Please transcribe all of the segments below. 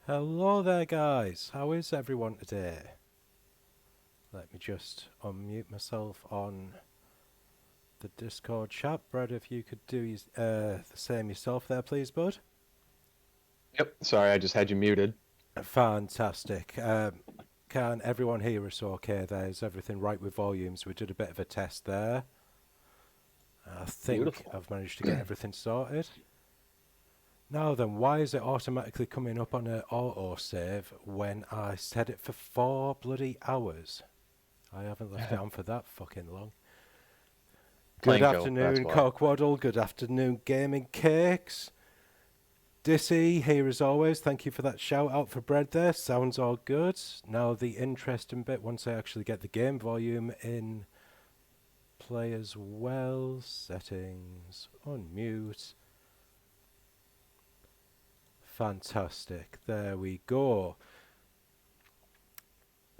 Hello there, guys. How is everyone today? Let me just unmute myself on the Discord chat. Brad, if you could do the same yourself there, please, bud. Yep. Sorry, I just had you muted. Fantastic. Can everyone hear us okay there? Is everything right with volumes? We did a bit of a test there. I think Beautiful. I've managed to get everything sorted. Now then, why is it automatically coming up on an autosave when I set it for 4 bloody hours? I haven't left it on for that fucking long. Good Planko, that's afternoon, why. Cockwaddle. Good afternoon, Gaming Cakes. Dissy, here as always. Thank you for that shout out for bread there. Sounds all good. Now, the interesting bit, once I actually get the game volume in play as well. Settings, unmute. Fantastic. There we go.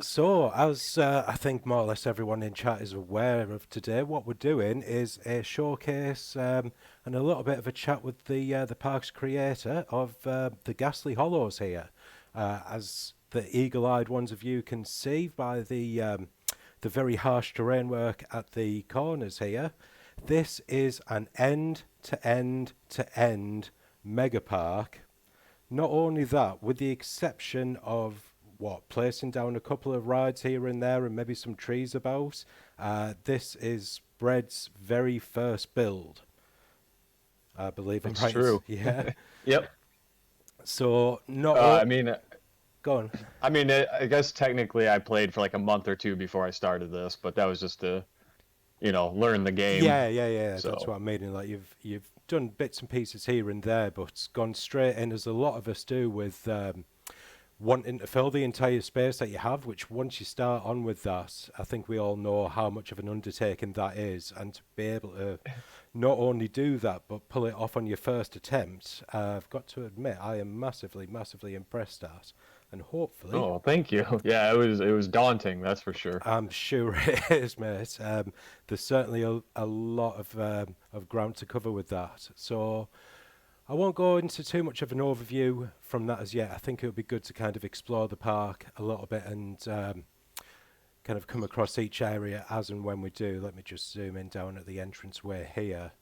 So, as I think more or less everyone in chat is aware of today, what we're doing is a showcase and a little bit of a chat with the park's creator of the Ghastly Hollows here. As the eagle-eyed ones of you can see by the very harsh terrain work at the corners here, this is an end-to-end-to-end mega park. Not only that, with the exception of placing down a couple of rides here and there and maybe some trees about, this is Bread's very first build. I believe I'm It's right. true. Yeah. Yep. So not Uh, I all. mean, Go on. I guess technically I played for like a month or two before I started this, but that was just to, learn the game. Yeah. That's So, what I'm meaning. Like you've done bits and pieces here and there, but gone straight in as a lot of us do with wanting to fill the entire space that you have, which once you start on with that, I think we all know how much of an undertaking that is. And to be able to not only do that, but pull it off on your first attempt, I've got to admit, I am massively, massively impressed at. And hopefully, oh, thank you. Yeah, it was daunting, that's for sure. I'm sure it is, mate. There's certainly a lot of ground to cover with that. So I won't go into too much of an overview from that as yet. I think it would be good to kind of explore the park a little bit and kind of come across each area as and when we do. Let me just zoom in down at the entranceway here.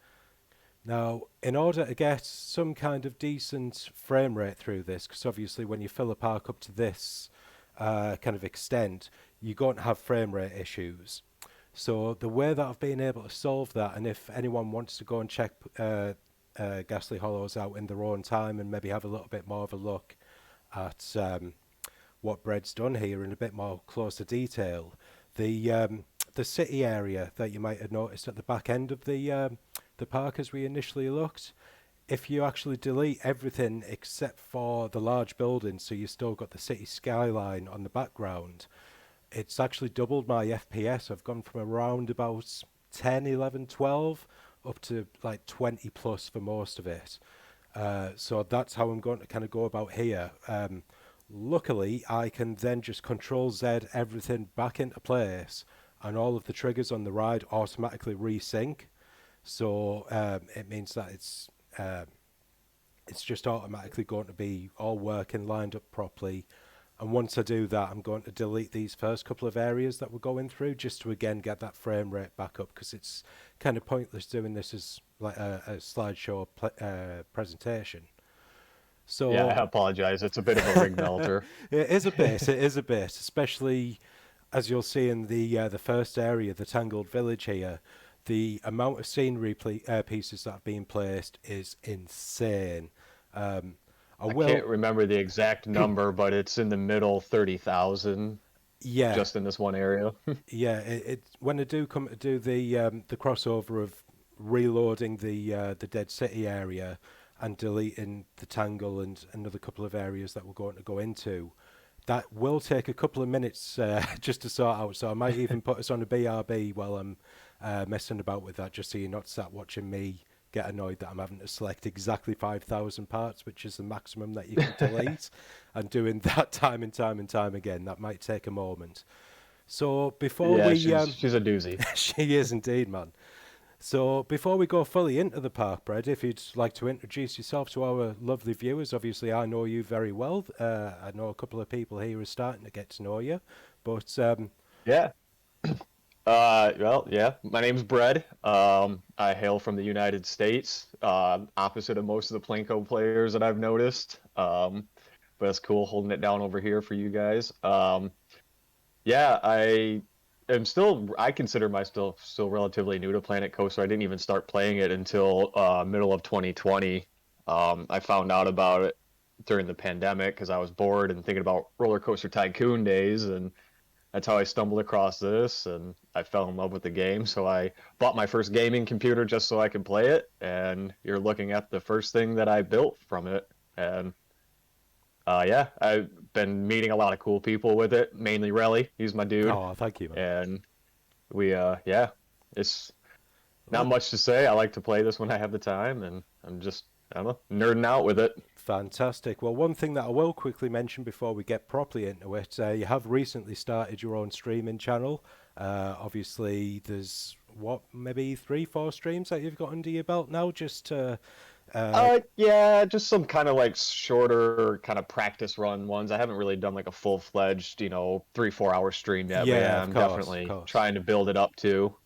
Now, in order to get some kind of decent frame rate through this, because obviously when you fill a park up to this kind of extent, you're going to have frame rate issues. So the way that I've been able to solve that, and if anyone wants to go and check Ghastly Hollows out in their own time and maybe have a little bit more of a look at what Bread's done here in a bit more closer detail, the city area that you might have noticed at the back end of the park as we initially looked, if you actually delete everything except for the large buildings, so you still got the city skyline on the background, it's actually doubled my FPS. I've gone from around about 10, 11, 12 up to like 20 plus for most of it. So that's how I'm going to kind of go about here. Luckily, I can then just Control Z everything back into place, and all of the triggers on the ride automatically resync. So it means that it's just automatically going to be all working lined up properly. And once I do that, I'm going to delete these first couple of areas that we're going through just to again get that frame rate back up, because it's kind of pointless doing this as like a slideshow presentation. Yeah, I So apologize. It's a bit of a rig melter. it is a bit. It is a bit, especially as you'll see in the first area, the Tangled Village here. The amount of scenery pieces that have been placed is insane. Um, I I can't will, remember the exact number, but it's in the middle 30,000 yeah, just in this one area. yeah. When I do come to do the crossover of reloading the Dead City area and deleting the Tangle and another couple of areas that we're going to go into, that will take a couple of minutes just to sort out. So I might even put us on a BRB while I'm messing about with that, just so you're not sat watching me get annoyed that I'm having to select exactly 5,000 parts, which is the maximum that you can delete, and doing that time and time and time again. That might take a moment. So before Yeah, we, she's a doozy. she is indeed, man. So before we go fully into the park, Brad, if you'd like to introduce yourself to our lovely viewers, obviously I know you very well. I know a couple of people here who are starting to get to know you, but Yeah. Well, yeah. My name's Bread. I hail from the United States. Opposite of most of the Plinko players that I've noticed. But it's cool holding it down over here for you guys. Yeah, I am still. I consider myself still relatively new to Planet Coaster. I didn't even start playing it until middle of 2020. I found out about it during the pandemic because I was bored and thinking about Roller Coaster Tycoon days, and that's how I stumbled across this, and I fell in love with the game. So I bought my first gaming computer just so I could play it, and you're looking at the first thing that I built from it. And yeah, I've been meeting a lot of cool people with it, mainly Relli. He's my dude. oh, thank you, man. And we, yeah, it's not Well, much to say. I like to play this when I have the time, and I'm just, I don't know, nerding out with it. fantastic. Well, one thing that I will quickly mention before we get properly into it, you have recently started your own streaming channel. Obviously, there's what, maybe 3, 4 streams that you've got under your belt now, just to Yeah, just some kind of like shorter kind of practice run ones. I haven't really done like a full-fledged, 3, 4 hour stream yet, but yeah, yeah, of I'm course, of definitely course. trying to build it up too.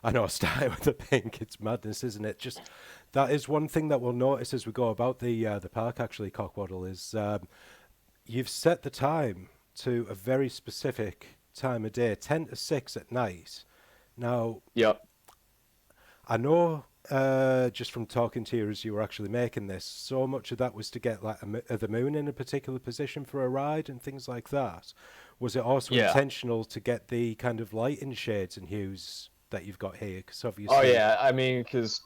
I know, starting with the pink, it's madness, isn't it? Just that is one thing that we'll notice as we go about the park. Actually, Cockwaddle is you've set the time to a very specific time of day, 10 to 6 at night. Now, Yep. I know just from talking to you as you were actually making this, so much of that was to get like the moon in a particular position for a ride and things like that. Was it also Yeah. intentional to get the kind of lighting shades and hues that you've got here? Because Oh obviously, yeah, I mean, because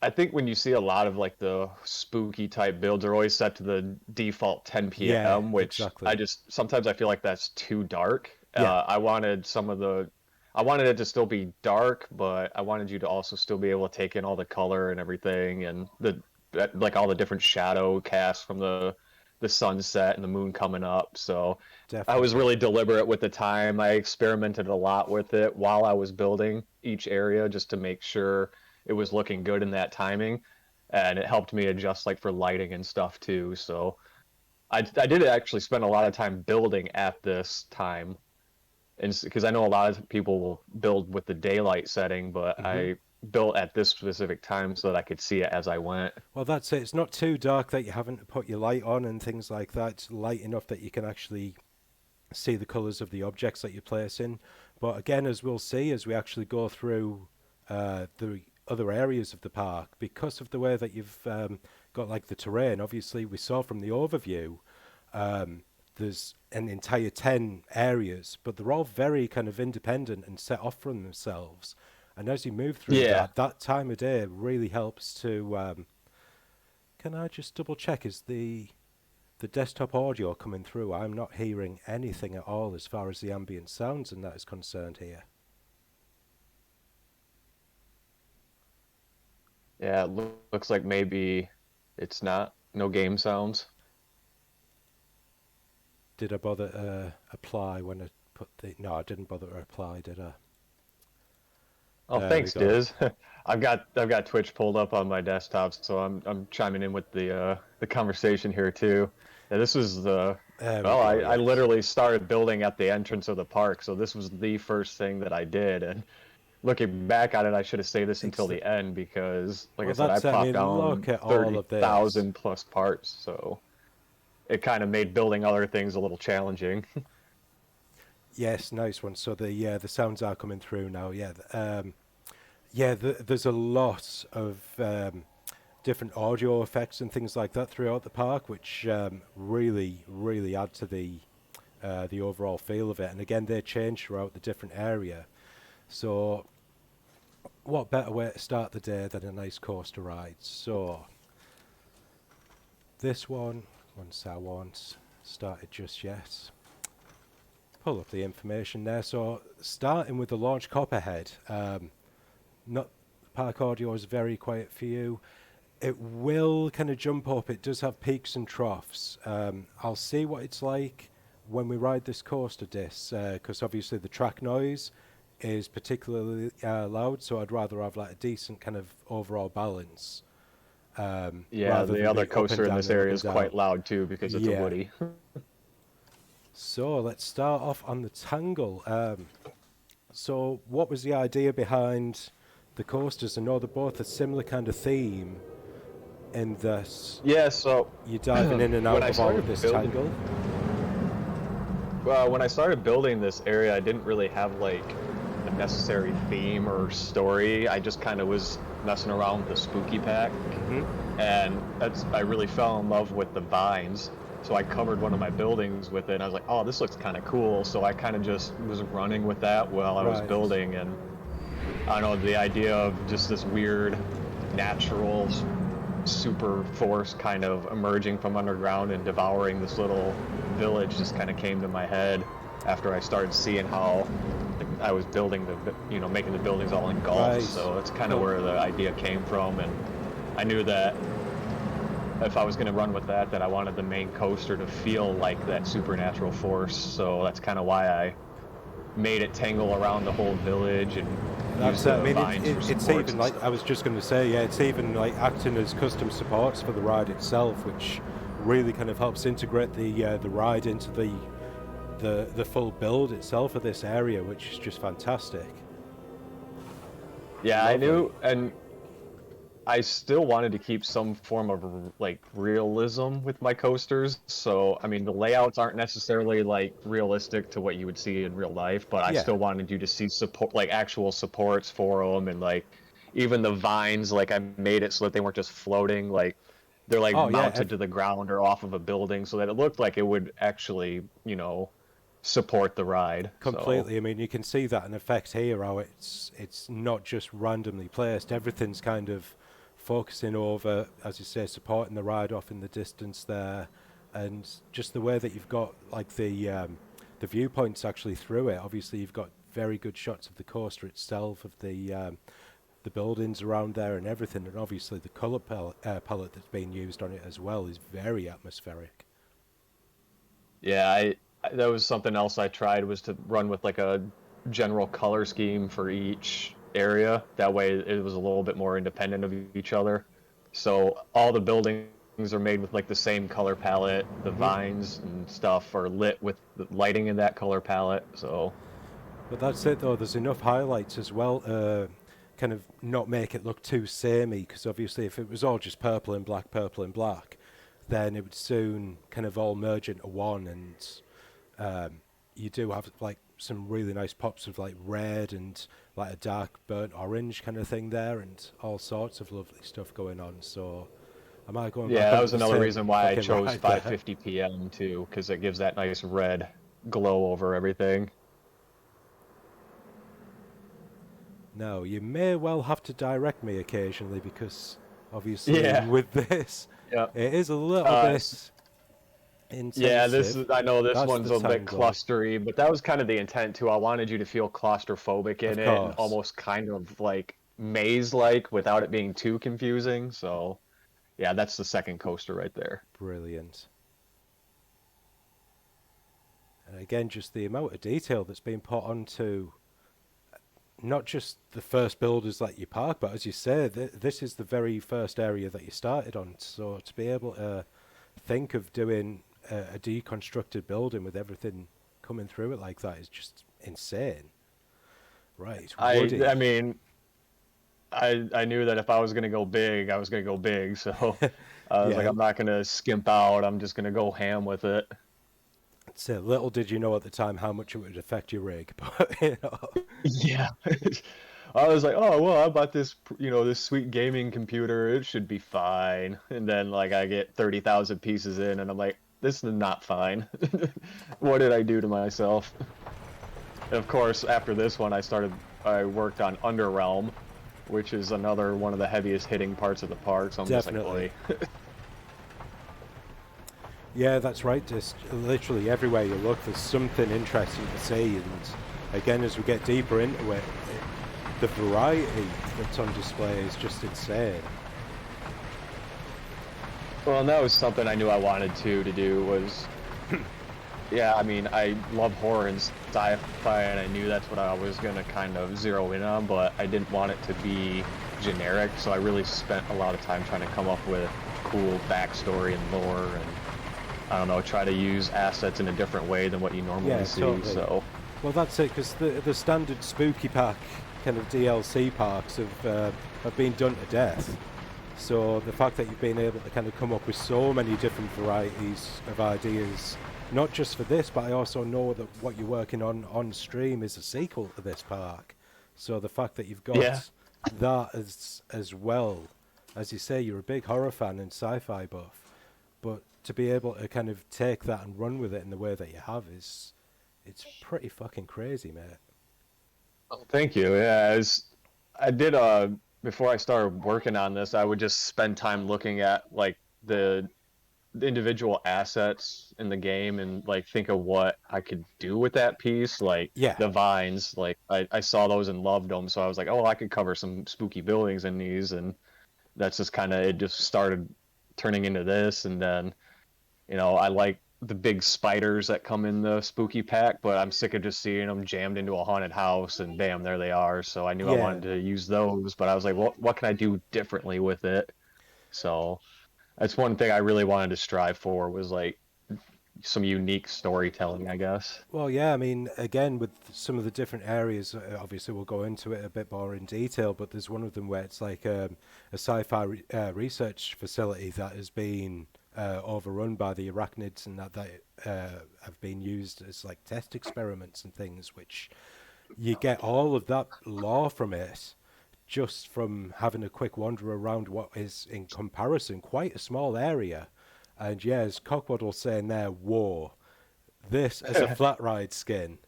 I think when you see a lot of like the spooky type builds are always set to the default 10 yeah, p.m., which I exactly. just sometimes I feel like that's too dark. Yeah, I wanted it to still be dark, but I wanted you to also still be able to take in all the color and everything, and like all the different shadow casts from the sunset and the moon coming up. So I was definitely. really deliberate with the time. I experimented a lot with it while I was building each area just to make sure it was looking good in that timing, and it helped me adjust like for lighting and stuff too. So I did actually spend a lot of time building at this time, and because I know a lot of people will build with the daylight setting, but Hmm. I built at this specific time so that I could see it as I went. Well, that's it. It's not too dark that you haven't to put your light on and things like that. It's light enough that you can actually see the colours of the objects that you place in. But again, as we'll see as we actually go through the other areas of the park, because of the way that you've got like the terrain, obviously we saw from the overview, um, there's an entire 10 areas, but they're all very kind of independent and set off from themselves. And as you move through Yeah. that, that time of day really helps to. Can I just double check? Is the desktop audio coming through? I'm not hearing anything at all as far as the ambient sounds and that is concerned here. Yeah, it looks like maybe it's not no game sounds. Did I bother apply when I put the? No, I didn't bother to apply, did I? Oh, There we thanks, go. Diz. I've got Twitch pulled up on my desktop, so I'm chiming in with the conversation here too. Yeah, this was the There we well, go. I Yes. literally started building at the entrance of the park, so this was the first thing that I did. And looking back on it, I should have saved this until Exa- the end because, like I well, said, I that's it. I popped mean, down look at all of this. 30,000 plus parts, so it kind of made building other things a little challenging. Yes, nice one. So the sounds are coming through now. Yeah, yeah. There's a lot of different audio effects and things like that throughout the park, which really add to the overall feel of it. And again, they change throughout the different area. So, what better way to start the day than a nice coaster ride? So, this one, once I won't started just yet. Pull up the information there. So, starting with the launch copperhead, not park audio is very quiet for you. It will kind of jump up. It does have peaks and troughs. I'll see what it's like when we ride this coaster disc, because obviously the track noise is particularly loud, so I'd rather have like a decent kind of overall balance. Yeah, Rather the than other be up and coaster in down this and up area and is down. quite loud too because it's a Yeah. Woody. So let's start off on the Tangle. So what was the idea behind the coasters? I know they're both a similar kind of theme in that Yeah, so you're diving in and when out I of all of started this building, tangle. when I started building this area, I didn't really have like a necessary theme or story. I just kind of was messing around with the spooky pack, and I really fell in love with the vines. So I covered one of my buildings with it, and I was like, oh, this looks kind of cool. So I kind of just was running with that while I was Right. building, and I don't know, the idea of just this weird natural super force kind of emerging from underground and devouring this little village just kind of came to my head after I started seeing how I was building making the buildings all engulfed. Right. So that's kind of Cool. where the idea came from, and I knew that if I was going to run with that, I wanted the main coaster to feel like that supernatural force. So that's kind of why I made it tangle around the whole village and use That's the I mean, vines for it's supports even and like I stuff. was just going to say, yeah, it's even like acting as custom supports for the ride itself, which really kind of helps integrate the ride into the full build itself of this area, which is just fantastic. Yeah, I Lovely. knew, and I still wanted to keep some form of like realism with my coasters. So, I mean, the layouts aren't necessarily like realistic to what you would see in real life, but I Yeah. still wanted you to see support, like actual supports for them, and like even the vines. Like I made it so that they weren't just floating, like they're like Oh yeah. mounted to the ground or off of a building, so that it looked like it would actually, support the ride. So. Completely. I mean, you can see that in effect here. How it's not just randomly placed. Everything's kind of focusing over, as you say, supporting the ride off in the distance there, and just the way that you've got like the viewpoints actually through it. Obviously, you've got very good shots of the coaster itself, of the buildings around there and everything, and obviously the color palette that's being used on it as well is very atmospheric. Yeah, that was something else I tried was to run with like a general color scheme for each area. That way it was a little bit more independent of each other. So all the buildings are made with like the same color palette. The Hmm. vines and stuff are lit with the lighting in that color palette. So But that's it though. There's enough highlights as well. Kind of not make it look too samey, because obviously if it was all just purple and black, then it would soon kind of all merge into one, and you do have like some really nice pops of like red and like a dark burnt orange kind of thing there, and all sorts of lovely stuff going on. So I might go yeah, back that onto was the another same reason why I fucking chose ride there. 5:50 p.m. too, because it gives that nice red glow over everything. No, you may well have to direct me occasionally, because obviously Yeah. with this, Yeah. it is a little Uh, bit Yeah, intensive. I know this That's one's the a bit tangle, clustery, but that was kind of the intent too. I wanted you to feel claustrophobic in of it and course. almost kind of like maze-like without it being too confusing. So, yeah, that's the second coaster right there. Brilliant. And again, just the amount of detail that's been put onto not just the first builders that you park, but as you say, this is the very first area that you started on. So to be able to think of doing a deconstructed building with everything coming through it like that is just insane. Right, I Woody. mean, I knew that if I was gonna go big, I was gonna go big. So I was like, Yeah, I'm not gonna skimp out. I'm just gonna go ham with it. so little did you know at the time how much it would affect your rig, but you know. Yeah. I was like, oh, well, I bought this, this sweet gaming computer. It should be fine. And then, like, I get 30,000 pieces in, and I'm like, this is not fine. What did I do to myself? And of course, after this one, I worked on Underrealm, which is another one of the heaviest hitting parts of the park. So I'm just like, Definitely. boy. Yeah, that's right. Just literally everywhere you look, there's something interesting to see. And again, as we get deeper into it, the variety that's on display is just insane. Well, and that was something I knew I wanted to do was Yeah, I mean, I love horror and sci-fi, and I knew that's what I was gonna kind of zero in on, but I didn't want it to be generic, so I really spent a lot of time trying to come up with cool backstory and lore, and I don't know, try to use assets in a different way than what you normally Yeah, see. totally. So, Well, that's it, because the standard spooky pack kind of DLC packs have been done to death. So the fact that you've been able to kind of come up with so many different varieties of ideas, not just for this, but I also know that what you're working on stream is a sequel to this park. So the fact that you've yeah, got that as well, as you say, you're a big horror fan and sci-fi buff, but to be able to kind of take that and run with it in the way that you have is, it's pretty fucking crazy, mate. thank you. Yeah, I did before I started working on this, I would just spend time looking at like the individual assets in the game and like think of what I could do with that piece. Like Yeah, the vines, like I saw those and loved them, so I was like, oh, I could cover some spooky buildings in these, and that's just kind of it. Just started turning into this, and then I like the big spiders that come in the spooky pack, but I'm sick of just seeing them jammed into a haunted house, and bam, there they are. So I knew I yeah. wanted to use those, but I was like, what can I do differently with it? So that's one thing I really wanted to strive for was like some unique storytelling, I guess. Well, yeah, I mean, again, with some of the different areas, obviously we'll go into it a bit more in detail, but there's one of them where it's like a sci-fi research facility that has been overrun by the arachnids and that have been used as like test experiments and things, which you get all of that lore from it just from having a quick wander around what is, in comparison, quite a small area. And yeah, as Cockwaddle's saying there, whoa, this as a flat ride skin.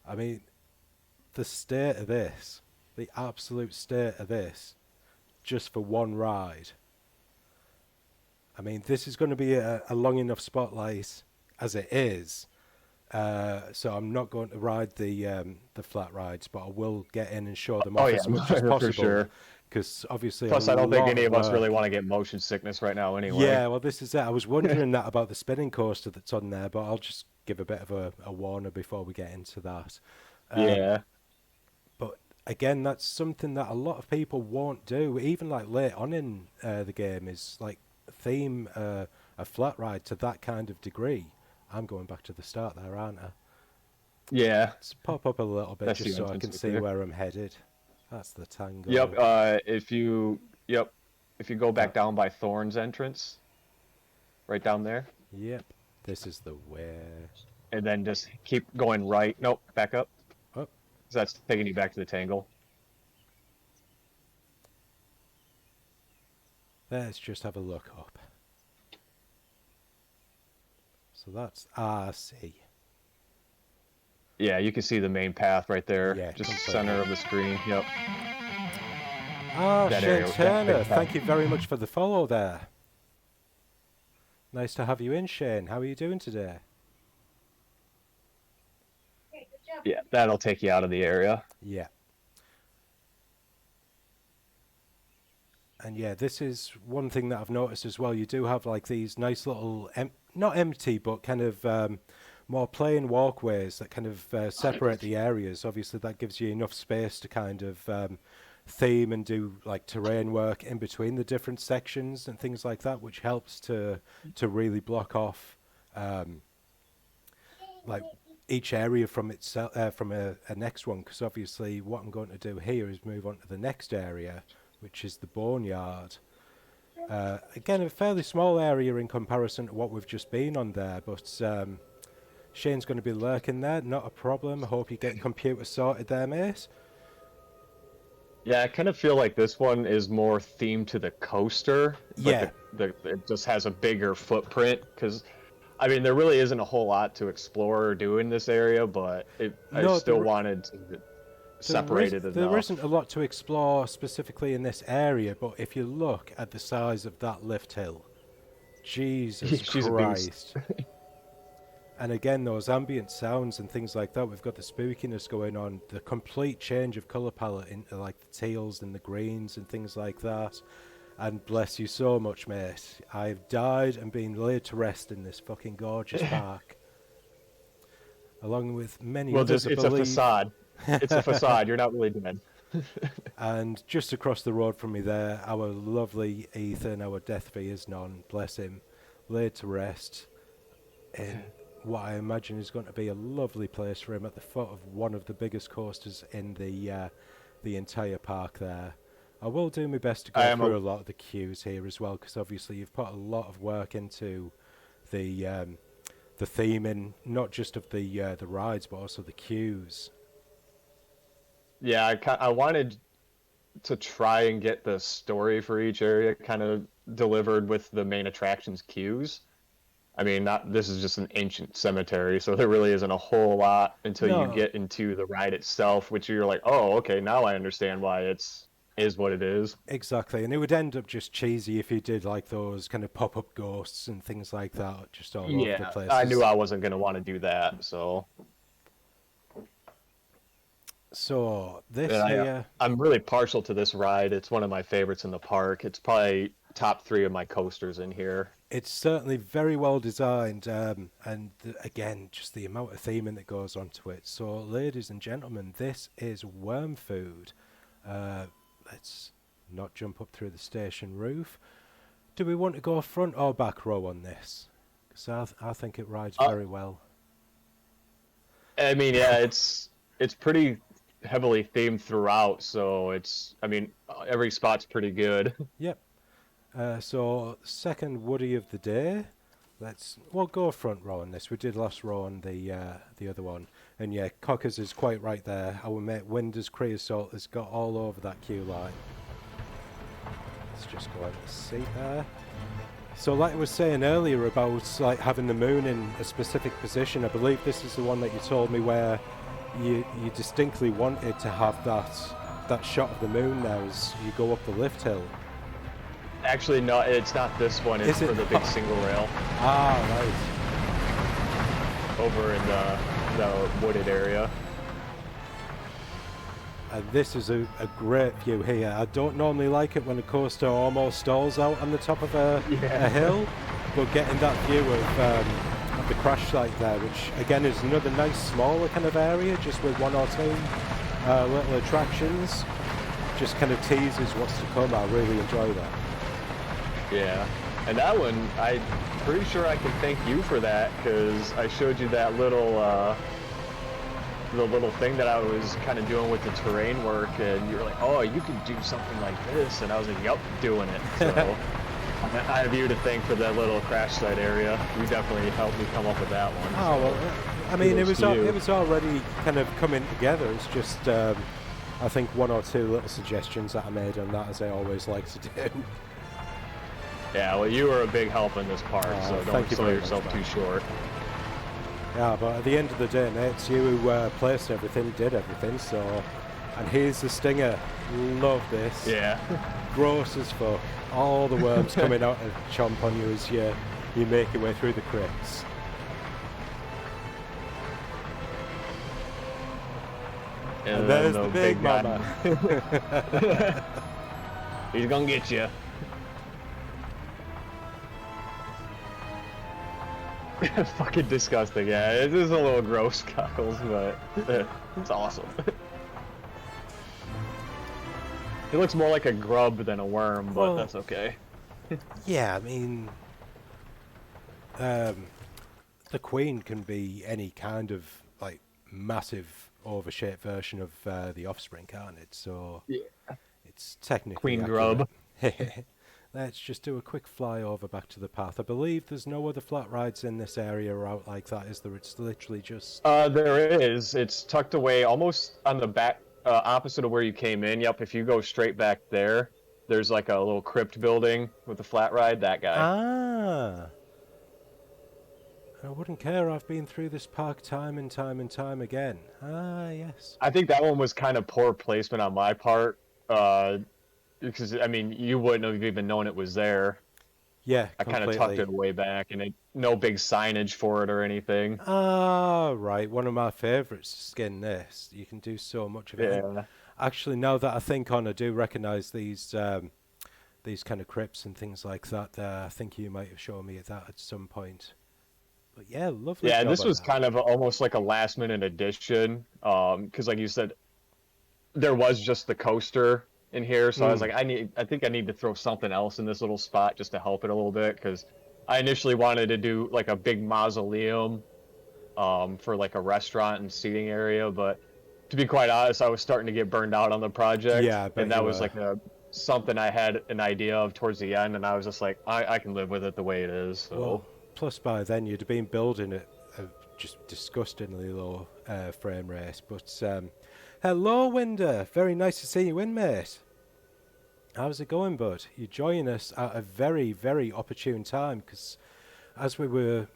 I mean, the state of this, the absolute state of this, just for one ride. I mean, this is going to be a long enough spotlight as it is. So I'm not going to ride the flat rides, but I will get in and show them Oh off yeah, as much as for possible, sure. because obviously a Plus, I don't think lot any of of us really work. want to get motion sickness right now anyway. Yeah, well, this is it. I was wondering that about the spinning coaster that's on there, but I'll just give a bit of a warner before we get into that. Um, Yeah. but again, that's something that a lot of people won't do. Even like late on in the game, is like theme a flat ride to that kind of degree. I'm going back to the start there, aren't I? Yeah. Let's pop up a little bit That's just the so I entrance can right see there. where I'm headed. That's the Yep. tango. Yep. If you go back That. down by Thorn's entrance, right down there, Yep. This is the way. and then just keep going right. Nope, back up. Oh, 'Cause that's taking you back to the Tangle. let's just have a look up. So that's RC. Yeah, you can see the main path right there, Yeah, just completely. center of the screen. Yep, Ah, that Shane area, that Turner, big path. thank you very much for the follow there. Nice to have you in, Shane. How are you doing today? Yeah, that'll take you out of the area. Yeah. And yeah, this is one thing that I've noticed as well. You do have like these nice little, not empty, but kind of more plain walkways that kind of separate the areas. Obviously, that gives you enough space to kind of theme and do like terrain work in between the different sections and things like that, which helps to really block off like each area from itself from a next one. Because obviously, what I'm going to do here is move on to the next area, which is the boneyard. Again, a fairly small area in comparison to what we've just been on there, but Shane's going to be lurking there, not a problem. I hope you get your computer sorted there, mate. Yeah, I kind of feel like this one is more themed to the coaster, but Yeah, the it just has a bigger footprint because I mean there really isn't a whole lot to explore or do in this area, but I no, still wanted to separate it there enough. isn't a lot to explore specifically in this area, but if you look at the size of that lift hill, Jesus She's a beast. Christ. And again, those ambient sounds and things like that, we've got the spookiness going on, the complete change of colour palette into like the teals and the greens and things like that. And bless you so much, mate. I've died and been laid to rest in this fucking gorgeous park. along with many Well, others, just I it's a believe. facade. It's a facade. You're not really dead. And just across the road from me there, our lovely Ethan, our death fee is none, bless him, laid to rest in what I imagine is going to be a lovely place for him at the foot of one of the biggest coasters in the entire park there. I will do my best to I go am through a a lot of the queues here as well, because obviously you've put a lot of work into the theming, not just of the rides, but also the queues. yeah. I wanted to try and get the story for each area kind of delivered with the main attractions cues. I mean, not this is just an ancient cemetery, so there really isn't a whole lot until you No, get into the ride itself, which you're like, oh, okay, now I understand why it's is what it is. exactly, and it would end up just cheesy if you did like those kind of pop-up ghosts and things like that, just all over the Yeah, I knew places. I wasn't gonna want to do that, so So this yeah, here, I'm really partial to this ride. It's one of my favorites in the park. It's probably top three of my coasters in here. it's certainly very well designed, and again, just the amount of theming that goes onto it. So, ladies and gentlemen, this is Worm Food. Uh, let's not jump up through the station roof. Do we want to go front or back row on this? Because I think it rides Uh, very well. I mean, yeah, it's pretty heavily themed throughout, so it's I mean every spot's pretty good. Yep. So second Woody of the day. We'll go front row on this. We did last row on the other one, and yeah, Cockers is quite right there. Our mate Winder's Creosote has got all over that queue line. Let's just go out the seat there. So like I was saying earlier about like having the moon in a specific position, I believe this is the one that you told me where you distinctly wanted to have that shot of the moon there as you go up the lift hill. Actually, no, it's not this one. It's Is it for the big not? single rail Ah, right. over in the wooded area. And this is a great view here. I don't normally like it when a coaster almost stalls out on the top of a hill, but getting that view of the crash site there, which again is another nice smaller kind of area, just with one or two little attractions, just kind of teases what's to come. I really enjoy that. Yeah, and that one, I'm pretty sure I can thank you for that because I showed you that little the little thing that I was kind of doing with the terrain work, and you were like, "Oh, you could do something like this," and I was like, "Yup, doing it." So I have you to thank for that little crash site area. You definitely helped me come up with that one. Oh well, I mean it kudos was to you. it was already kind of coming together. It's just I think one or two little suggestions that I made on that, as I always like to do. Yeah, well, you were a big help in this part, so thank don't you sell very yourself much, too man. short. Yeah, but at the end of the day, mate, it's you who placed everything, did everything. So, and here's the stinger. Love this. Yeah. Gross as fuck. All the worms coming out and chomp on you as you make your way through the crypts. And there's the big guy. mama. He's gonna get you. Fucking disgusting, yeah. It is a little gross, Cockles, but it's awesome. It looks more like a grub than a worm, but Well, that's okay. Yeah, I mean, the Queen can be any kind of like massive overshaped version of the Offspring, can't it? So Yeah. it's technically Queen accurate. grub. Let's just do a quick flyover back to the path. I believe there's no other flat rides in this area or out like that, is there? It's literally just... There is. It's tucked away almost on the back, opposite of where you came in. Yep, if you go straight back there, there's like a little crypt building with a flat ride, that guy. Ah! I wouldn't care. I've been through this park time and time and time again. Ah, yes. I think that one was kind of poor placement on my part, because, I mean, you wouldn't have even known it was there. Yeah, I kind of tucked it way back, and no big signage for it or anything. Ah, right. One of my favourites to skin this. You can do so much of it. Yeah. Actually, now that I think on, I do recognise these kind of crypts and things like that. I think you might have shown me that at some point. But yeah, lovely Yeah, job this on was that. kind of almost like a last minute addition. Because like you said, there was just the coaster in here, so I was Mm. like, I think I need to throw something else in this little spot just to help it a little bit. Because I initially wanted to do like a big mausoleum, for like a restaurant and seating area, but to be quite honest, I was starting to get burned out on the project, Yeah, I and bet that you was were. like a something I had an idea of towards the end, and I was just like, I can live with it the way it is. So Well, plus by then you'd have been building at a just disgustingly low frame rate. But hello, Winder. Very nice to see you in, mate. How's it going, bud? You're joining us at a very, very opportune time because, as we were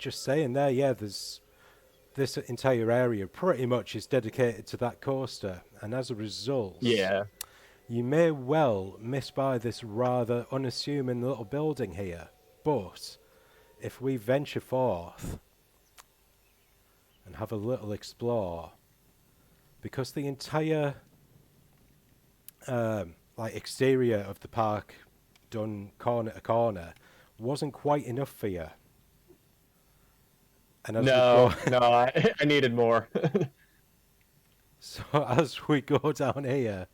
just saying there, yeah, there's this entire area pretty much is dedicated to that coaster, and as a result, yeah, you may well miss by this rather unassuming little building here. But if we venture forth and have a little explore, because the entire like exterior of the park done corner to corner wasn't quite enough for you. And as we go, no, I needed more. so as we go down here,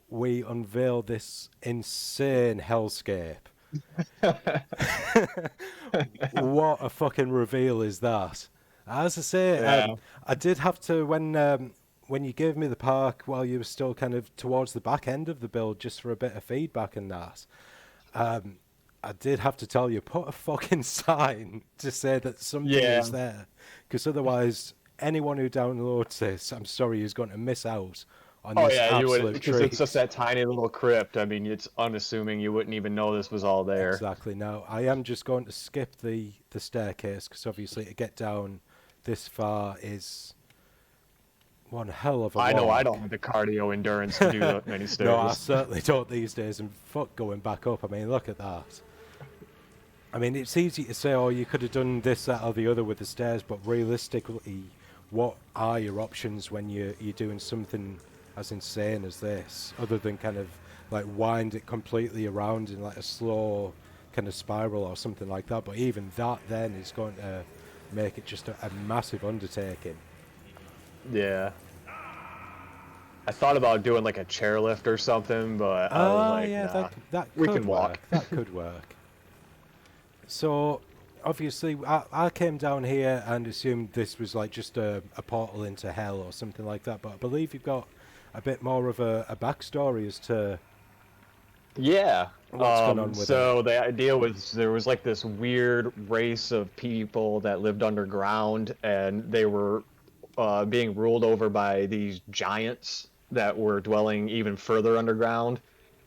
we unveil this insane hellscape. What a fucking reveal is that? As I say, Yeah, I did have to when you gave me the park while you were still kind of towards the back end of the build, just for a bit of feedback and that. I did have to tell you, put a fucking sign to say that something yeah. is there, because otherwise, anyone who downloads this, I'm sorry, is going to miss out on Oh this yeah, you would, absolute because it's just treat. that tiny little crypt. I mean, it's unassuming. You wouldn't even know this was all there. Exactly. Now, I am just going to skip the staircase because obviously to get down this far is one hell of a I know I walk. don't have the cardio endurance to do that many No, I stairs. certainly don't these days, and fuck going back up. I mean, look at that. I mean, it's easy to say, oh, you could have done this, that, or the other with the stairs, but realistically, what are your options when you're doing something as insane as this, other than kind of like wind it completely around in like a slow kind of spiral or something like that? But even that then is going to make it just a massive undertaking. Yeah. I thought about doing like a chairlift or something, but I was Ah, like, yeah, nah, that we could can walk. work. That could work. So, obviously, I came down here and assumed this was like just a portal into hell or something like that. But I believe you've got a bit more of a backstory as to Yeah. what's going on with it. So the idea was there was like this weird race of people that lived underground, and they were being ruled over by these giants that were dwelling even further underground.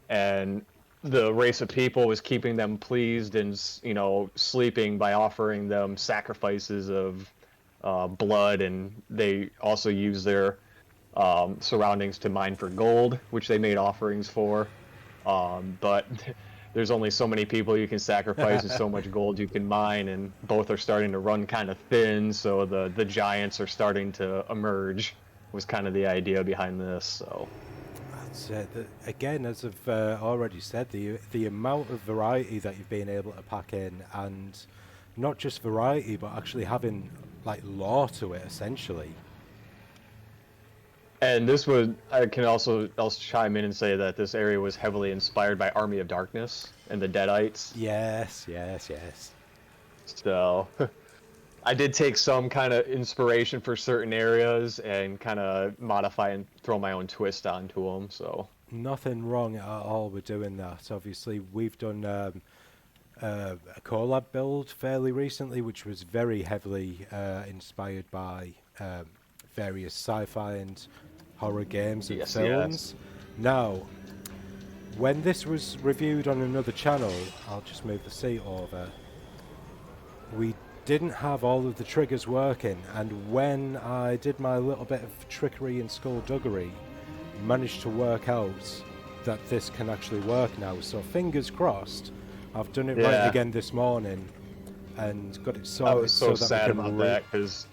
And the race of people was keeping them pleased and sleeping by offering them sacrifices of blood, and they also used their surroundings to mine for gold, which they made offerings for. But there's only so many people you can sacrifice and so much gold you can mine, and both are starting to run kind of thin, so the giants are starting to emerge, was kind of the idea behind this. So That's it. Again, as I've already said, the amount of variety that you've been able to pack in, and not just variety, but actually having like lore to it, essentially. and this would I can also chime in and say that this area was heavily inspired by Army of Darkness and the Deadites. Yes, yes, yes. So I did take some kind of inspiration for certain areas and kind of modify and throw my own twist onto them. So Nothing wrong at all with doing that. Obviously, we've done a collab build fairly recently, which was very heavily inspired by various sci-fi and horror games and yes, yes. films. Now, when this was reviewed on another channel, I'll just move the seat over. We didn't have all of the triggers working, and when I did my little bit of trickery and skullduggery, managed to work out that this can actually work now. So fingers crossed, I've done it right Yeah, again this morning and got it I sorted was so so that we sad about can that because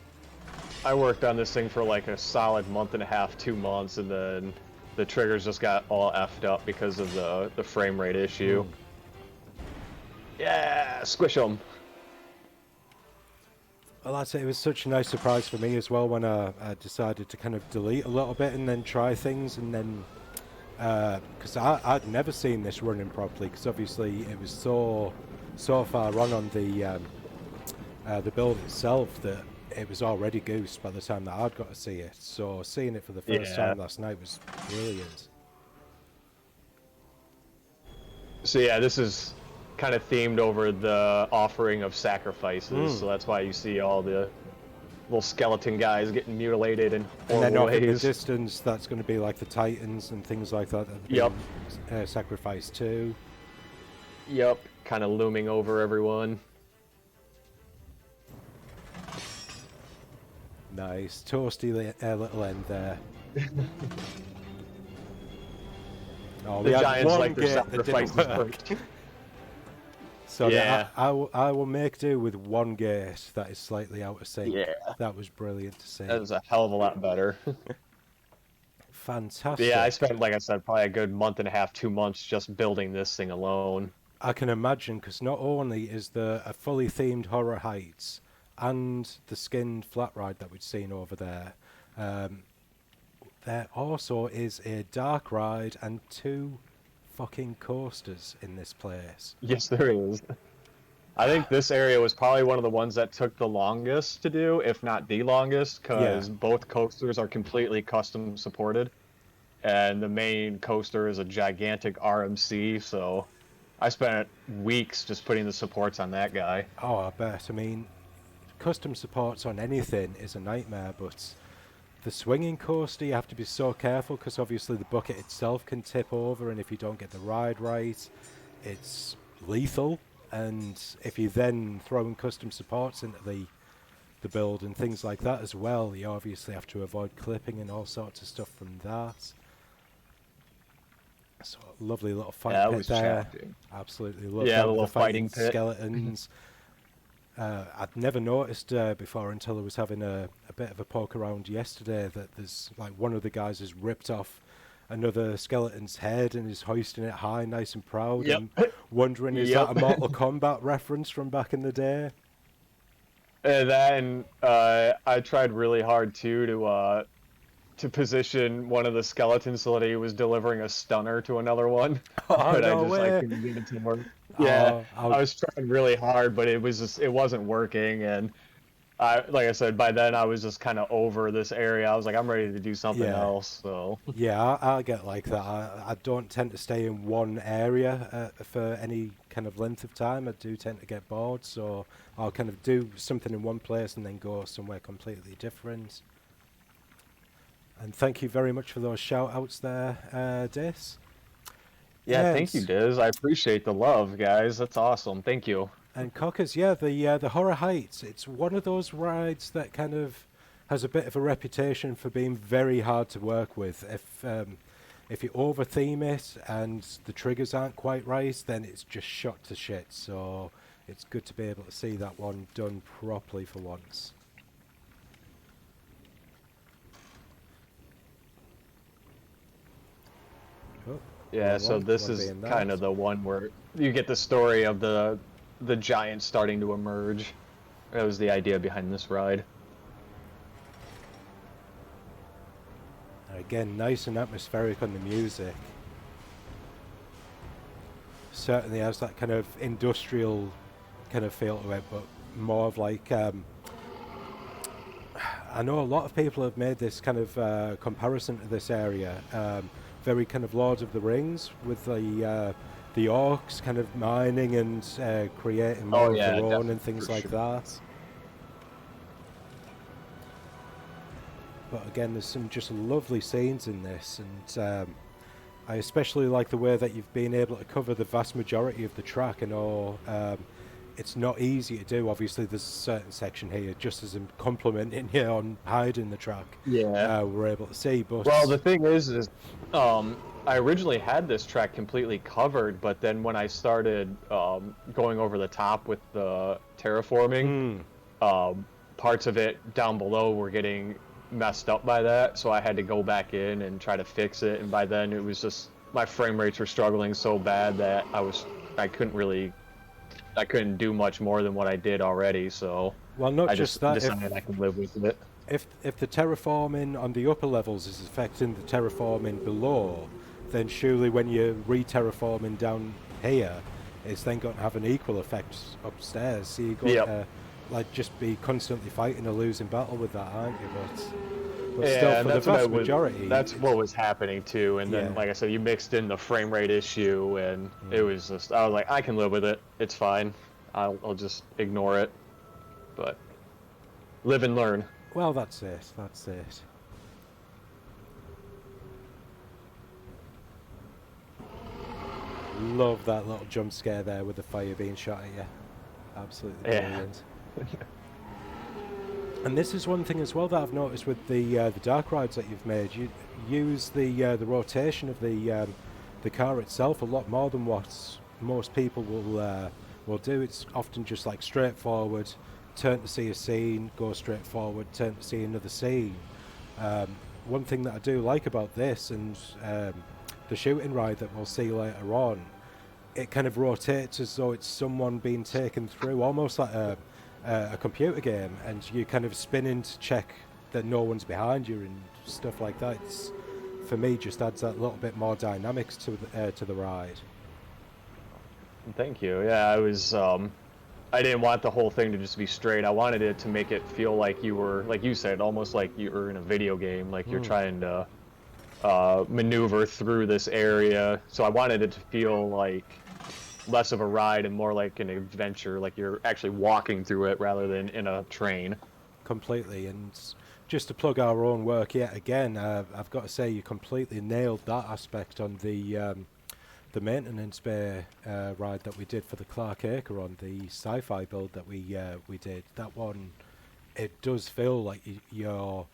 I worked on this thing for like a solid month and a half, 2 months, and then the triggers just got all effed up because of the frame rate issue. Yeah, squish them. Well, that's it. It was such a nice surprise for me as well when I decided to kind of delete a little bit and then try things, and then because I'd never seen this running properly, because obviously it was so far on the build itself that it was already goose by the time that I'd got to see it. So seeing it for the first Yeah. time last night was brilliant. So yeah, this is kind of themed over the offering of sacrifices, so that's why you see all the little skeleton guys getting mutilated in And then horrible off in the ways. distance, that's going to be like the Titans and things like that that have Yep. been sacrificed too. Yep, kind of looming over everyone. Nice, toasty little end there. Oh, The we had giants one like their gate that sacrifices didn't work. first. So Yeah. I will make do with one gate that is slightly out of sync. Yeah. That was brilliant to see. That was a hell of a lot better. Fantastic. Yeah, I spent, like I said, probably a good month and a half, 2 months just building this thing alone. I can imagine, because not only is there a fully themed Horror Heights and the skinned flat ride that we'd seen over there, there also is a dark ride and 2 fucking coasters in this place. Yes, there is. I think this area was probably one of the ones that took the longest to do, if not the longest, because both coasters are completely custom supported. And the main coaster is a gigantic RMC, so I spent weeks just putting the supports on that guy. Oh, I bet. I mean, custom supports on anything is a nightmare, but the swinging coaster, you have to be so careful, because obviously the bucket itself can tip over, and if you don't get the ride right, it's lethal. And if you then throw in custom supports into the build and things like that as well, you obviously have to avoid clipping and all sorts of stuff from that. So lovely little fight Yeah, it pit was there. challenging. Absolutely love Yeah, that, the with little fighting pit. skeletons. I'd never noticed before until I was having a bit of a poke around yesterday that there's like one of the guys has ripped off another skeleton's head and is hoisting it high, nice and proud. Yep. And wondering, is Yep. that a Mortal Kombat reference from back in the day? And I tried really hard too to position one of the skeletons so that he was delivering a stunner to another one. Oh, But no I way. couldn't get it to work. Yeah, Oh, I was trying really hard, but it wasn't working. And like I said, by then I was just kind of over this area. I was like, I'm ready to do something Yeah. else. So Yeah, I get like that. I don't tend to stay in one area for any kind of length of time. I do tend to get bored, so I'll kind of do something in one place and then go somewhere completely different. And thank you very much for those shout outs there, Dis. yeah, thank you, Yes. Diz. I appreciate the love, guys. That's awesome. Thank you. And Cockers, yeah, the Horror Heights. It's one of those rides that kind of has a bit of a reputation for being very hard to work with. If you over theme it and the triggers aren't quite right, then it's just shot to shit. So it's good to be able to see that one done properly for once. Oh, Yeah, wrong so one. this One is being kind that. of the one where you get the story of the giant starting to emerge. That was the idea behind this ride. Again, nice and atmospheric on the music. Certainly has that kind of industrial kind of feel to it, but more of like I know a lot of people have made this kind of comparison to this area, very kind of Lord of the Rings with the orcs kind of mining and creating more Oh, of yeah, their own definitely, and things for like sure. that. But again, there's some just lovely scenes in this, and I especially like the way that you've been able to cover the vast majority of the track. And all, it's not easy to do. Obviously, there's a certain section here, just as I'm complimenting you on hiding the track. Yeah. We're able to see, but Well, the thing is, I originally had this track completely covered, but then when I started going over the top with the terraforming, parts of it down below were getting messed up by that, so I had to go back in and try to fix it. And by then, it was just my frame rates were struggling so bad that I couldn't do much more than what I did already. So Well, not I just just that. decided I can live with it. If the terraforming on the upper levels is affecting the terraforming below, then surely when you're re-terraforming down here, it's then going to have an equal effect upstairs. So you're going Yep. to like just be constantly fighting a losing battle with that, aren't you? But still, Yeah, for and the that's what I vast was. majority, That's what was happening too. And then, yeah. like I said, you mixed in the frame rate issue, and it was just. I was like, I can live with it. It's fine. I'll just ignore it. But live and learn. Well, that's it. That's it. Love that little jump scare there with the fire being shot at you. Absolutely Yeah. brilliant. And this is one thing as well that I've noticed with the dark rides that you've made. You use the rotation of the car itself a lot more than what most people will do. It's often just like straightforward, turn to see a scene, go straight forward, turn to see another scene. One thing that I do like about this and the shooting ride that we'll see later on, it kind of rotates as though it's someone being taken through, almost like a computer game, and you kind of spinning to check that no one's behind you and stuff like that. It's, for me, just adds that little bit more dynamics to the ride. Thank you. Yeah, I was. I didn't want the whole thing to just be straight. I wanted it to make it feel like you were, like you said, almost like you were in a video game, like you're trying to maneuver through this area. So I wanted it to feel like less of a ride and more like an adventure, like you're actually walking through it rather than in a train. Completely. And just to plug our own work yet again, I've got to say you completely nailed that aspect on the maintenance bay ride that we did for the Clark Acre on the sci-fi build that we did. That one, it does feel like you're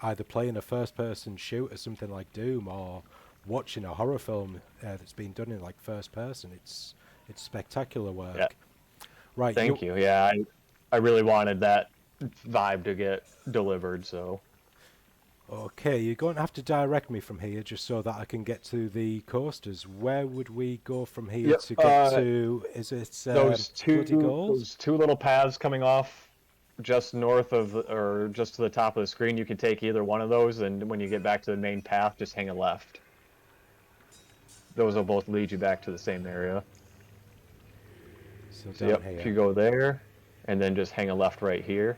either playing a first-person shooter, something like Doom, or watching a horror film that's been done in like first person. It's spectacular work. Yeah. Right. Thank you. Yeah, I really wanted that vibe to get delivered, so. Okay, you're going to have to direct me from here just so that I can get to the coasters. Where would we go from here to get to? Is it those Bloody Gold? those two little paths coming off just north of, or just to the top of the screen? You can take either one of those, and when you get back to the main path, just hang a left. Those will both lead you back to the same area. So So, down yep, here. if you go there, and then just hang a left right here.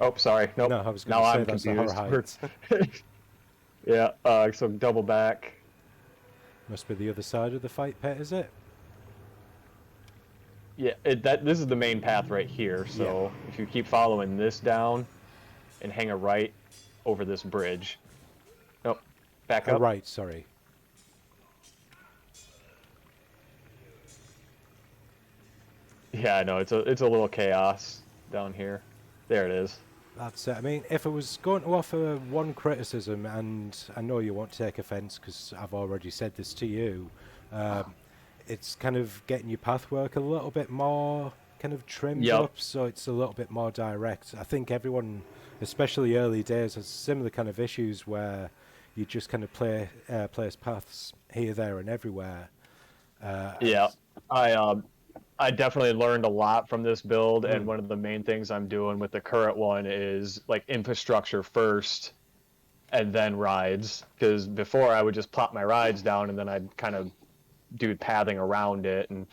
Oh, sorry. Nope. No, I was now going I'm to say that's the confused. horror heights. Yeah, so double back. Must be the other side of the fight pit, is it? Yeah, this is the main path right here. So if you keep following this down and hang a right over this bridge. Nope. Back up. Right, sorry. Yeah, I know. It's a little chaos down here. There it is. That's it. I mean, if I was going to offer one criticism, and I know you won't take offence because I've already said this to you, it's kind of getting your pathwork a little bit more kind of trimmed up, so it's a little bit more direct. I think everyone, especially early days, has similar kind of issues where you just kind of place paths here, there, and everywhere. Yeah, I definitely learned a lot from this build, and one of the main things I'm doing with the current one is like infrastructure first and then rides, because before I would just plop my rides down and then I'd kind of do pathing around it. And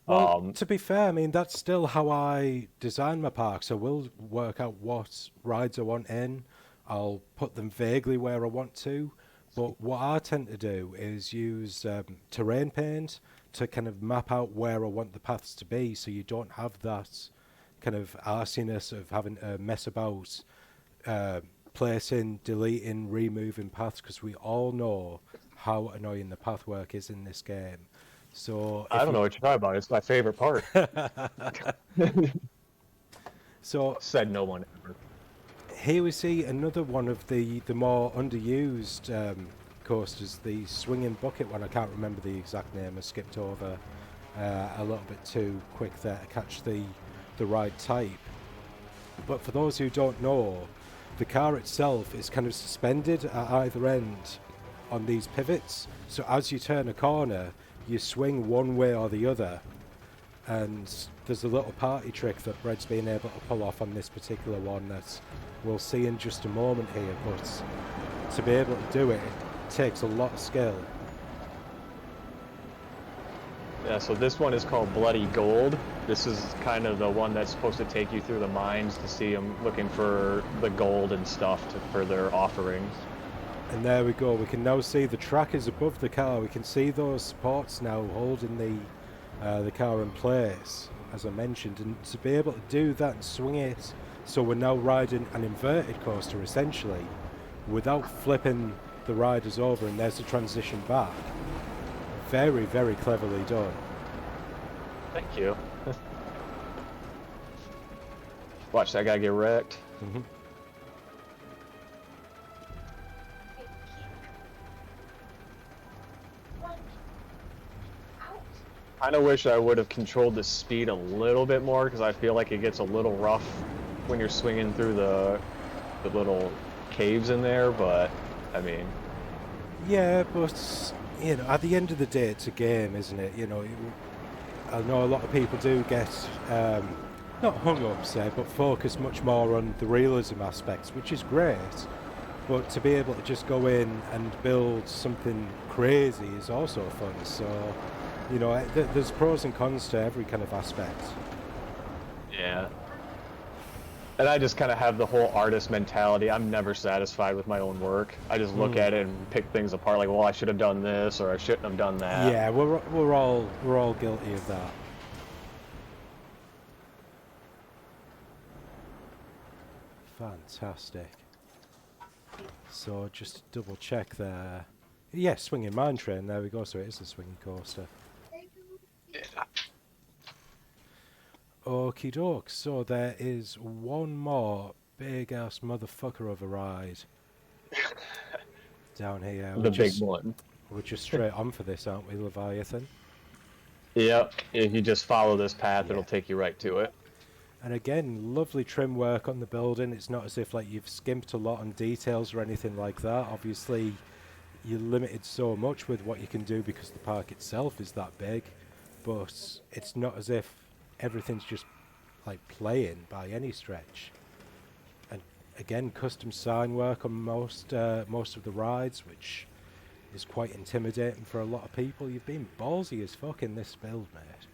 well, to be fair, I mean, that's still how I design my parks. I will work out what rides I want in. I'll put them vaguely where I want to. But what I tend to do is use terrain paint to kind of map out where I want the paths to be, so you don't have that kind of arsiness of having to mess about placing, deleting, removing paths, because we all know how annoying the pathwork is in this game. So I don't know what you're talking about. It's my favorite part. So said no one ever. Here we see another one of the more underused coasters, the swinging bucket one. I can't remember the exact name. I skipped over a little bit too quick there to catch the ride type. But for those who don't know, the car itself is kind of suspended at either end on these pivots. So as you turn a corner, you swing one way or the other. And there's a little party trick that Bread's been able to pull off on this particular one that we'll see in just a moment here, but to be able to do it, it takes a lot of skill. Yeah, so this one is called Bloody Gold. This is kind of the one that's supposed to take you through the mines to see them looking for the gold and stuff for their offerings. And there we go, we can now see the track is above the car. We can see those supports now holding the car in place, as I mentioned, and to be able to do that and swing it, so we're now riding an inverted coaster essentially, without flipping the riders over, and there's the transition back. Very, very cleverly done. Thank you. Watch that guy get wrecked. Mm-hmm. Kind of wish I would have controlled the speed a little bit more, because I feel like it gets a little rough when you're swinging through the little caves in there, but I mean... Yeah, but, you know, at the end of the day, it's a game, isn't it? You know, I know a lot of people do get, not hung up, say, but focus much more on the realism aspects, which is great. But to be able to just go in and build something crazy is also fun, so... You know, there's pros and cons to every kind of aspect. Yeah. And I just kind of have the whole artist mentality. I'm never satisfied with my own work. I just look at it and pick things apart, like, well, I should have done this, or I shouldn't have done that. Yeah, we're all guilty of that. Fantastic. So just double check there. Yeah, swinging mine train. There we go. So it is a swinging coaster. Yeah. Okie doke. So there is one more big ass motherfucker of a ride down here. The big one. We're just straight on for this, aren't we, Leviathan? Yep. If you just follow this path, it'll take you right to it. And again, lovely trim work on the building. It's not as if like you've skimped a lot on details or anything like that. Obviously, you're limited so much with what you can do because the park itself is that big. But it's not as if everything's just like playing by any stretch. And again, custom sign work on most of the rides, which is quite intimidating for a lot of people. You've been ballsy as fuck in this build, mate.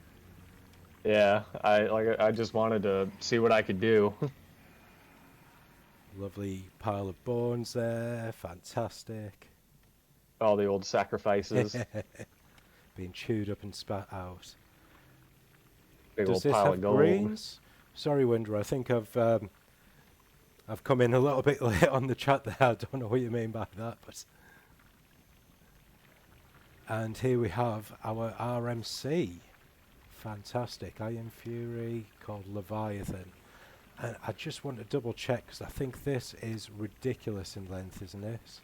Yeah, I just wanted to see what I could do. Lovely pile of bones there, fantastic. All the old sacrifices. Being chewed up and spat out. Big Does old this pile have of gold. greens? Sorry, Winder, I think I've come in a little bit late on the chat there. I don't know what you mean by that, but... And here we have our RMC. Fantastic. Iron Fury called Leviathan. And I just want to double check, because I think this is ridiculous in length, isn't it?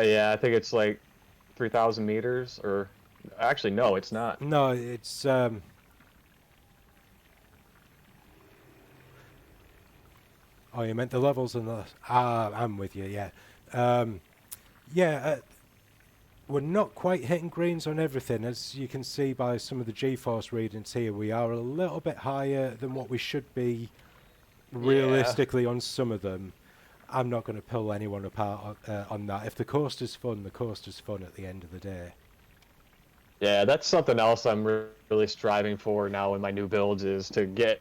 Yeah, I think it's like 3,000 meters, or... Actually, no, it's not. No, it's... Oh, you meant the levels and the... Ah, I'm with you, yeah. We're not quite hitting greens on everything. As you can see by some of the G-force readings here, we are a little bit higher than what we should be realistically on some of them. I'm not going to pull anyone apart on that. If the coaster's fun, the coaster's fun at the end of the day. Yeah, that's something else I'm really striving for now in my new builds, is to get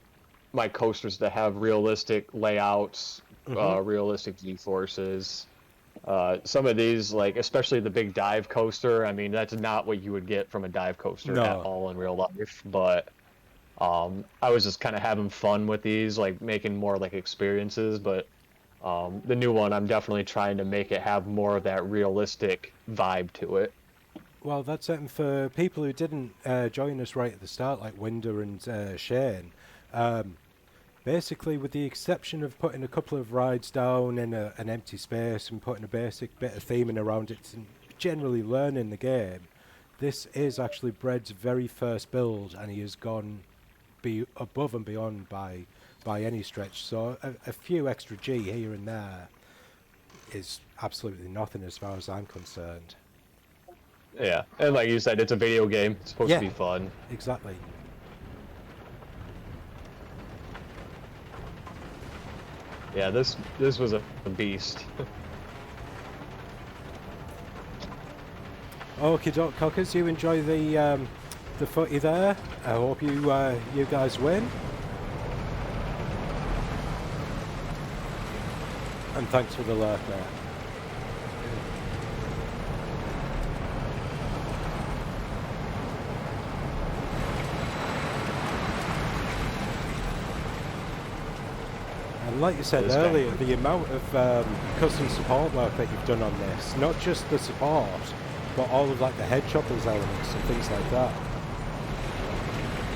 my coasters to have realistic layouts, realistic G-forces. Some of these, like especially the big dive coaster, I mean, that's not what you would get from a dive coaster at all in real life. But I was just kind of having fun with these, like making more like experiences. But the new one, I'm definitely trying to make it have more of that realistic vibe to it. Well, that's it. And for people who didn't join us right at the start, like Winder and Shane, basically, with the exception of putting a couple of rides down in an empty space and putting a basic bit of theming around it and generally learning the game, this is actually Bread's very first build, and he has gone above and beyond by any stretch. So a few extra G here and there is absolutely nothing as far as I'm concerned. Yeah, and like you said, it's a video game. It's supposed to be fun. Exactly. Yeah, this was a beast. Okie doke, cockers, you enjoy the footy there. I hope you guys win. And thanks for the lurk there. And like you said earlier, the amount of custom support work that you've done on this, not just the support, but all of like the head choppers elements and things like that.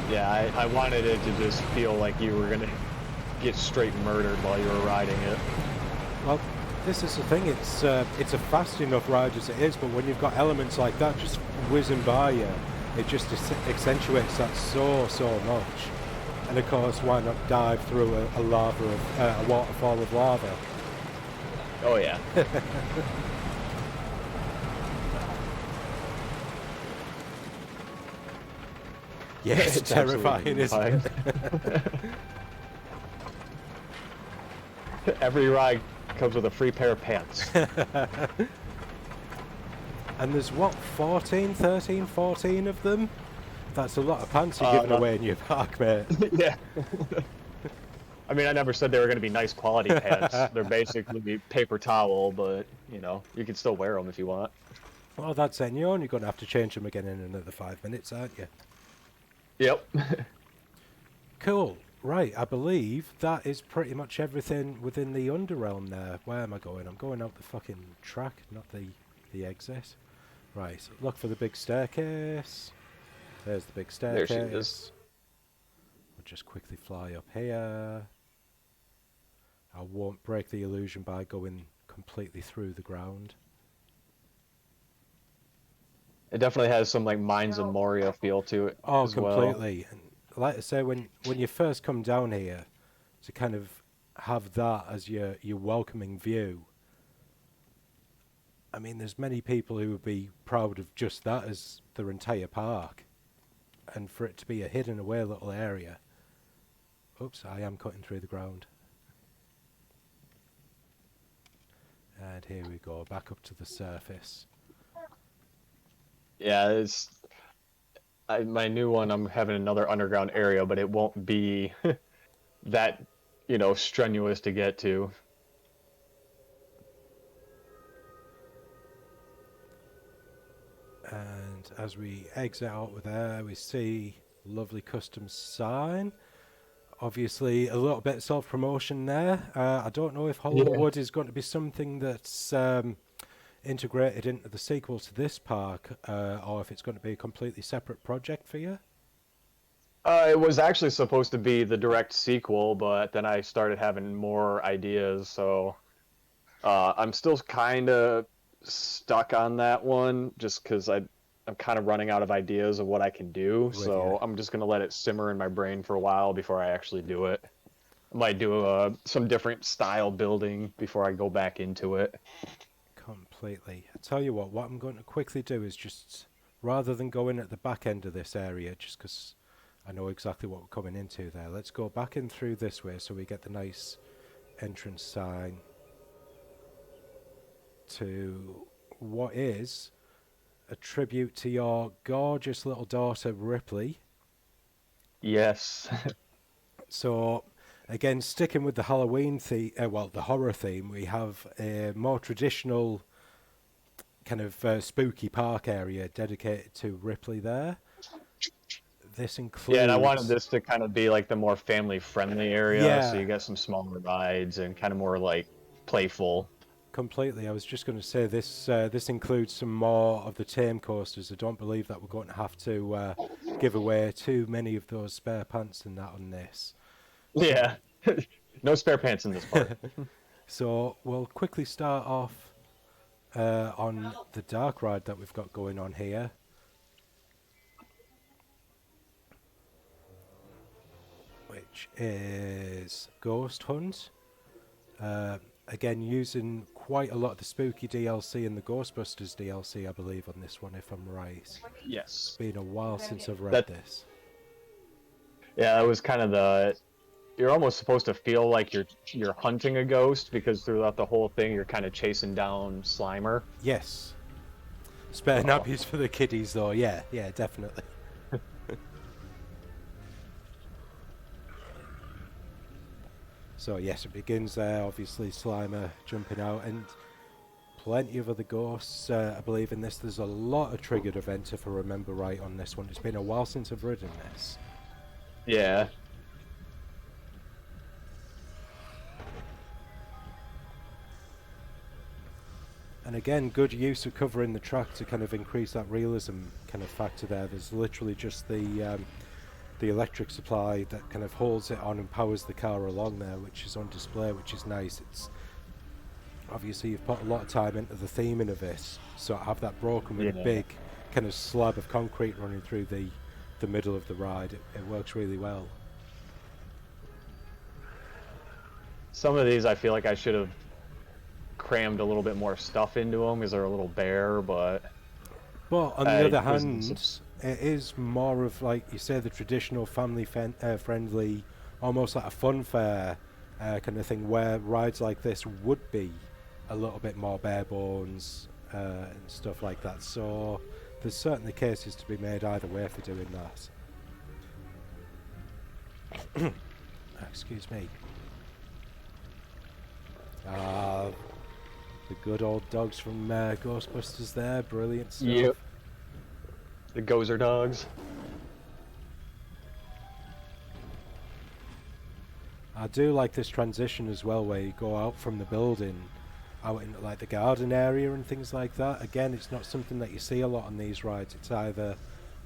Yeah, I wanted it to just feel like you were gonna get straight murdered while you were riding it. Well, this is the thing, it's a fast enough ride as it is, but when you've got elements like that just whizzing by you, it just accentuates that so much. And of course, why not dive through a waterfall of lava? Oh yeah. Yes, it's terrifying, isn't it? Every ride comes with a free pair of pants. And there's what, 13, 14 of them? That's a lot of pants you're giving away in your park, mate. Yeah. I mean, I never said they were going to be nice quality pants. They're basically paper towel, but, you know, you can still wear them if you want. Well, that's it. You're only going to have to change them again in another 5 minutes, aren't you? Yep. Cool. Right, I believe that is pretty much everything within the Underrealm there. Where am I going? I'm going out the fucking track, not the exit. Right, look for the big staircase. There's the big staircase. There she is. We'll just quickly fly up here. I won't break the illusion by going completely through the ground. It definitely has some like Mines of Moria feel to it. Oh, as completely. And like I say, when you first come down here, to kind of have that as your welcoming view. I mean, there's many people who would be proud of just that as their entire park, and for it to be a hidden away little area. Oops, I am cutting through the ground. And here we go, back up to the surface. Yeah, my new one. I'm having another underground area, but it won't be that, you know, strenuous to get to. And as we exit out with there, we see lovely custom sign. Obviously, a little bit of self-promotion there. I don't know if Hollywood is going to be something that's integrated into the sequel to this park, or if it's going to be a completely separate project for you. It was actually supposed to be the direct sequel, but then I started having more ideas, so I'm still kind of stuck on that one, just because I'm kind of running out of ideas of what I can do. So I'm just gonna let it simmer in my brain for a while before I actually do it. I might do some different style building before I go back into it. Completely. I tell you what I'm going to quickly do is just, rather than go in at the back end of this area, just because I know exactly what we're coming into there, let's go back in through this way so we get the nice entrance sign to what is a tribute to your gorgeous little daughter Ripley. Yes. So again, sticking with the Halloween theme, the horror theme, we have a more traditional kind of spooky park area dedicated to Ripley there. This includes... Yeah, and I wanted this to kind of be like the more family-friendly area, Yeah. so you got some smaller rides and kind of more like playful. Completely. I was just going to say this includes some more of the tame coasters. I don't believe that we're going to have to give away too many of those spare pants and that on this. Yeah. No spare pants in this part. So we'll quickly start off on the dark ride that we've got going on here. Which is Ghost Hunt. Again, using quite a lot of the spooky DLC and the Ghostbusters DLC, I believe, on this one, if I'm right. Yes. It's been a while since I've read this. Yeah, it was kind of you're almost supposed to feel like you're hunting a ghost because throughout the whole thing you're kind of chasing down Slimer. Yes. Spare So nappies for the kiddies, though. Yeah, yeah, definitely. So yes, it begins there. Obviously, Slimer jumping out, and plenty of other ghosts. I believe in this. There's a lot of triggered events, if I remember right, on this one. It's been a while since I've ridden this. yeah, And again, good use of covering the track to kind of increase that realism kind of factor there. There's literally just the electric supply that kind of holds it on and powers the car along there, which is on display, which is nice. It's obviously you've put a lot of time into the theming of this, so I have that broken with a yeah. big kind of slab of concrete running through the middle of the ride. It works really well. Some of these I feel like I should have crammed a little bit more stuff into them because they're a little bare, but But on the I other was hand, it is more of, like you say, the traditional family friendly, almost like a fun fair kind of thing, where rides like this would be a little bit more bare bones and stuff like that. So there's certainly cases to be made either way for doing that. Excuse me. The good old dogs from Ghostbusters there, brilliant stuff. yep, the Gozer dogs. I do like this transition as well, where you go out from the building out into like the garden area and things like that. Again, it's not something that you see a lot on these rides. It's either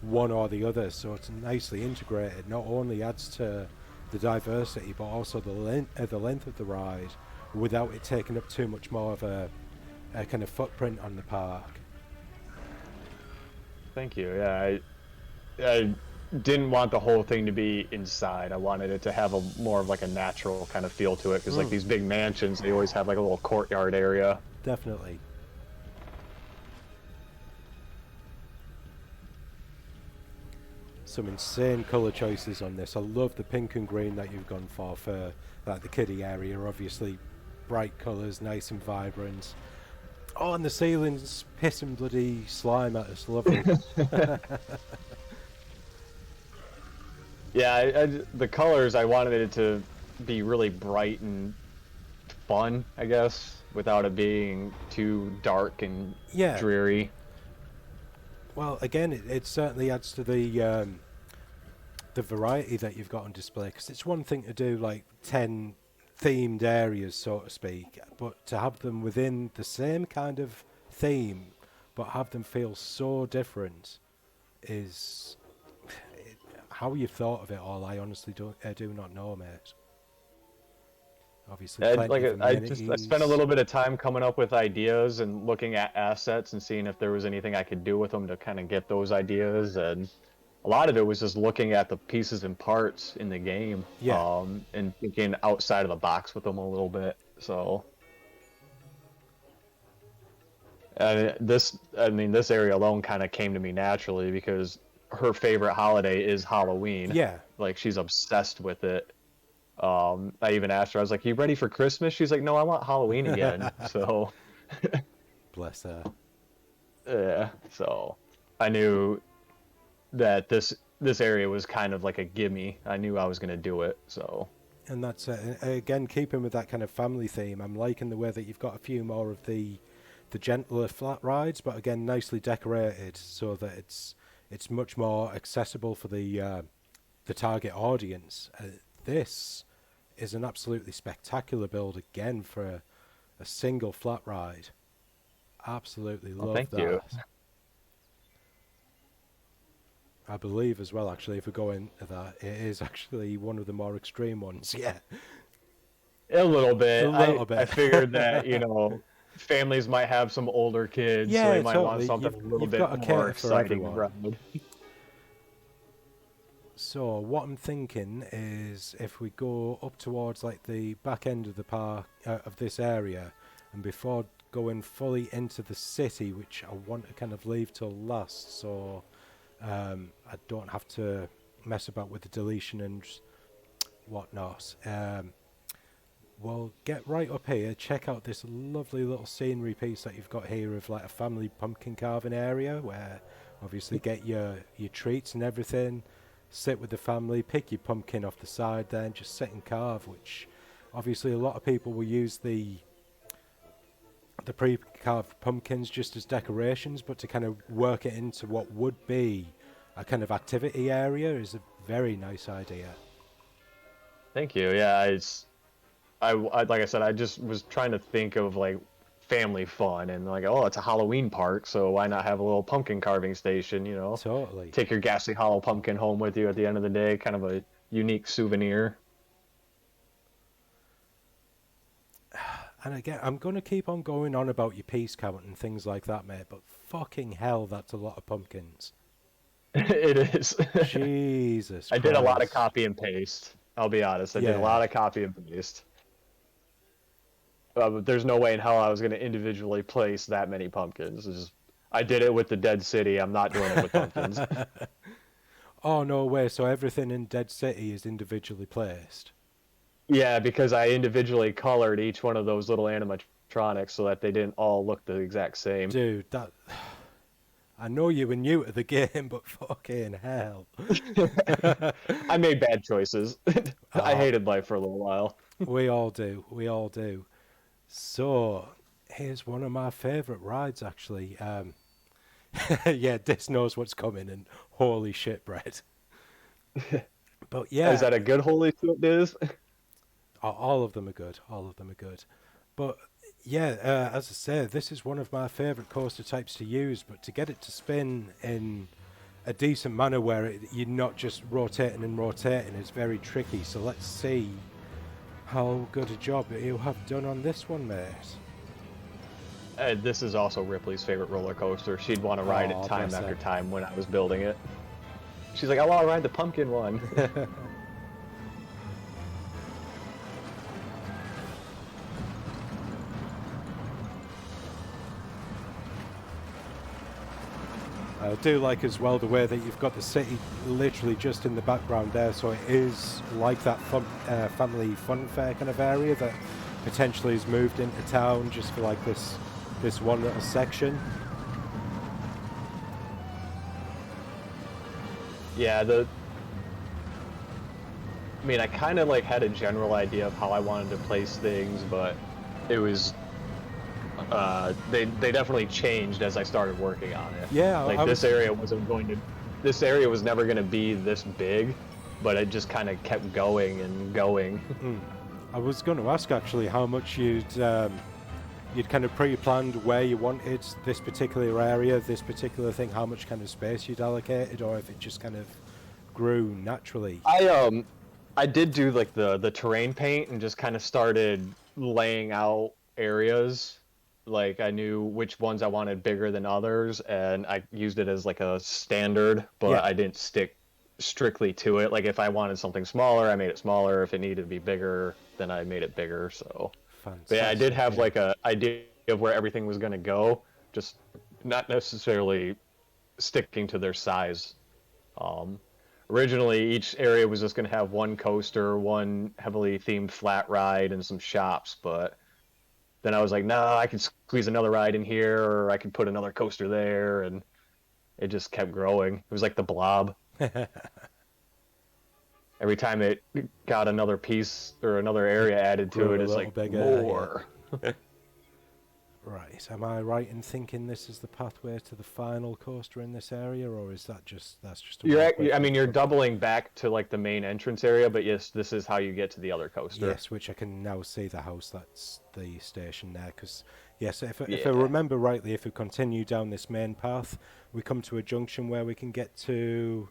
one or the other, so it's nicely integrated. Not only adds to the diversity, but also the length of the ride, without it taking up too much more of a kind of footprint on the park. Thank you. Yeah, I didn't want the whole thing to be inside. I wanted it to have a more of like a natural kind of feel to it because like these big mansions, they always have like a little courtyard area. Definitely. Some insane colour choices on this. I love the pink and green that you've gone for like the kiddie area. Obviously, bright colours, nice and vibrant. Oh, and the ceiling's pissing bloody slime at us. Lovely. Yeah, the colors, I wanted it to be really bright and fun, I guess, without it being too dark and Yeah. dreary. Well, again, it certainly adds to the variety that you've got on display, because it's one thing to do like 10 themed areas, so to speak, but to have them within the same kind of theme but have them feel so different is how you've thought of it all. I honestly do not know, mate. Obviously, plenty of I spent a amenities. little bit of time coming up with ideas and looking at assets and seeing if there was anything I could do with them to kind of get those ideas. And a lot of it was just looking at the pieces and parts in the game, Yeah. and thinking outside of the box with them a little bit. So, this area alone kind of came to me naturally because her favorite holiday is Halloween. Yeah. Like she's obsessed with it. I even asked her, I was like, "You ready for Christmas?" She's like, "No, I want Halloween again." So, Bless her. yeah. So, I knew that this area was kind of like a gimme. I knew I was gonna do it. So, And that's again, keeping with that kind of family theme. I'm liking the way that you've got a few more of the gentler flat rides, but again, nicely decorated so that it's much more accessible for the target audience. This is an absolutely spectacular build again for a single flat ride. Absolutely well, love thank that. you. I believe as well, actually, if we go into that, it is actually one of the more extreme ones. Yeah, A little bit. a little bit. I figured that families might have some older kids, so they Yeah, might want totally. something a little You've bit got to more cater for exciting to everyone. ride. So what I'm thinking is, if we go up towards like the back end of the park of this area, and before going fully into the city, which I want to kind of leave till last, so I don't have to mess about with the deletion and whatnot. We'll get right up here, check out this lovely little scenery piece that you've got here of like a family pumpkin carving area where obviously get your treats and everything, sit with the family, pick your pumpkin off the side then, just sit and carve, which obviously a lot of people will use the pre-carved pumpkins just as decorations, but to kind of work it into what would be a kind of activity area is a very nice idea. Thank you. Yeah, I like I said, I just was trying to think of like family fun and like, oh, it's a Halloween park, so why not have a little pumpkin carving station, you know? Totally. Take your Ghastly Hollow pumpkin home with you at the end of the day, kind of a unique souvenir. And again, I'm going to keep on going on about your piece count and things like that, mate, but fucking hell, that's a lot of pumpkins. It is. Jesus I did a lot of Christ. copy and paste. I'll be honest. I did a Yeah. lot of copy and paste. But there's no way in hell I was going to individually place that many pumpkins. I did it with the Dead City. I'm not doing it with pumpkins. Oh, no way. So everything in Dead City is individually placed? Yeah, because I individually colored each one of those little animatronics so that they didn't all look the exact same. Dude, that... I know you were new to the game, but fucking hell. I made bad choices. I Oh, hated life for a little while. we all do. We all do. So, here's one of my favourite rides, actually. Yeah, Dis knows what's coming, and holy shit, Brett. But yeah, Is that a good holy shit, Diz? all of them are good. All of them are good. But yeah, as I said, this is one of my favourite coaster types to use. But to get it to spin in a decent manner where you're not just rotating and rotating is very tricky. So let's see how good a job you have done on this one, mate. This is also Ripley's favorite roller coaster. She'd want to ride Aw, it time bless after her. time when I was building it. She's like, I want to ride the pumpkin one. I do like as well the way that you've got the city literally just in the background there, so it is like that family fun fair kind of area that potentially has moved into town just for like this one little section. Yeah, I mean, I kind of like had a general idea of how I wanted to place things, but it was they definitely changed as I started working on it. Yeah, Like this area was never going to be this big, but it just kind of kept going and going. I was going to ask actually how much you'd kind of pre-planned where you wanted this particular area, this particular thing, how much kind of space you'd allocated, or if it just kind of grew naturally. I did do like the terrain paint and just kind of started laying out areas. Like I knew which ones I wanted bigger than others, and I used it as like a standard, but Yeah. I didn't stick strictly to it. Like if I wanted something smaller, I made it smaller. If it needed to be bigger, then I made it bigger. So, Fantastic. but yeah, I did have like a idea of where everything was going to go, just not necessarily sticking to their size. Originally, each area was just going to have one coaster, one heavily themed flat ride, and some shops, but then I was like, no, I could squeeze another ride in here, or I could put another coaster there, and it just kept growing. It was like the Blob. Every time it got another piece or another area added to Grew it, a it's little like bigger, more. Right, am I right in thinking this is the pathway to the final coaster in this area, or is that's just a walkway I from mean, the you're front? doubling back to like the main entrance area, but yes, this is how you get to the other coaster. Yes, which I can now see the house, that's the station there, because, yes, if I Yeah. remember rightly, if we continue down this main path, we come to a junction where we can get to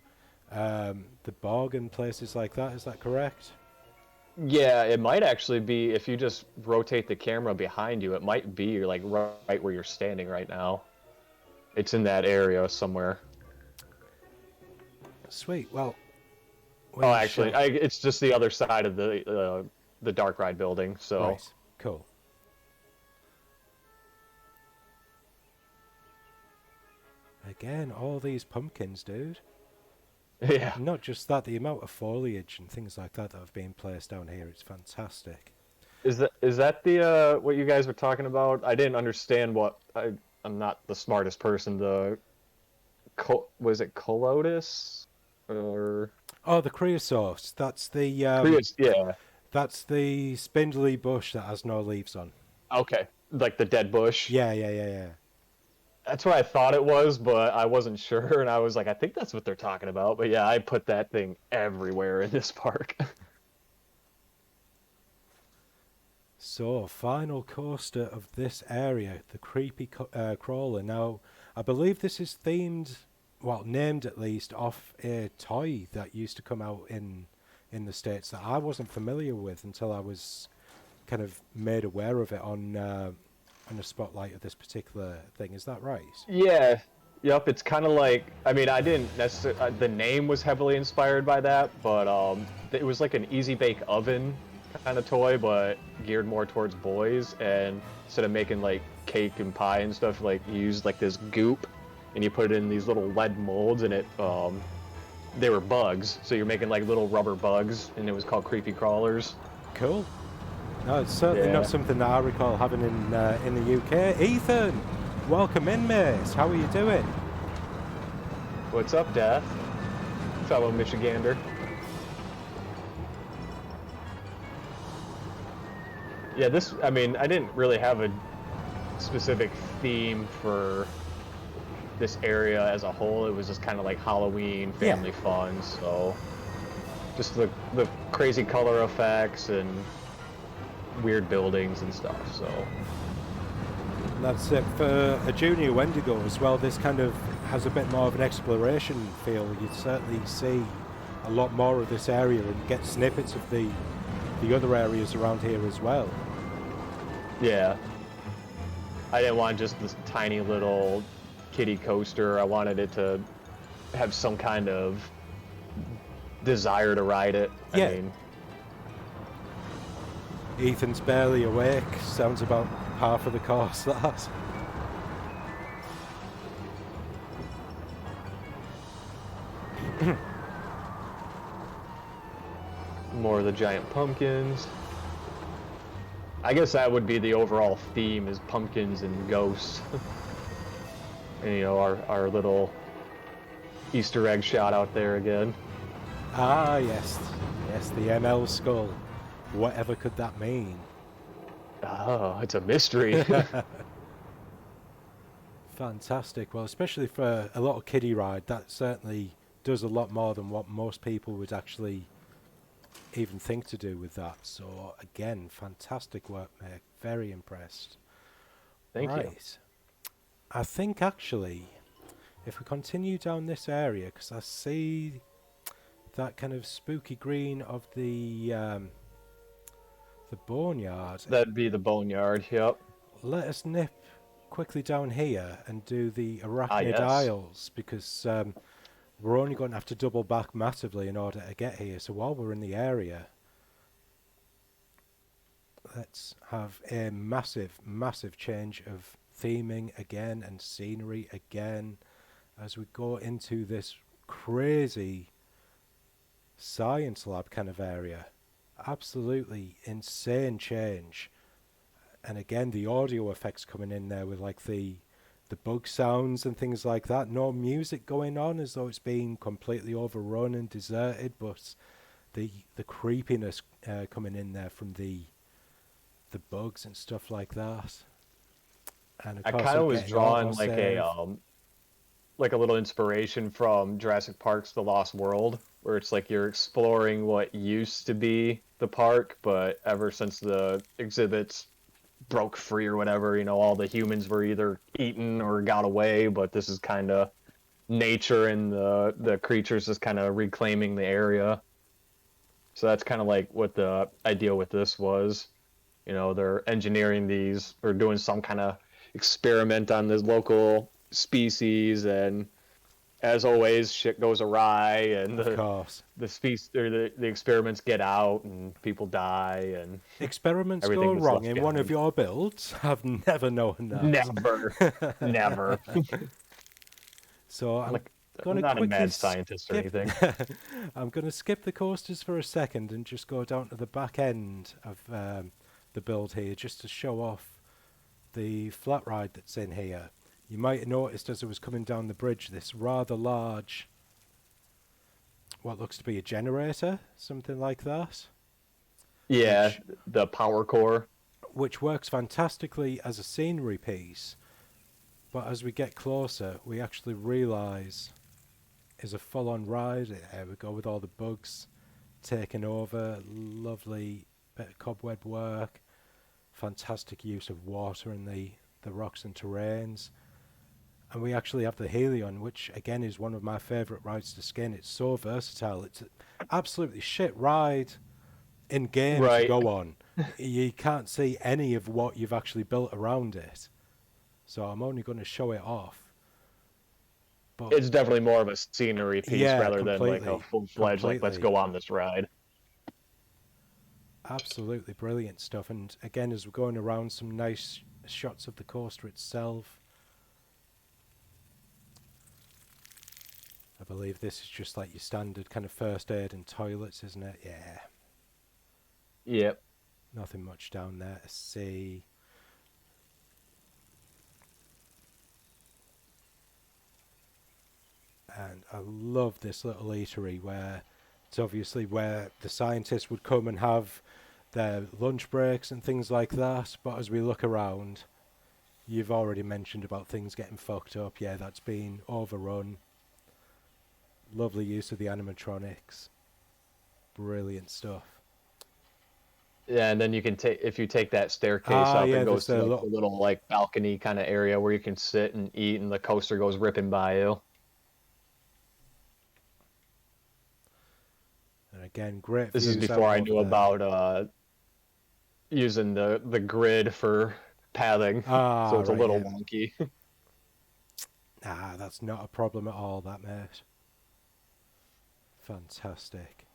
the bog and places like that, is that correct? Yeah, it might actually be if you just rotate the camera behind you, it might be like right where you're standing right now. It's in that area somewhere. Sweet, well... Oh, actually, it's just the other side of the dark ride building. So Right, cool. Again, all these pumpkins, dude. Yeah. Not just that, the amount of foliage and things like that have been placed down here, it's fantastic. Is that the what you guys were talking about? I didn't understand I'm not the smartest person. Was it Colotus or Oh, the creosote. Creus? Yeah. That's the spindly bush that has no leaves on. Okay. Like the dead bush. Yeah, yeah, yeah, yeah. That's what I thought it was, but I wasn't sure, and I was like, I think that's what they're talking about. But yeah, I put that thing everywhere in this park. So, final coaster of this area, the creepy crawler. Now, I believe this is themed, well, named at least, off a toy that used to come out in the States that I wasn't familiar with until I was kind of made aware of it on the spotlight of this particular thing. Is that right? Yeah. Yep. It's kind of like, I mean, I didn't necessarily. The name was heavily inspired by that, but it was like an easy bake oven kind of toy, but geared more towards boys. And instead of making like cake and pie and stuff, like you used like this goop, and you put it in these little lead molds, and they were bugs. So you're making like little rubber bugs, and it was called creepy crawlers. Cool. No, it's certainly Yeah. not something that I recall having in the UK. Ethan, welcome in, mate. How are you doing? What's up, Death? Fellow Michigander. Yeah, I mean, I didn't really have a specific theme for this area as a whole. It was just kind of like Halloween, family fun, so just the crazy color effects and weird buildings and stuff, so. That's it. For a junior Wendigo as well, this kind of has a bit more of an exploration feel. You'd certainly see a lot more of this area and get snippets of the other areas around here as well. Yeah. I didn't want just this tiny little kiddie coaster. I wanted it to have some kind of desire to ride it. Yeah. I mean, Ethan's barely awake. Sounds about half of the course, that. more of the giant pumpkins. I guess that would be the overall theme, is pumpkins and ghosts. And, you know, our little Easter egg shot out there again. Ah, yes. Yes, the ML skull. Whatever could that mean? Oh, it's a mystery. Fantastic. Well, especially for a little kiddie ride, that certainly does a lot more than what most people would actually even think to do with that. So, again, fantastic work, mate. Very impressed. Thank you. I think, actually, if we continue down this area, because I see that kind of spooky green of the boneyard. That'd be the boneyard, yep. Let us nip quickly down here and do the Arachnid yes. Isles, because we're only going to have to double back massively in order to get here. So while we're in the area, let's have a massive, massive change of theming again and scenery again as we go into this crazy science lab kind of area. Absolutely insane change. And again, the audio effects coming in there with like the bug sounds and things like that. No music going on, as though it's been completely overrun and deserted, but the creepiness coming in there from the bugs and stuff like that. And of I course, kind of I'm was getting drawing autosave. like a little inspiration from Jurassic Park's The Lost World, where it's like you're exploring what used to be the park, but ever since the exhibits broke free or whatever, you know, all the humans were either eaten or got away, but this is kind of nature and the creatures just kind of reclaiming the area. So that's kind of like what the idea with this was. You know, they're engineering these or doing some kind of experiment on this local species, and as always, shit goes awry, and Of course. the species or the experiments get out, and people die, and Experiments everything go was wrong left in one of behind. your builds. I've never known that. Never, never. So I'm Like, Gonna I'm not a quickly mad scientist or skip. anything. I'm gonna skip the coasters for a second and just go down to the back end of the build here, just to show off the flat ride that's in here. You might have noticed as I was coming down the bridge, this rather large, what looks to be a generator, something like that, Yeah, which the power core. which works fantastically as a scenery piece. But as we get closer, we actually realise is a full-on ride. Here we go with all the bugs taking over. Lovely bit of cobweb work. Fantastic use of water in the rocks and terrains. And we actually have the Helion, which again is one of my favourite rides to skin. It's so versatile. It's an absolutely shit ride in game to Right. go on. You can't see any of what you've actually built around it. So I'm only going to show it off. But It's definitely more of a scenery piece yeah, rather than like a completely. full-fledged, like, let's Completely. go on this ride. Absolutely brilliant stuff. And again, as we're going around, some nice shots of the coaster itself. I believe this is just like your standard kind of first aid and toilets, isn't it? Yeah. Yep. Nothing much down there to see. And I love this little eatery where it's obviously where the scientists would come and have their lunch breaks and things like that. But as we look around, you've already mentioned about things getting fucked up. Yeah, that's been overrun. Lovely use of the animatronics. Brilliant stuff. Yeah, and then you can take if you take that staircase up, Yeah, it goes there's to a like the little like balcony kind of area where you can sit and eat, and the coaster goes ripping by you. And again, great This is views before out I over knew there. about using the grid for pathing, so it's a Right, little yeah. wonky. That's not a problem at all, that, mate. Fantastic.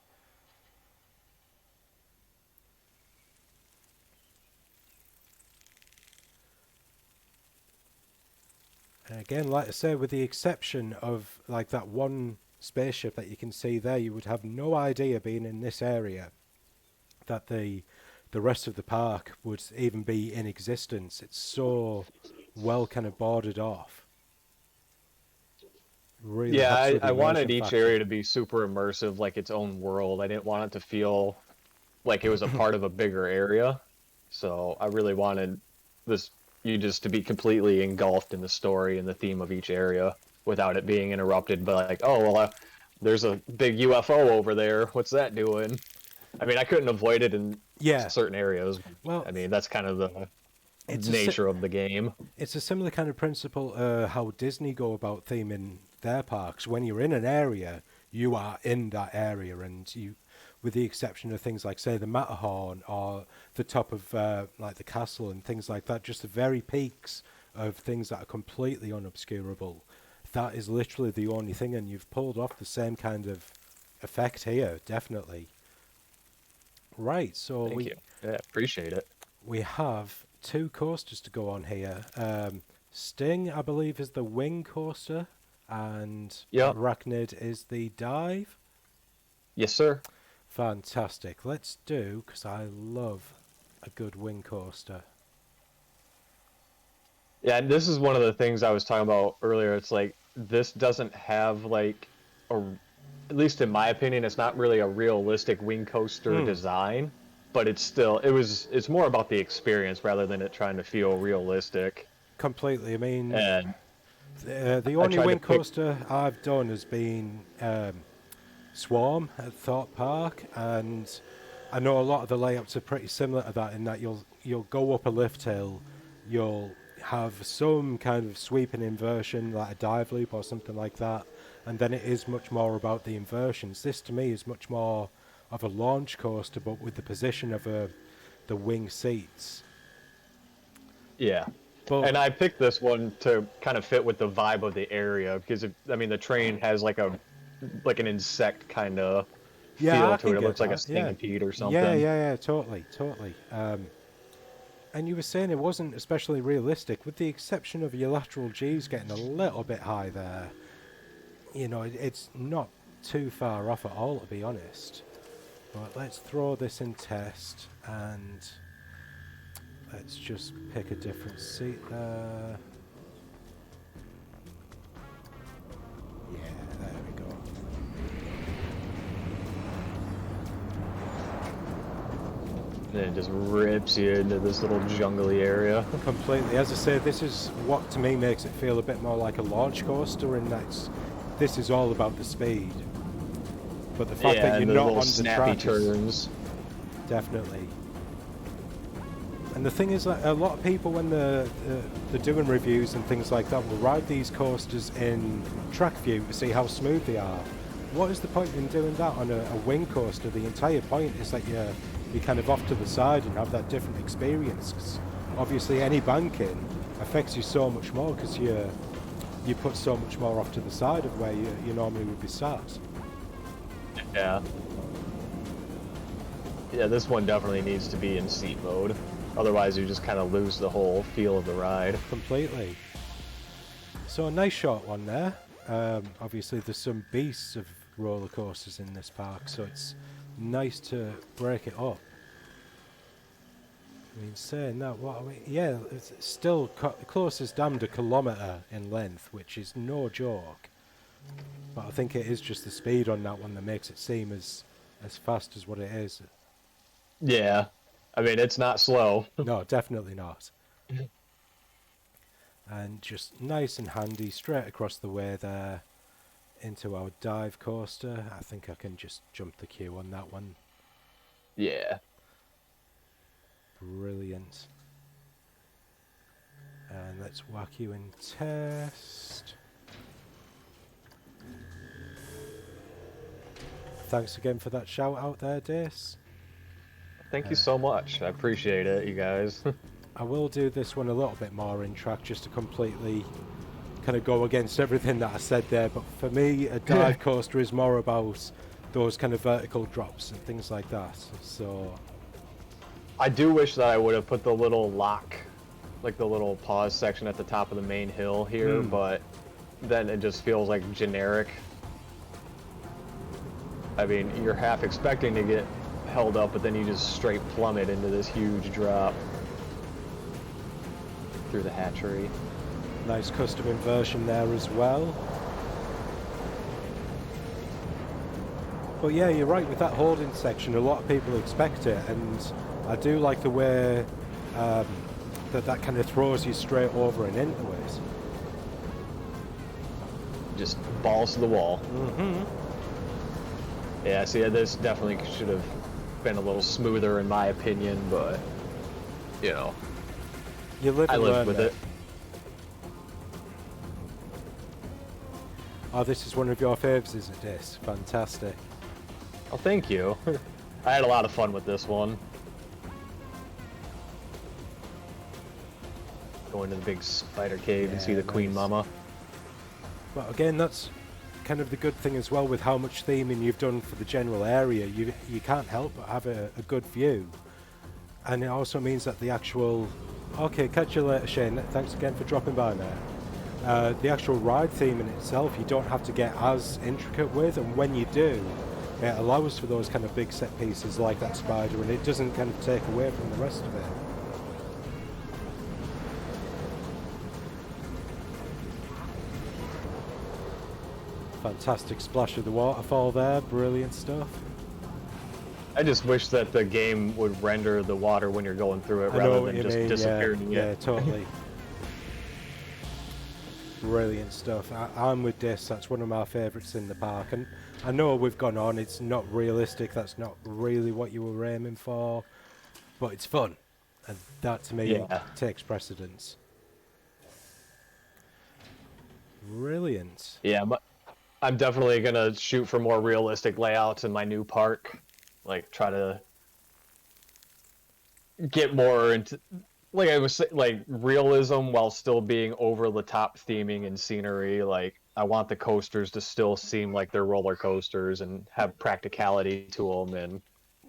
And again, like I say, with the exception of like that one spaceship that you can see there, you would have no idea being in this area that the rest of the park would even be in existence. It's so well kind of boarded off. Really Yeah, helps with the I wanted immersion each factor. area to be super immersive, like its own world. I didn't want it to feel like it was a part of a bigger area. So I really wanted this you just to be completely engulfed in the story and the theme of each area without it being interrupted by like, oh well, there's a big UFO over there. What's that doing? I mean, I couldn't avoid it in Yeah. certain areas. Well, I mean, that's kind of the it's nature of the game. it's a similar kind of principle how Disney go about theming their parks. When you're in an area, you are in that area, and you, with the exception of things like, say, the Matterhorn or the top of like the castle and things like that, just the very peaks of things that are completely unobscurable. That is literally the only thing, and you've pulled off the same kind of effect here, definitely. Right, so Thank you. Yeah, appreciate it. we have two coasters to go on here. Sting, I believe, is the wing coaster, and Yep. Arachnid is the dive. Yes, sir. Fantastic. Let's do, because I love a good wing coaster. Yeah, and this is one of the things I was talking about earlier. It's like this doesn't have like a, at least in my opinion, it's not really a realistic wing coaster design, but it's more about the experience rather than it trying to feel realistic. Completely. I mean, And the I only tried to wing pick, coaster I've done has been Swarm at Thorpe Park, and I know a lot of the layouts are pretty similar to that in that you'll go up a lift hill, you'll have some kind of sweeping inversion like a dive loop or something like that, and then it is much more about the inversions. This to me is much more of a launch coaster, but with the position of the wing seats. yeah. But And I picked this one to kind of fit with the vibe of the area because I mean the train has like an insect kind of yeah, feel I to it. can It get looks like a that. Yeah, centipede or yeah, something. yeah, yeah. Totally, totally. And you were saying it wasn't especially realistic, with the exception of your lateral G's getting a little bit high there. you know, it's not too far off at all, to be honest. But let's throw this in test, and let's just pick a different seat there. Yeah, there we go. And it just rips you into this little jungly area. Completely. As I say, this is what to me makes it feel a bit more like a launch coaster, in that this is all about the speed. But the fact that you're not on the snappy track turns. Definitely. And the thing is that a lot of people, when they're doing reviews and things like that, will ride these coasters in track view to see how smooth they are. What is the point in doing that on a wing coaster? The entire point is that you're kind of off to the side and have that different experience. 'Cause obviously, any banking affects you so much more because you put so much more off to the side of where you normally would be sat. Yeah. Yeah, this one definitely needs to be in seat mode. Otherwise, you just kind of lose the whole feel of the ride. Completely. So a nice short one there. Obviously, there's some beasts of roller coasters in this park, so it's nice to break it up. I mean, saying that, yeah, it's still closest damned a kilometre in length, which is no joke. But I think it is just the speed on that one that makes it seem as fast as what it is. Yeah. I mean, it's not slow. No, definitely not. And just nice and handy, straight across the way there into our dive coaster. I think I can just jump the queue on that one. Yeah. Brilliant. And let's whack you in test. Thanks again for that shout out there, Dace. Thank you so much. I appreciate it, you guys. I will do this one a little bit more in track just to completely kind of go against everything that I said there. But for me, a dive coaster is more about those kind of vertical drops and things like that. So I do wish that I would have put the little lock, like the little pause section at the top of the main hill here, but then it just feels like generic. I mean, you're half expecting to get held up, but then you just straight plummet into this huge drop through the hatchery. nice custom inversion there as well. But yeah, you're right with that holding section. A lot of people expect it, and I do like the way that kind of throws you straight over and into it. Just balls to the wall. Mm-hmm. Yeah, see, this definitely should have been a little smoother in my opinion, but, you know, You live I and lived learn with there. it. Oh, this is one of your faves, isn't it? This fantastic. Oh, thank you. I had a lot of fun with this one. Go into the big spider cave and see the Queen nice. Mama. But again, that's kind of the good thing as well with how much theming you've done for the general area. You can't help but have a good view. And it also means that the actual... Okay, catch you later, Shane. Thanks again for dropping by, mate. The actual ride theme in itself, you don't have to get as intricate with, and when you do, it allows for those kind of big set pieces like that spider, and it doesn't kind of take away from the rest of it. Fantastic splash of the waterfall there, brilliant stuff. I just wish that the game would render the water when you're going through it I know rather what than you just mean, disappearing yeah, it. totally. Brilliant stuff. I'm with this. That's one of my favourites in the park. And I know we've gone on. It's not realistic. That's not really what you were aiming for. But it's fun. And that, to me, Yeah. takes precedence. Brilliant. Yeah, but I'm definitely gonna shoot for more realistic layouts in my new park. Like, try to get more into, like I was saying, like realism while still being over the top theming and scenery. Like, I want the coasters to still seem like they're roller coasters and have practicality to them and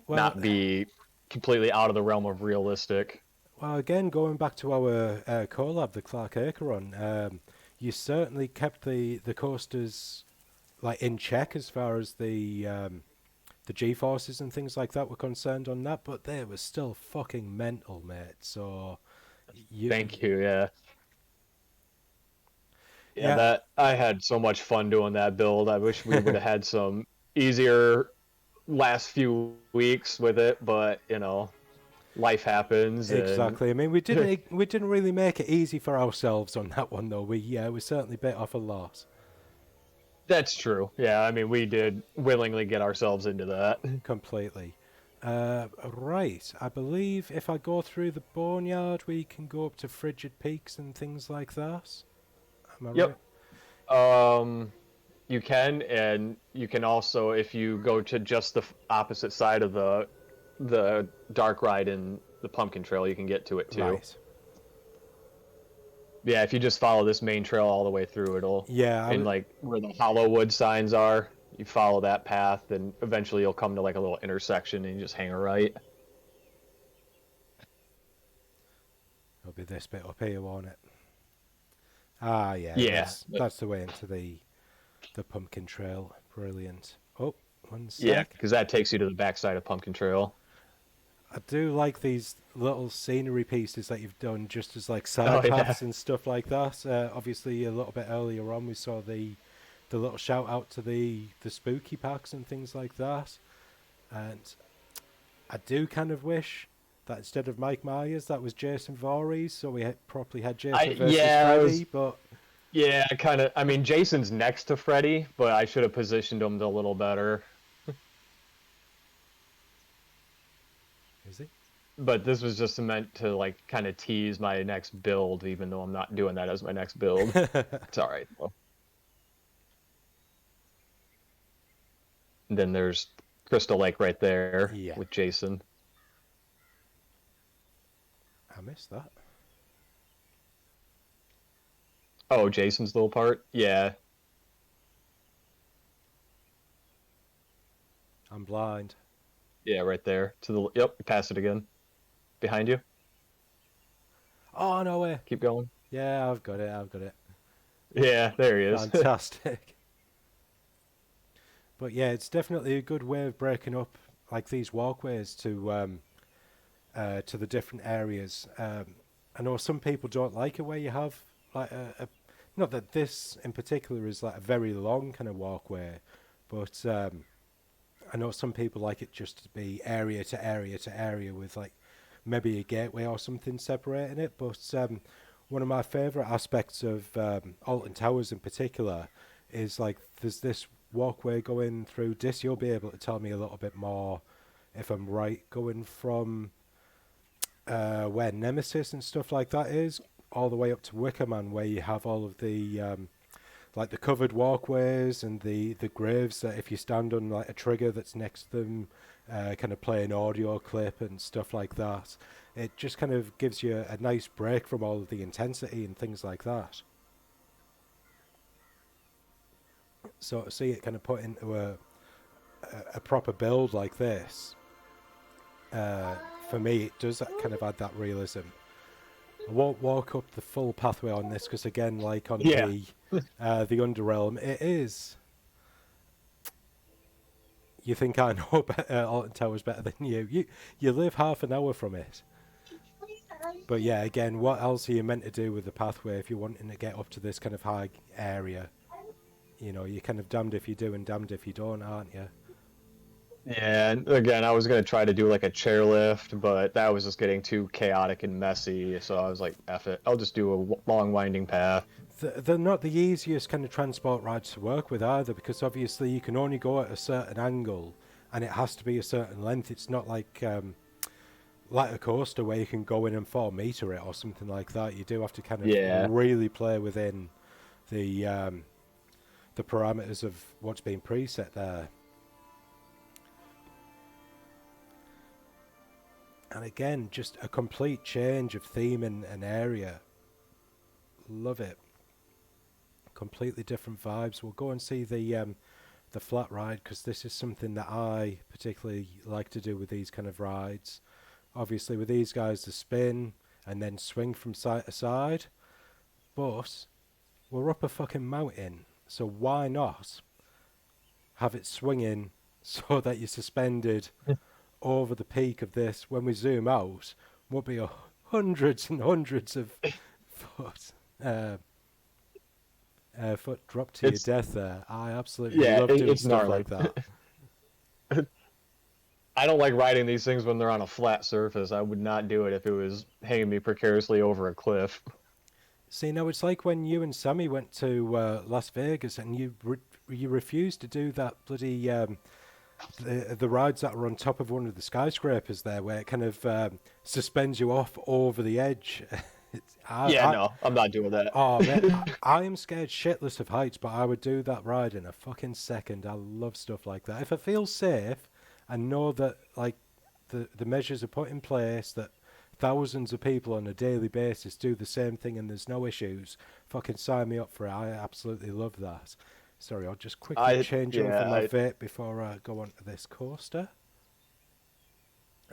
not be completely out of the realm of realistic. Well, again, going back to our collab, the Clark Acheron, you certainly kept the coasters like in check as far as the G forces and things like that were concerned on that, but they were still fucking mental, mate. So you, Thank you. Yeah. Yeah, yeah, that I had so much fun doing that build. I wish we would have had some easier last few weeks with it, but life happens and exactly. I mean, we didn't really make it easy for ourselves on that one though. We certainly bit off a lot. that's true. Yeah, I mean, we did willingly get ourselves into that. Completely. Right. I believe if I go through the boneyard, we can go up to frigid peaks and things like that. Am I right? Yep. Um, you can, and you can also, if you go to just the opposite side of the dark ride in the pumpkin trail, you can get to it too. Right. Yeah, if you just follow this main trail all the way through, it'll Yeah. in like where the Hollowwood signs are. You follow that path, and eventually you'll come to like a little intersection, and you just hang a right. It'll be this bit up here, won't it? Ah, yeah. Yeah, That's the way into the pumpkin trail. Brilliant. Oh, one yeah, sec. because that takes you to the backside of Pumpkin Trail. I do like these little scenery pieces that you've done just as like Oh side yeah, paths and stuff like that. Obviously, a little bit earlier on, we saw the little shout out to the spooky packs and things like that. And I do kind of wish that instead of Mike Myers, that was Jason Voorhees, so we properly had Jason versus yeah, Freddy. But yeah, kind of. I mean, Jason's next to Freddy, but I should have positioned him a little better. is he? But this was just meant to like kind of tease my next build, even though I'm not doing that as my next build. It's all right though. And then there's Crystal Lake right there Yeah, with Jason. I missed that. Oh, Jason's little part? Yeah. I'm blind. Yeah, right there. To the yep, pass it again. Behind you. Oh no way! Keep going. Yeah, I've got it. I've got it. Yeah, there he is. Fantastic. But yeah, it's definitely a good way of breaking up like these walkways to the different areas. I know some people don't like it where you have like not that this in particular is like a very long kind of walkway, but I know some people like it just to be area to area to area with like maybe a gateway or something separating it. But one of my favourite aspects of Alton Towers in particular is like there's this walkway going through this. You'll be able to tell me a little bit more if I'm right, going from where Nemesis and stuff like that is, all the way up to Wickerman, where you have all of the like the covered walkways and the graves that if you stand on like a trigger that's next to them, kind of play an audio clip and stuff like that. It just kind of gives you a nice break from all of the intensity and things like that. So to see it kind of put into a proper build like this, for me, it does kind of add that realism. I won't walk up the full pathway on this because, again, like on Yeah. the Underrealm, it is. You think I know Alton Towers better than you? You live half an hour from it. But yeah, again, what else are you meant to do with the pathway if you're wanting to get up to this kind of high area? You know, you're kind of damned if you do and damned if you don't, aren't you? Yeah, and again, I was gonna try to do like a chairlift, but that was just getting too chaotic and messy. So I was like, "F it, I'll just do a long winding path." They're not the easiest kind of transport rides to work with either, because obviously you can only go at a certain angle, and it has to be a certain length. It's not like a coaster where you can go in and 4 meter it or something like that. You do have to kind Yeah, of really play within the parameters of what's been preset there. And again, just a complete change of theme and area. Love it. Completely different vibes. We'll go and see the flat ride because this is something that I particularly like to do with these kind of rides. Obviously, with these guys, the spin and then swing from side to side. But we're up a fucking mountain, so why not have it swinging so that you're suspended over the peak of this. When we zoom out, will be hundreds and hundreds of foot foot drop to your It's death there. I absolutely yeah, love doing it's stuff gnarly. like that. I don't like riding these things when they're on a flat surface. I would not do it if it was hanging me precariously over a cliff. See, now it's like when you and Sammy went to Las Vegas and you refused to do that bloody the rides that are on top of one of the skyscrapers there, where it kind of suspends you off over the edge. Yeah, no, I'm not doing that. Oh man, I am scared shitless of heights, but I would do that ride in a fucking second. I love stuff like that. If I feel safe and know that like the measures are put in place, that thousands of people on a daily basis do the same thing and there's no issues, fucking sign me up for it. I absolutely love that. Sorry, I'll just quickly change over my vape before I go on to this coaster.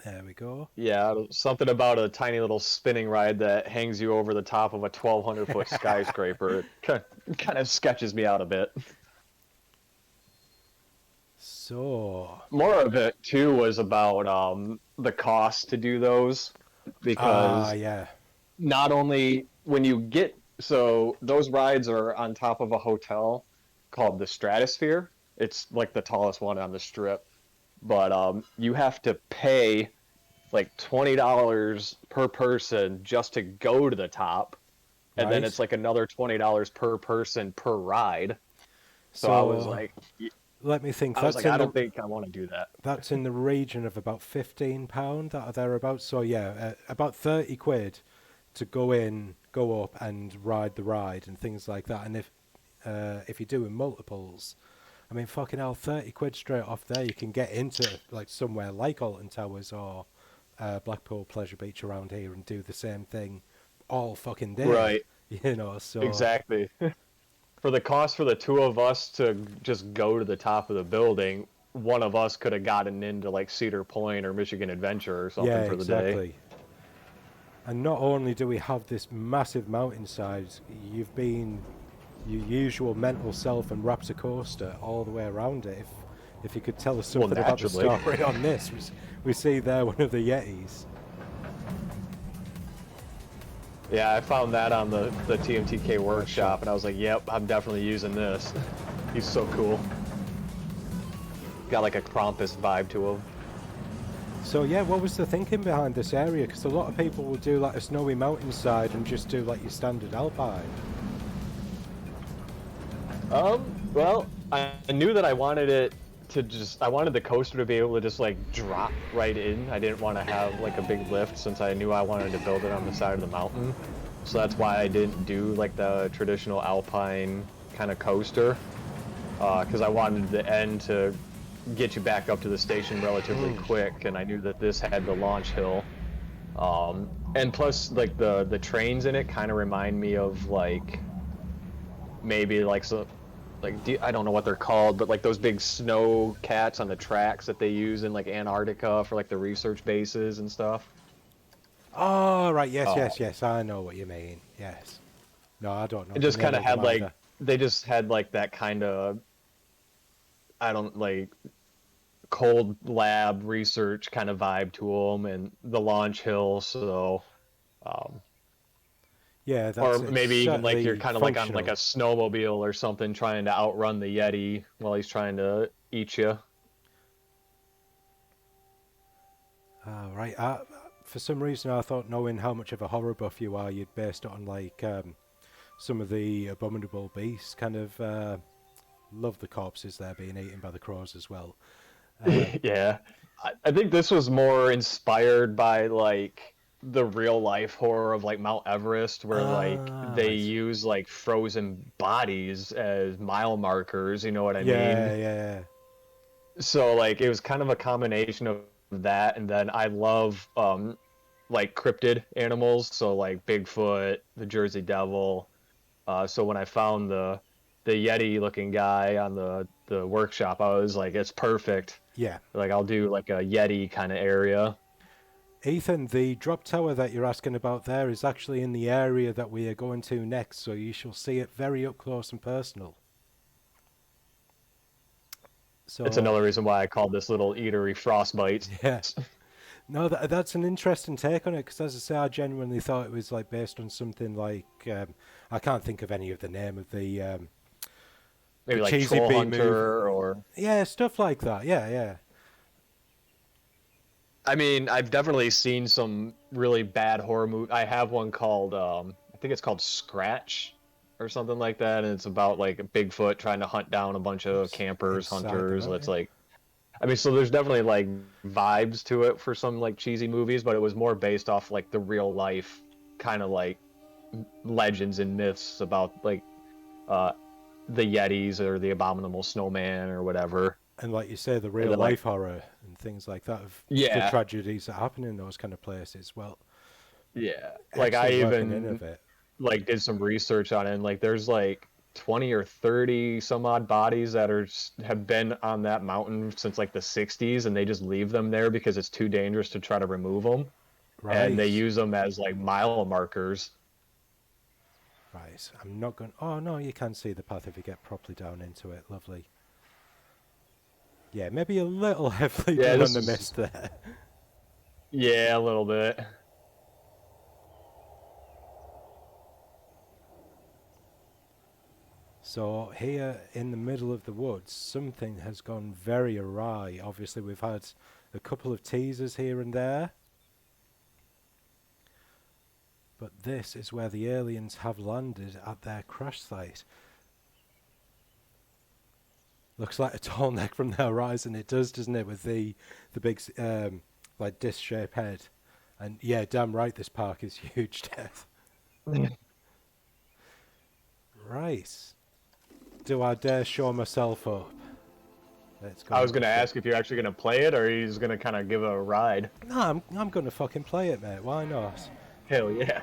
There we go. Yeah, something about a tiny little spinning ride that hangs you over the top of a 1,200-foot skyscraper. It kind of sketches me out a bit. So More of it too was about the cost to do those, because yeah, not only when you get so those rides are on top of a hotel called the Stratosphere. It's like the tallest one on the strip, but you have to pay like $20 per person just to go to the top, and then right. it's like another $20 per person per ride. So I was like, let me think. I don't think I want to do that. That's in the region of about £15, that or thereabouts. So yeah, about 30 quid to go in, go up, and ride the ride and things like that. And if you're doing multiples, I mean, fucking hell, 30 quid straight off there, you can get into like somewhere like Alton Towers or Blackpool Pleasure Beach around here and do the same thing all fucking day. Right. You know, so Exactly. For the cost for the two of us to just go to the top of the building, one of us could have gotten into like Cedar Point or Michigan Adventure or something for the day. And not only do we have this massive mountainside, you've been your usual mental self and Raptor coaster all the way around it. If you could tell us something about the story on this, we see there one of the Yetis. Yeah, I found that on the TMTK workshop, and I was like, yep, I'm definitely using this. He's so cool. Got like a Krampus vibe to him. So yeah, what was the thinking behind this area? Because a lot of people will do like a snowy mountainside and just do like your standard alpine. Well, I knew that I wanted it to I wanted the coaster to be able to just like drop right in. I didn't want to have like a big lift, since I knew I wanted to build it on the side of the mountain. So that's why I didn't do like the traditional alpine kind of coaster, because I wanted the end to get you back up to the station relatively quick, and I knew that this had the launch hill. And plus, like the trains in it kind of remind me of like maybe like I don't know what they're called, but like those big snow cats on the tracks that they use in like Antarctica for like the research bases and stuff. Oh right, yes, I know what you mean. Yes. No, I don't know. It just kind of had like they just had like that kind of cold lab research kind of vibe to them, and the launch hill. So yeah, that's or maybe even like you're kind of like on like a functional. snowmobile or something, trying to outrun the Yeti while he's trying to eat you. Right. For some reason, I thought, knowing how much of a horror buff you are, you'd based it on like some of the abominable beasts. Kind of love the corpses there being eaten by the crows as well. Yeah, I think this was more inspired by like the real life horror of like Mount Everest, where like they use like frozen bodies as mile markers. You know what I mean? Yeah. So like it was kind of a combination of that, and then I love like cryptid animals, so like Bigfoot, the Jersey Devil. So when I found the Yeti looking guy on the workshop, I was like, it's perfect. Yeah. Like I'll do like a Yeti kind of area. Ethan, the drop tower that you're asking about there is actually in the area that we are going to next, so you shall see it very up close and personal. So it's another reason why I called this little eatery Frostbite. yeah. No, that's an interesting take on it because, as I say, I genuinely thought it was like based on something like I can't think of any of the name of the Maybe like cheesy Troll B movie. Hunter or Yeah, stuff like that. Yeah, yeah. I mean, I've definitely seen some really bad horror movies. I have one called, I think it's called Scratch or something like that, and it's about like a Bigfoot trying to hunt down a bunch of campers, Inside the hunters. It's mountain. like, I mean, so there's definitely like vibes to it for some like cheesy movies, but it was more based off like the real life kind of like legends and myths about like uh the Yetis or the abominable snowman or whatever. And like you say, the And real then like, life horror and things like that of the yeah, tragedies that happen in those kind of places. Well, yeah. Like I excellent working in even of it. like did some research on it, and like there's like 20 or 30 some odd bodies that have been on that mountain since like the 60s, and they just leave them there because it's too dangerous to try to remove them, and they Right. use them as like mile markers. Right. I'm not going. Oh no, you can see the path if you get properly down into it. Lovely. Yeah, maybe a little heavily Yeah, done on this the is mist there. yeah, a little bit. So here in the middle of the woods, something has gone very awry. Obviously, we've had a couple of teasers here and there, but this is where the aliens have landed at their crash site. Looks like a tall neck from the horizon. It does, doesn't it, with the big like disc-shaped head. And yeah, damn right, this park is huge, Death. Right. Do I dare show myself up? Let's go I was into gonna ask if you're actually gonna play it or are you just gonna kind of give it a ride. No, I'm gonna fucking play it, mate. Why not? Hell yeah.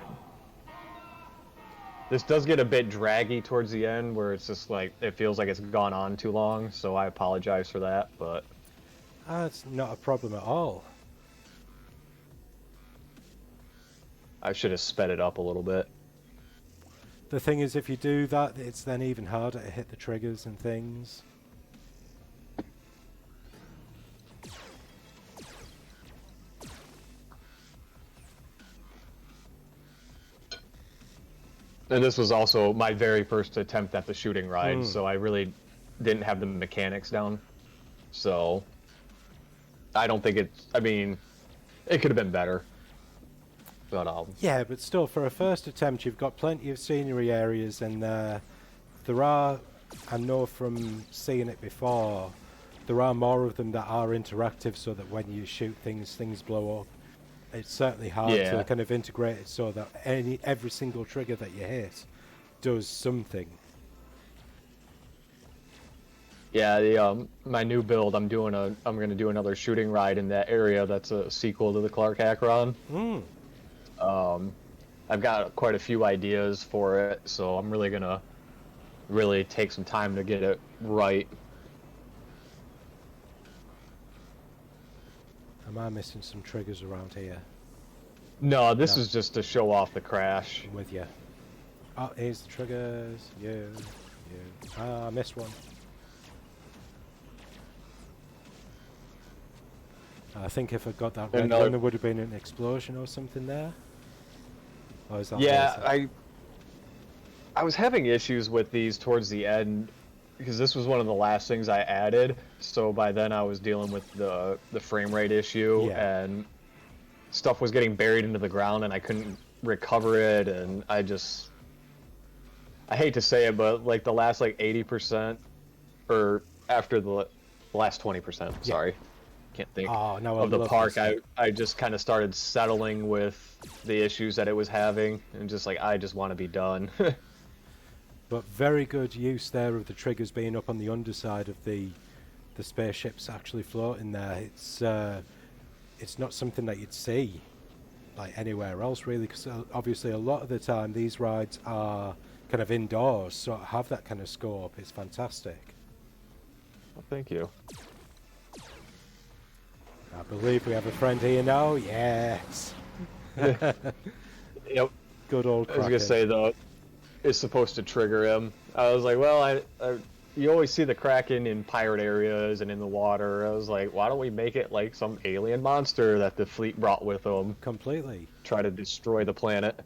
This does get a bit draggy towards the end where it's just like it feels like it's gone on too long, so I apologize for that, but That's not a problem at all. I should have sped it up a little bit. The thing is, if you do that, it's then even harder to hit the triggers and things. And this was also my very first attempt at the shooting ride, Mm. so I really didn't have the mechanics down. So I don't think it's, I mean, it could have been better. But Yeah, but still, for a first attempt, you've got plenty of scenery areas, and there are, I know from seeing it before, there are more of them that are interactive, so that when you shoot things, things blow up. It's certainly hard to yeah. kind of integrate it so that every single trigger that you hit does something. Yeah, the my new build, I'm gonna do another shooting ride in that area that's a sequel to the Clark Akron. Mm. I've got quite a few ideas for it, so I'm really gonna really take some time to get it right. Am I missing some triggers around here? No, this No. is just to show off the crash. I'm with you. Oh, here's the triggers. You. Ah, I missed one. I think if I got that red Another- one, there would have been an explosion or something there. Or is that Yeah, later? I was having issues with these towards the end because this was one of the last things I added. So by then I was dealing with the frame rate issue Yeah. and stuff was getting buried into the ground and I couldn't recover it, and I hate to say it, but like the last like 80% or after the last 20%, Yeah. sorry. Can't think Oh, no, I of the love park, this. I just kind of started settling with the issues that it was having and just like I just want to be done. But very good use there of the triggers being up on the underside of the spaceships actually floating there. It's not something that you'd see like anywhere else really, because obviously a lot of the time these rides are kind of indoors, so to have that kind of scope is fantastic. Well, thank you. I believe we have a friend here now. Yes. Yep. Good old I was gonna Kraken. say though, it's supposed to trigger him. I was like, well, you always see the Kraken in pirate areas and in the water. I was like, why don't we make it like some alien monster that the fleet brought with them? Completely. Try to destroy the planet.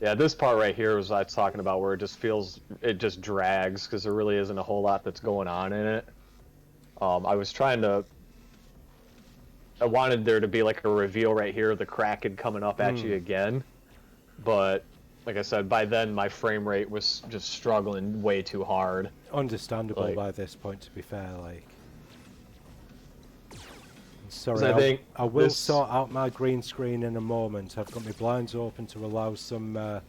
Yeah, this part right here was what I was talking about, where it just drags because there really isn't a whole lot that's going on in it. I wanted there to be like a reveal right here of the Kraken coming up at you again, but like I said, by then my frame rate was just struggling way too hard. Understandable Like, by this point, to be fair. Like, sorry, I will sort out my green screen in a moment. I've got my blinds open to allow some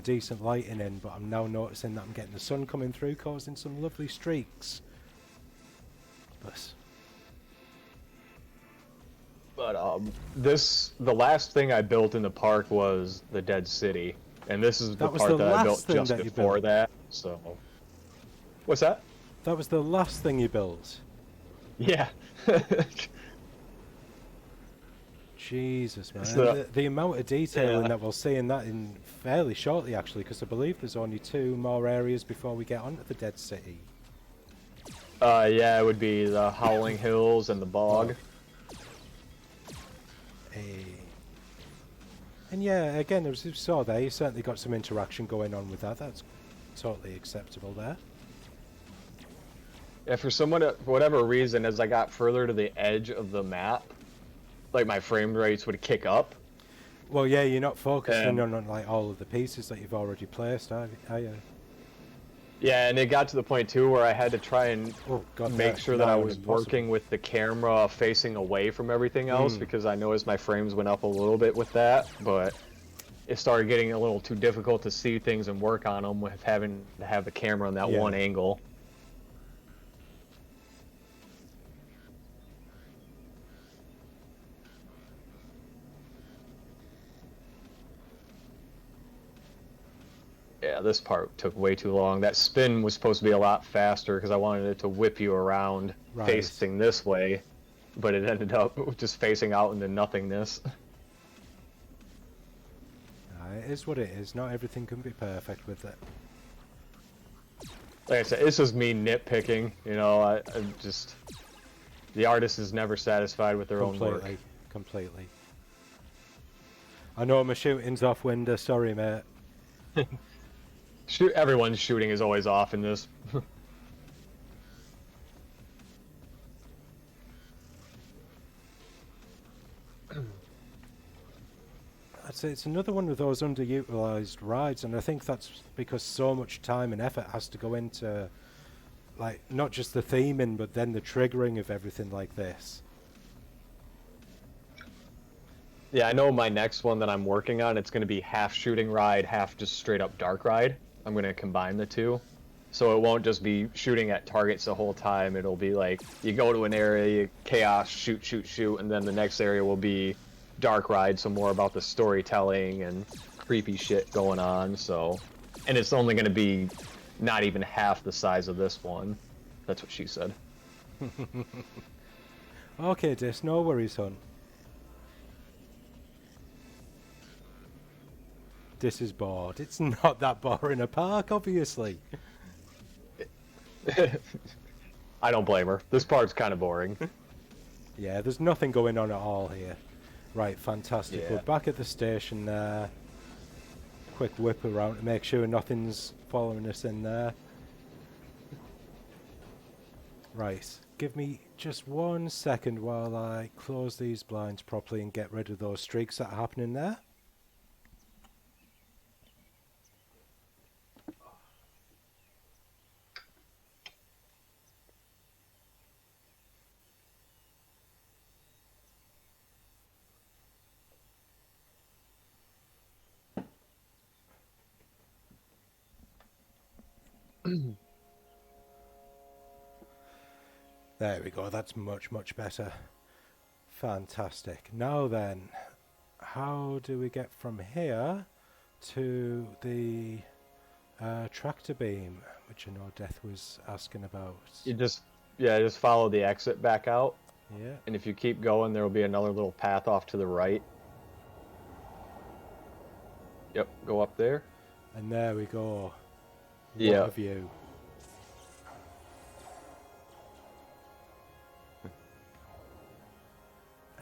decent lighting in, but I'm now noticing that I'm getting the sun coming through, causing some lovely streaks. But the last thing I built in the park was the Dead City, and this is the part that I built just before that. So, what's that? That was the last thing you built. Yeah. Jesus, man. The amount of detailing that we'll see in that in fairly shortly, actually, because I believe there's only 2 more areas before we get onto the Dead City. Yeah, it would be the Howling Hills and the Bog. And yeah, again, as you saw there, you certainly got some interaction going on with that. That's totally acceptable there. Yeah, for whatever reason, as I got further to the edge of the map, like my frame rates would kick up. Well, yeah, you're not focusing on like all of the pieces that you've already placed, are you? Yeah, and it got to the point too where I had to try and make sure that I was working with the camera facing away from everything else, because I noticed my frames went up a little bit with that, but it started getting a little too difficult to see things and work on them with having to have the camera on that one angle. Yeah, this part took way too long. That spin was supposed to be a lot faster because I wanted it to whip you around facing this way, but it ended up just facing out into nothingness. It is what it is. Not everything can be perfect with it. Like I said, it's just me nitpicking. You know, I just... The artist is never satisfied with their own work. Completely. I know my shooting's off, Winder. Sorry, mate. Everyone's shooting is always off in this. I'd say it's another one of those underutilized rides, and I think that's because so much time and effort has to go into, like, not just the theming, but then the triggering of everything like this. Yeah, I know my next one that I'm working on, it's going to be half shooting ride, half just straight up dark ride. I'm going to combine the two. So it won't just be shooting at targets the whole time. It'll be like, you go to an area, you chaos, shoot, shoot, shoot, and then the next area will be dark ride, so more about the storytelling and creepy shit going on. So, and it's only going to be not even half the size of this one. That's what she said. Okay, Dis, no worries, hon. This is bored. It's not that boring a park, obviously. I don't blame her. This part's kind of boring. Yeah, there's nothing going on at all here. Right, fantastic. Yeah. We're back at the station there. Quick whip around to make sure nothing's following us in there. Right, give me just 1 second while I close these blinds properly and get rid of those streaks that are happening there. There we go, that's much, much better. Fantastic. Now then, how do we get from here to the tractor beam, which I know Death was asking about? You just follow the exit back out. Yeah. And if you keep going, there will be another little path off to the right. Yep, go up there. And there we go. What Yeah. a view.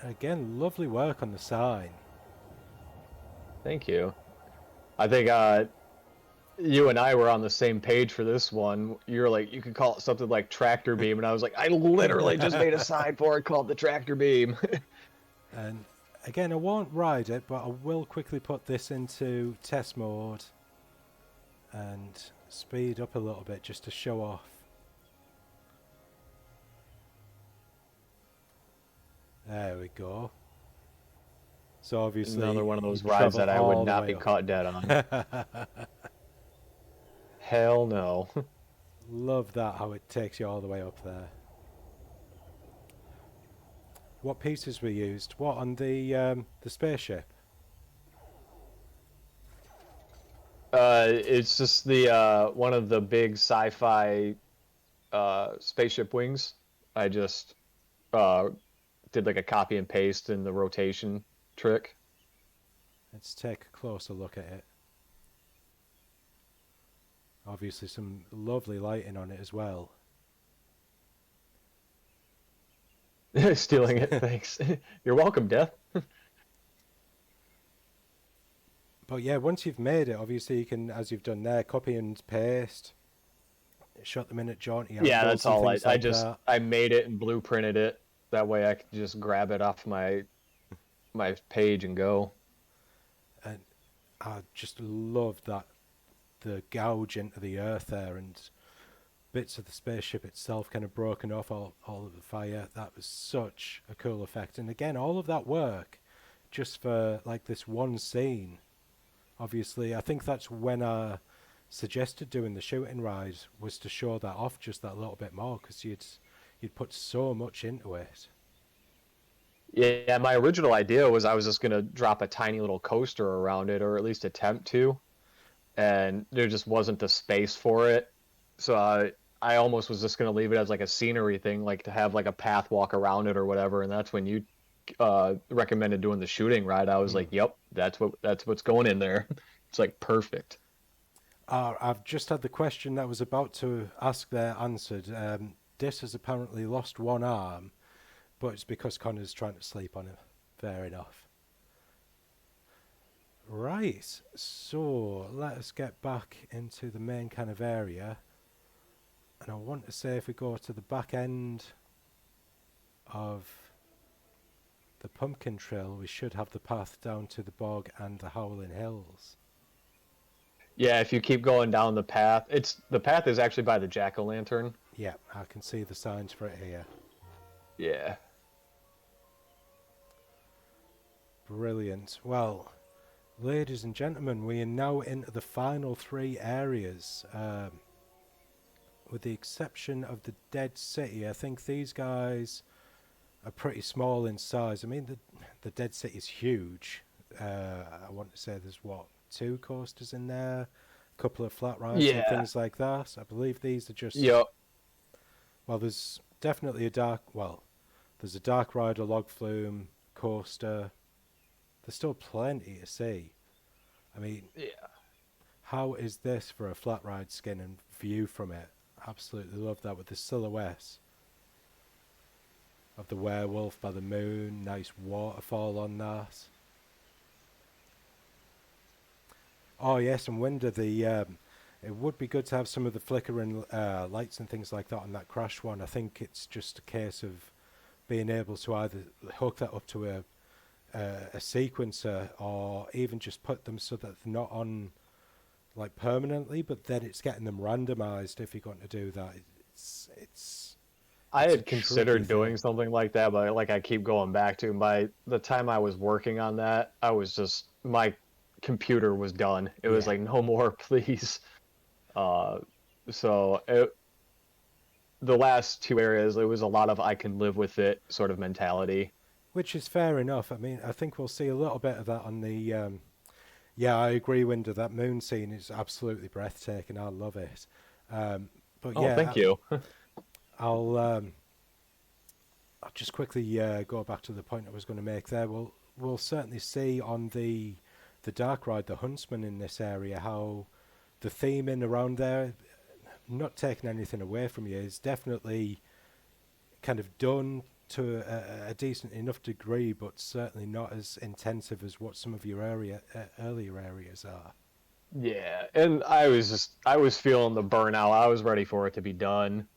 And again, lovely work on the sign. Thank you. I think you and I were on the same page for this one. You're like, you could call it something like tractor beam, and I was like, I literally just made a sign for it called the tractor beam. And again, I won't ride it, but I will quickly put this into test mode and speed up a little bit just to show off. There we go. So obviously Another one of those you rides travel that I would all the not way be up. caught dead on. Hell no. Love that, how it takes you all the way up there. What pieces were used? What, on the spaceship? It's just the one of the big sci-fi spaceship wings. I just uh, did like a copy and paste in the rotation trick. Let's take a closer look at it. Obviously some lovely lighting on it as well. Stealing it, thanks. You're welcome, Death. But yeah, once you've made it, obviously you can, as you've done there, copy and paste, shot them in at jaunty Yeah, angles that's and all. things like that. I made it and blueprinted it. That way I could just grab it off my page and go. And I just love that, the gouge into the earth there, and bits of the spaceship itself kind of broken off, all of the fire. That was such a cool effect. And again, all of that work just for like this one scene. Obviously, I think that's when I suggested doing the shooting ride, was to show that off just that little bit more, because you'd put so much into it. Yeah, my original idea was I was just gonna drop a tiny little coaster around it, or at least attempt to, and there just wasn't the space for it. So I almost was just gonna leave it as like a scenery thing, like to have like a path walk around it or whatever. And that's when you recommended doing the shooting ride. I was like, yep, that's what's going in there. It's like perfect. I've just had the question that I was about to ask there answered. Dis has apparently lost one arm, but it's because Connor's trying to sleep on him. Fair enough. Right, so let us get back into the main kind of area. And I want to say if we go to the back end of the Pumpkin Trail, we should have the path down to the bog and the Howling Hills. Yeah, if you keep going down the path is actually by the jack-o'-lantern. Yeah, I can see the signs for it here. Yeah. Brilliant. Well, ladies and gentlemen, we are now into the final three areas. With the exception of the Dead City, I think these guys are pretty small in size. I mean, the Dead City is huge. I want to say there's, what, 2 coasters in there? A couple of flat rides and Yeah. things like that. I believe these are just... Yep. Well, there's definitely there's a dark ride, a log flume, coaster. There's still plenty to see. I mean, Yeah. how is this for a flat ride skin and view from it? Absolutely love that, with the silhouette of the werewolf by the moon. Nice waterfall on that. Oh yes, and Winder, it would be good to have some of the flickering lights and things like that on that crash one. I think it's just a case of being able to either hook that up to a sequencer, or even just put them so that they're not on like permanently, but then it's getting them randomized if you're going to do that. I It's a had considered tricky doing thing. something like that, but like I keep going back to, by the time I was working on that, I was just, my computer was done. It was Yeah. like, no more, please. Uh, so it, the last 2 areas, it was a lot of I can live with it sort of mentality. Which is fair enough. I mean, I think we'll see a little bit of that on the. Yeah, I agree, Winder. That moon scene is absolutely breathtaking. I love it. But Oh, yeah, thank you. I'll just quickly go back to the point I was going to make there. We'll certainly see on the the Dark Ride, the Huntsman in this area, how the theming around there, not taking anything away from you, is definitely kind of done to a decent enough degree, but certainly not as intensive as what some of your earlier areas are. Yeah, and I was feeling the burnout. I was ready for it to be done.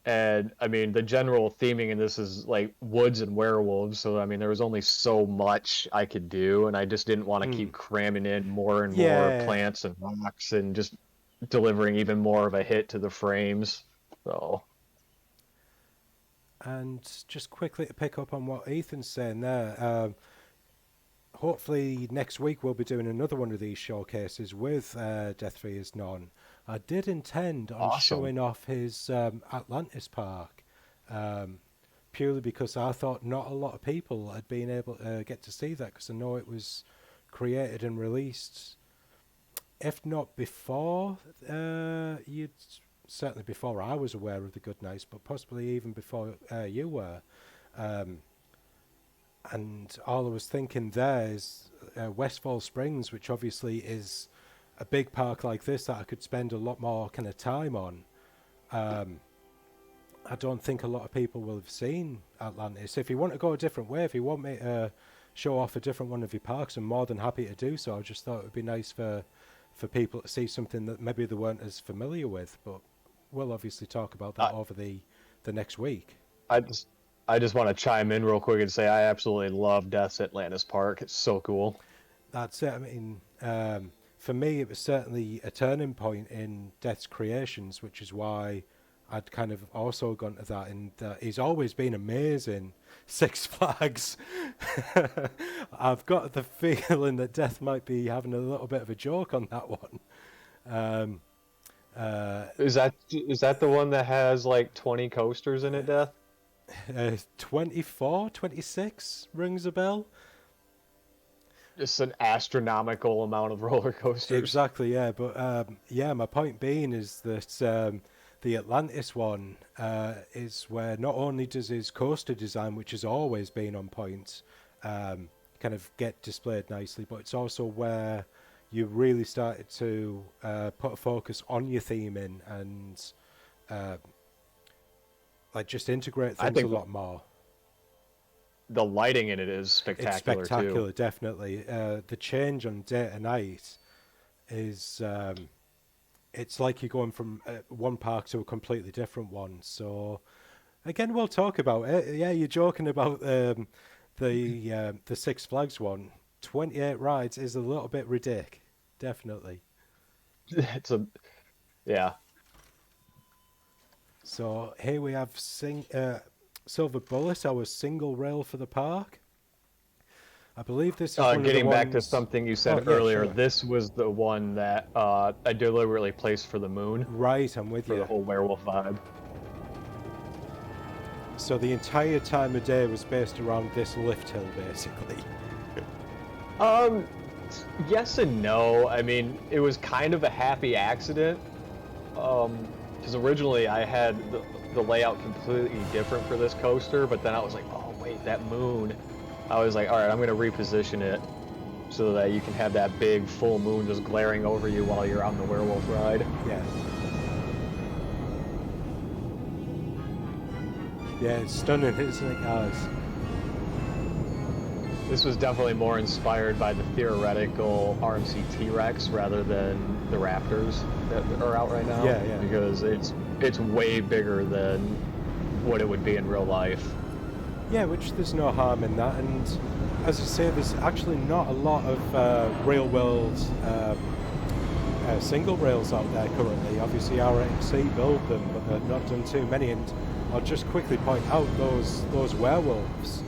And I mean, the general theming in this is like woods and werewolves. So I mean, there was only so much I could do, and I just didn't want to keep cramming in more and more Yeah, plants and rocks and just delivering even more of a hit to the frames. So and just quickly to pick up on what Ethan's saying there, hopefully next week we'll be doing another one of these showcases with Death Free is None. I did intend on awesome. showing off his Atlantis Park, purely because I thought not a lot of people had been able to get to see that, because I know it was created and released, if not before, you'd certainly before I was aware of the Good Nights, but possibly even before you were. And all I was thinking there is Westfall Springs, which obviously is a big park like this that I could spend a lot more kind of time on. I don't think a lot of people will have seen Atlantis. If you want to go a different way, if you want me to show off a different one of your parks, I'm more than happy to do so. I just thought it would be nice for people to see something that maybe they weren't as familiar with. But we'll obviously talk about that over the next week. I just want to chime in real quick and say I absolutely love Death's Atlantis Park. It's so cool. That's it. I mean, for me, it was certainly a turning point in Death's creations, which is why I'd kind of also gone to that. And he's always been amazing. Six Flags. I've got the feeling that Death might be having a little bit of a joke on that one. Is that the one that has like 20 coasters in it, Death? 24, 26 rings a bell. Just an astronomical amount of roller coasters. Exactly, yeah. But yeah, my point being is that the Atlantis one is where not only does his coaster design, which has always been on point, kind of get displayed nicely, but it's also where you really started to put a focus on your theming and like just integrate things a lot more. The lighting in it is spectacular. It's spectacular, too. Definitely. The change on day to night is it's like you're going from one park to a completely different one. So again, we'll talk about it. Yeah, you're joking about the Six Flags one. 28 rides is a little bit ridiculous. Definitely. Yeah. So here we have Silver Bullet, our single rail for the park. I believe this is one getting of the back to something you said earlier. Sure. This was the one that I deliberately placed for the moon. Right, I'm with you. For the whole werewolf vibe. So the entire time of day was based around this lift hill, basically. Yes and no. I mean, it was kind of a happy accident. Because originally I had the layout completely different for this coaster, but then I was like, oh wait, that moon. I was like, all right, I'm going to reposition it so that you can have that big full moon just glaring over you while you're on the werewolf ride. Yeah. Yeah, it's stunning, isn't it, guys? This was definitely more inspired by the theoretical RMC T-Rex rather than the Raptors that are out right now. Yeah, yeah. Because it's way bigger than what it would be in real life. Yeah, which there's no harm in that. And as I say, there's actually not a lot of real-world single rails out there currently. Obviously, RMC build them, but they've not done too many. And I'll just quickly point out those werewolves.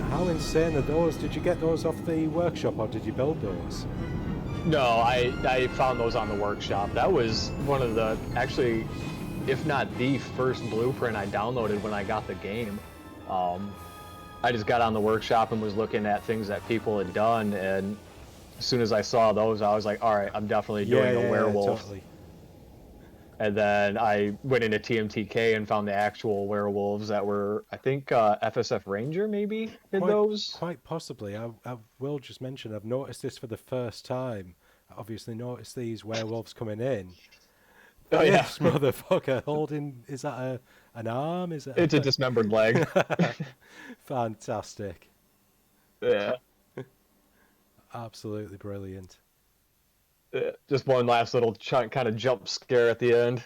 How insane are those? Did you get those off the workshop, or did you build those? No, I found those on the workshop. That was one of the, actually, if not the first blueprint I downloaded when I got the game. I just got on the workshop and was looking at things that people had done, and as soon as I saw those, I was like, all right, I'm definitely doing a werewolf. Totally. And then I went into TMTK and found the actual werewolves that were, I think, FSF Ranger maybe did those. Quite possibly. I will just mention I've noticed this for the first time. I obviously noticed these werewolves coming in. Oh yeah, This motherfucker holding, is that an arm? Is it it's a dismembered leg. Fantastic. Yeah. Absolutely brilliant. Just one last little kind of jump scare at the end.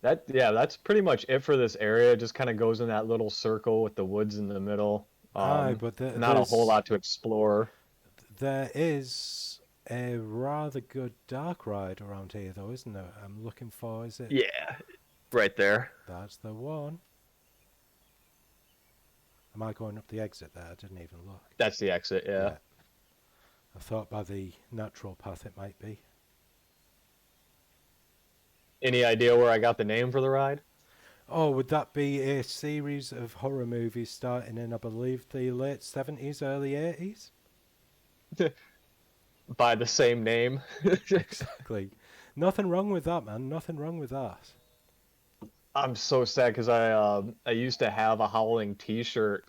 That's pretty much it for this area. It just kind of goes in that little circle with the woods in the middle. Aye, but Not a whole lot to explore. There is a rather good dark ride around here, though, isn't there? I'm looking for, is it? Yeah, right there. That's the one. Am I going up the exit there? I didn't even look. That's the exit, yeah. I thought by the natural path it might be. Any idea where I got the name for the ride? Oh, would that be a series of horror movies starting in, I believe, the late 70s, early 80s? By the same name. Exactly. Nothing wrong with that, man. Nothing wrong with that. I'm so sad because I used to have a Howling T-shirt,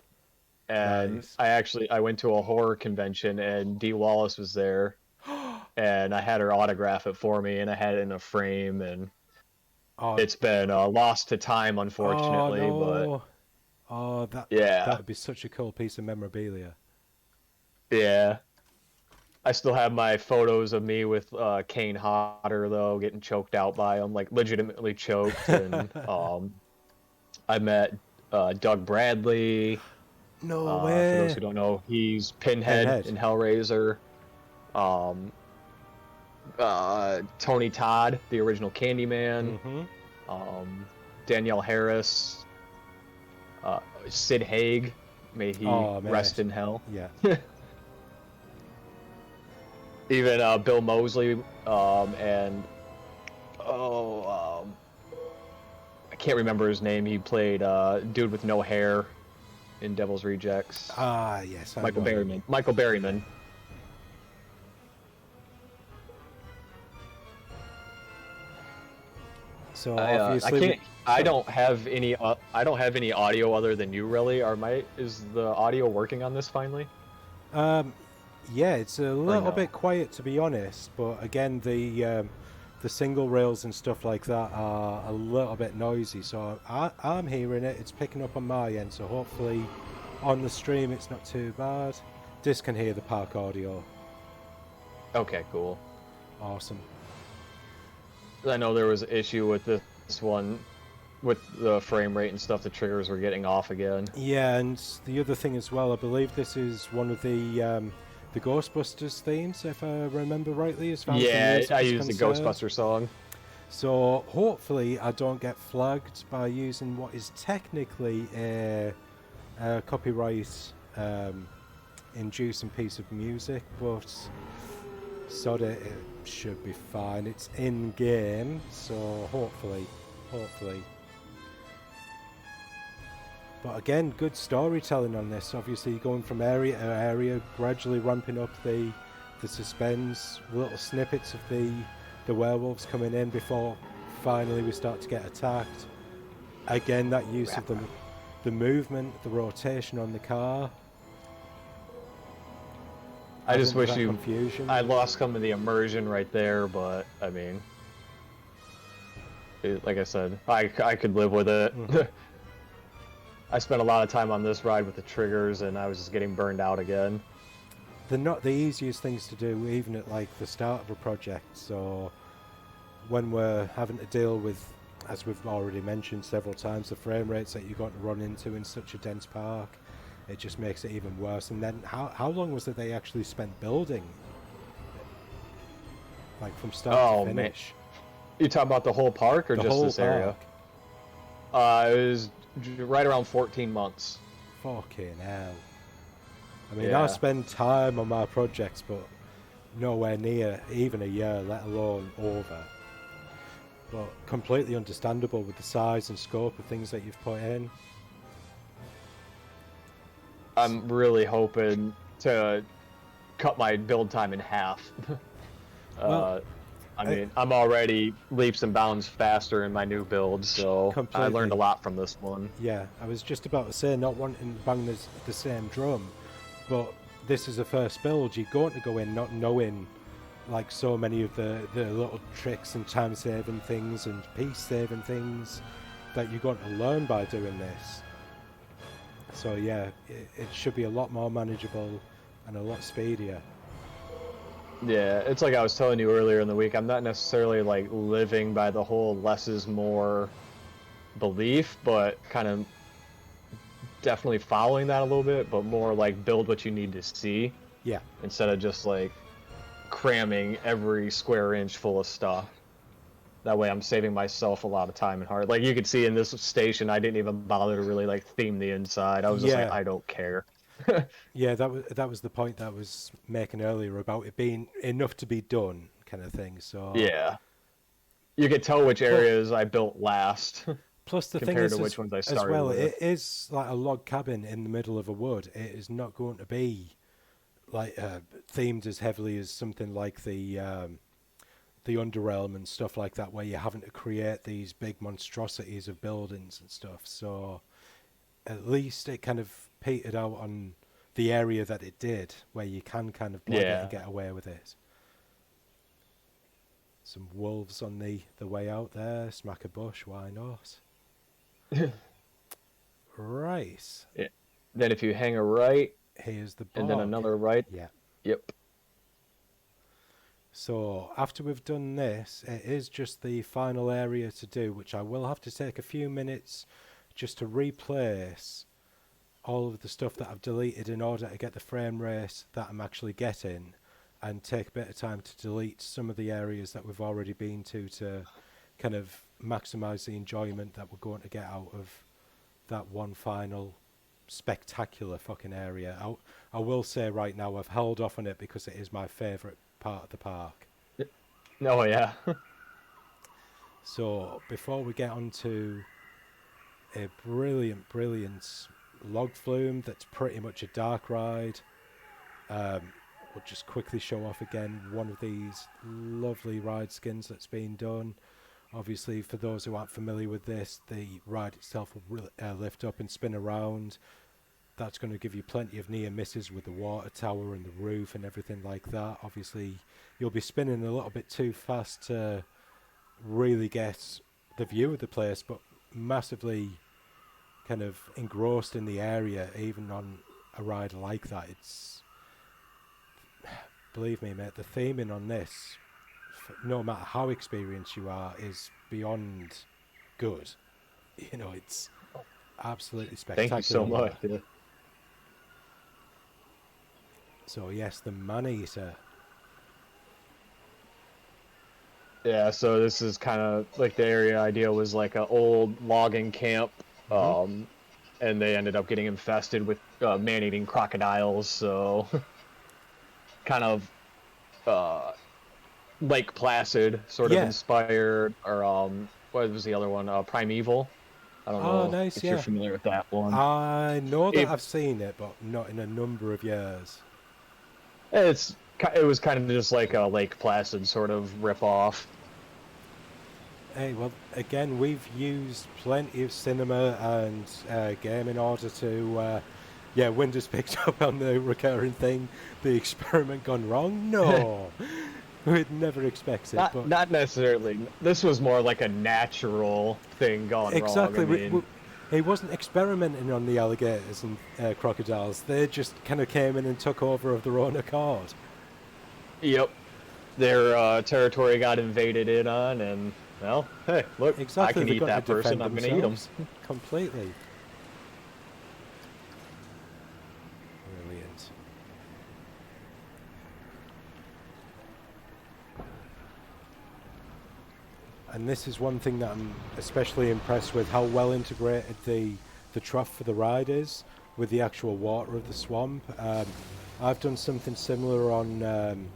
and Nice. I went to a horror convention and Dee Wallace was there, and I had her autograph it for me, and I had it in a frame, and Oh, it's been lost to time, unfortunately. no. Oh, But yeah, that would be such a cool piece of memorabilia. yeah. I still have my photos of me with Kane Hodder though, getting choked out by him, like legitimately choked, and I met Doug Bradley. No For way. those who don't know, he's Pinhead in Hellraiser. Tony Todd, the original Candyman. Mm-hmm. Danielle Harris. Sid Haig, may he rest in hell. Yeah. Even Bill Moseley, and I can't remember his name. He played dude with no hair in Devil's Rejects. Ah, yes. Michael Berryman. Michael Berryman. So obviously, I don't have any audio other than you, really. Is the audio working on this finally? yeah, it's a little bit quiet, to be honest. But again, the single rails and stuff like that are a little bit noisy. So I'm hearing it. It's picking up on my end. So hopefully, on the stream, it's not too bad. Dis can hear the park audio. Okay, cool. Awesome. I know there was an issue with this one, with the frame rate and stuff. The triggers were getting off again. Yeah, and the other thing as well, I believe this is one of the Ghostbusters themes, if I remember rightly. As far as I used the Ghostbuster song. So hopefully I don't get flagged by using what is technically a copyright inducing piece of music, but sod it should be fine. It's in game, so hopefully. But again, good storytelling on this. Obviously, going from area to area, gradually ramping up the suspense, little snippets of the werewolves coming in before finally we start to get attacked. Again, that use of the movement, the rotation on the car. I just wish I lost some of the immersion right there, but I mean, like I said, I could live with it. Mm-hmm. I spent a lot of time on this ride with the triggers, and I was just getting burned out again. They're not the easiest things to do, even at like the start of a project. So when we're having to deal with, as we've already mentioned several times, the frame rates that you're going to run into in such a dense park, it just makes it even worse. And then how long was it they actually spent building? Like from start to finish? Man. You talking about the whole park or just this area? It was right around 14 months. Fucking hell. I mean, I spend time on my projects, but nowhere near even a year, let alone over. But completely understandable with the size and scope of things that you've put in. I'm really hoping to cut my build time in half. Well, I I, mean, I'm already leaps and bounds faster in my new build, so I learned a completely. lot from this one. Yeah, I was just about to say not wanting to bang the same drum, but this is a first build. You're going to go in not knowing like so many of the little tricks and time saving things and piece saving things that you're going to learn by doing this. So yeah, it should be a lot more manageable and a lot speedier. Yeah, it's like I was telling you earlier in the week, I'm not necessarily like living by the whole less is more belief, but kind of definitely following that a little bit, but more like build what you need to see Yeah, instead of just like cramming every square inch full of stuff. That way I'm saving myself a lot of time and heart. Like you could see in this station, I didn't even bother to really like theme the inside. I was just like, yeah, I don't care. yeah. That was the point that I was making earlier about it being enough to be done, kind of thing. So, Yeah. You could tell which but areas I built last plus the thing compared is to which ones I as started well, with. it is like a log cabin in the middle of a wood. It is not going to be like themed as heavily as something like the Underrealm and stuff like that, where you're having to create these big monstrosities of buildings and stuff. So at least it kind of petered out on the area that it did, where you can kind of blag it and Yeah. get away with it. Some wolves on the way out there, smack a bush, why not? Right, Yeah. Then if you hang a right here's the and then bog. another right, Yeah. yep. So after we've done this, it is just the final area to do, which I will have to take a few minutes just to replace all of the stuff that I've deleted in order to get the frame rate that I'm actually getting, and take a bit of time to delete some of the areas that we've already been to kind of maximize the enjoyment that we're going to get out of that one final spectacular fucking area. I will say right now I've held off on it because it is my favourite part of the park. Oh yeah. So before we get on to a brilliant, brilliant log flume that's pretty much a dark ride, we'll just quickly show off again one of these lovely ride skins that's been done. Obviously, for those who aren't familiar with this, the ride itself will lift up and spin around. That's going to give you plenty of near misses with the water tower and the roof and everything like that. Obviously, you'll be spinning a little bit too fast to really get the view of the place, but massively kind of engrossed in the area, even on a ride like that. It's, believe me, mate, the theming on this, no matter how experienced you are, is beyond good. You know, it's absolutely Thank you so spectacular. much. Yeah. So yes, the man eater. Yeah, so this is kind of like the area idea was like an old logging camp, Hmm. um, and they ended up getting infested with man-eating crocodiles. So kind of uh, Lake Placid sort of Yeah. inspired, or what was the other one? Primeval. I don't Oh, know nice. if you're Yeah. familiar with that one. I know that It, I've seen it, but not in a number of years. it was kind of just like a Lake Placid sort of rip off. Hey, well, again, we've used plenty of cinema and game in order to, yeah, Windows picked up on the recurring thing, the experiment gone wrong. No, we'd never expect it, but Not necessarily. This was more like a natural thing gone wrong. I exactly, mean, he wasn't experimenting on the alligators and crocodiles. They just kind of came in and took over of their own accord. yep, their territory got invaded in on, and well, hey, look, I Exactly, can they've eat got to that person. defend I'm gonna eat them. themselves completely. Brilliant. And this is one thing that I'm especially impressed with, how well integrated the trough for the ride is with the actual water of the swamp. I've done something similar on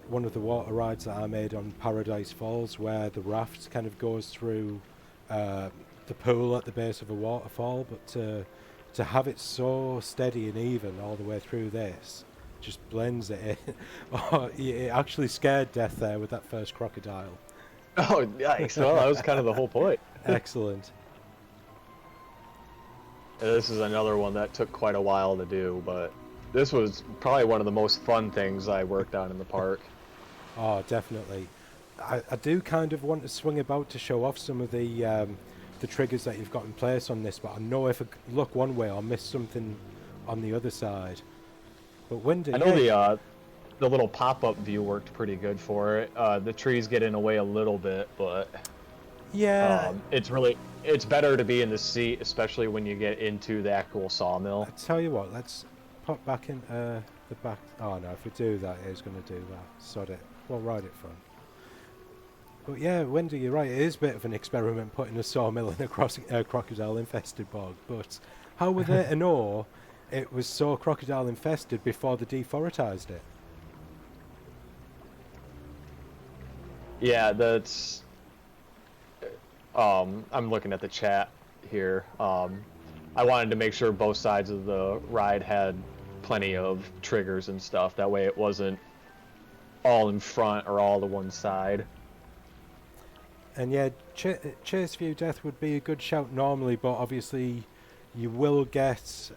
one of the water rides that I made on Paradise Falls, where the raft kind of goes through uh, the pool at the base of a waterfall, but to have it so steady and even all the way through this just blends it in. Oh, it actually scared death there with that first crocodile. Oh, nice. Well, that was kind of the whole point. Excellent. This is another one that took quite a while to do, but this was probably one of the most fun things I worked on in the park. Oh, definitely. I do kind of want to swing about to show off some of the triggers that you've got in place on this, but I know if I look one way, I'll miss something on the other side. But Windy, I know the little pop-up view worked pretty good for it. The trees get in the way a little bit, but yeah, it's better to be in the seat, especially when you get into the actual sawmill. I tell you what, let's pop back in the back. Oh no, if we do that, it's going to do that. Sod it. We'll ride it fun. But yeah, Wendy, you're right. It is a bit of an experiment putting a sawmill in a crocodile-infested bog. But how were they to know it was so crocodile-infested before they deforested it? Yeah, that's. I'm looking at the chat here. I wanted to make sure both sides of the ride had plenty of triggers and stuff. That way, it wasn't all in front or all to one side. And yeah, chase view death would be a good shout normally, but obviously you will get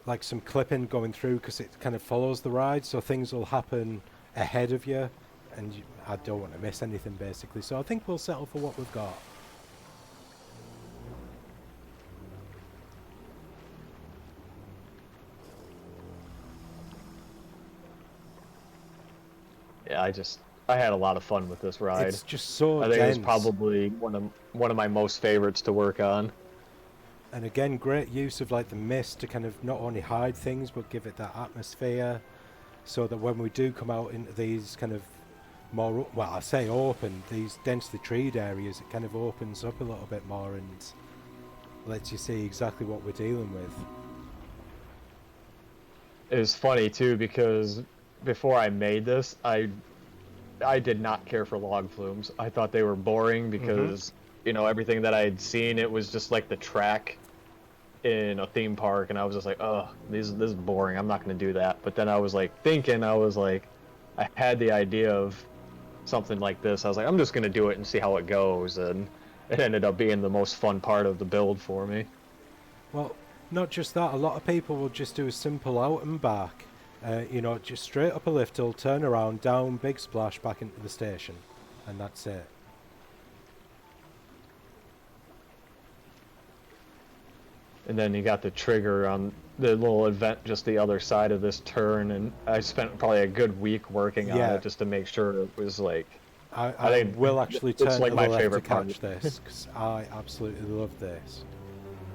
like some clipping going through because it kind of follows the ride, so things will happen ahead of you, and I don't want to miss anything basically. So I think we'll settle for what we've got. Yeah, I had a lot of fun with this ride. It's just so I think dense. it's probably one of my most favorites to work on. And again, great use of like the mist to kind of not only hide things but give it that atmosphere, so that when we do come out into these kind of more, well, I say open, these densely treed areas, it kind of opens up a little bit more and lets you see exactly what we're dealing with. It was funny too because before I made this, I did not care for log flumes. I thought they were boring because you know, everything that I had seen, it was just like the track in a theme park, and I was just like, oh, this is boring. I'm not going to do that. But then I was like thinking, I had the idea of something like this. I was like, I'm just going to do it and see how it goes, and it ended up being the most fun part of the build for me. Well, not just that, a lot of people will just do a simple out and back. You know, just straight up a lift hill, turn around, down, big splash, back into the station. And that's it. And then you got the trigger on the little event just the other side of this turn, and I spent probably a good week working on it just to make sure it was like... I will actually turn like to my the left to favorite part. catch this, because I absolutely love this.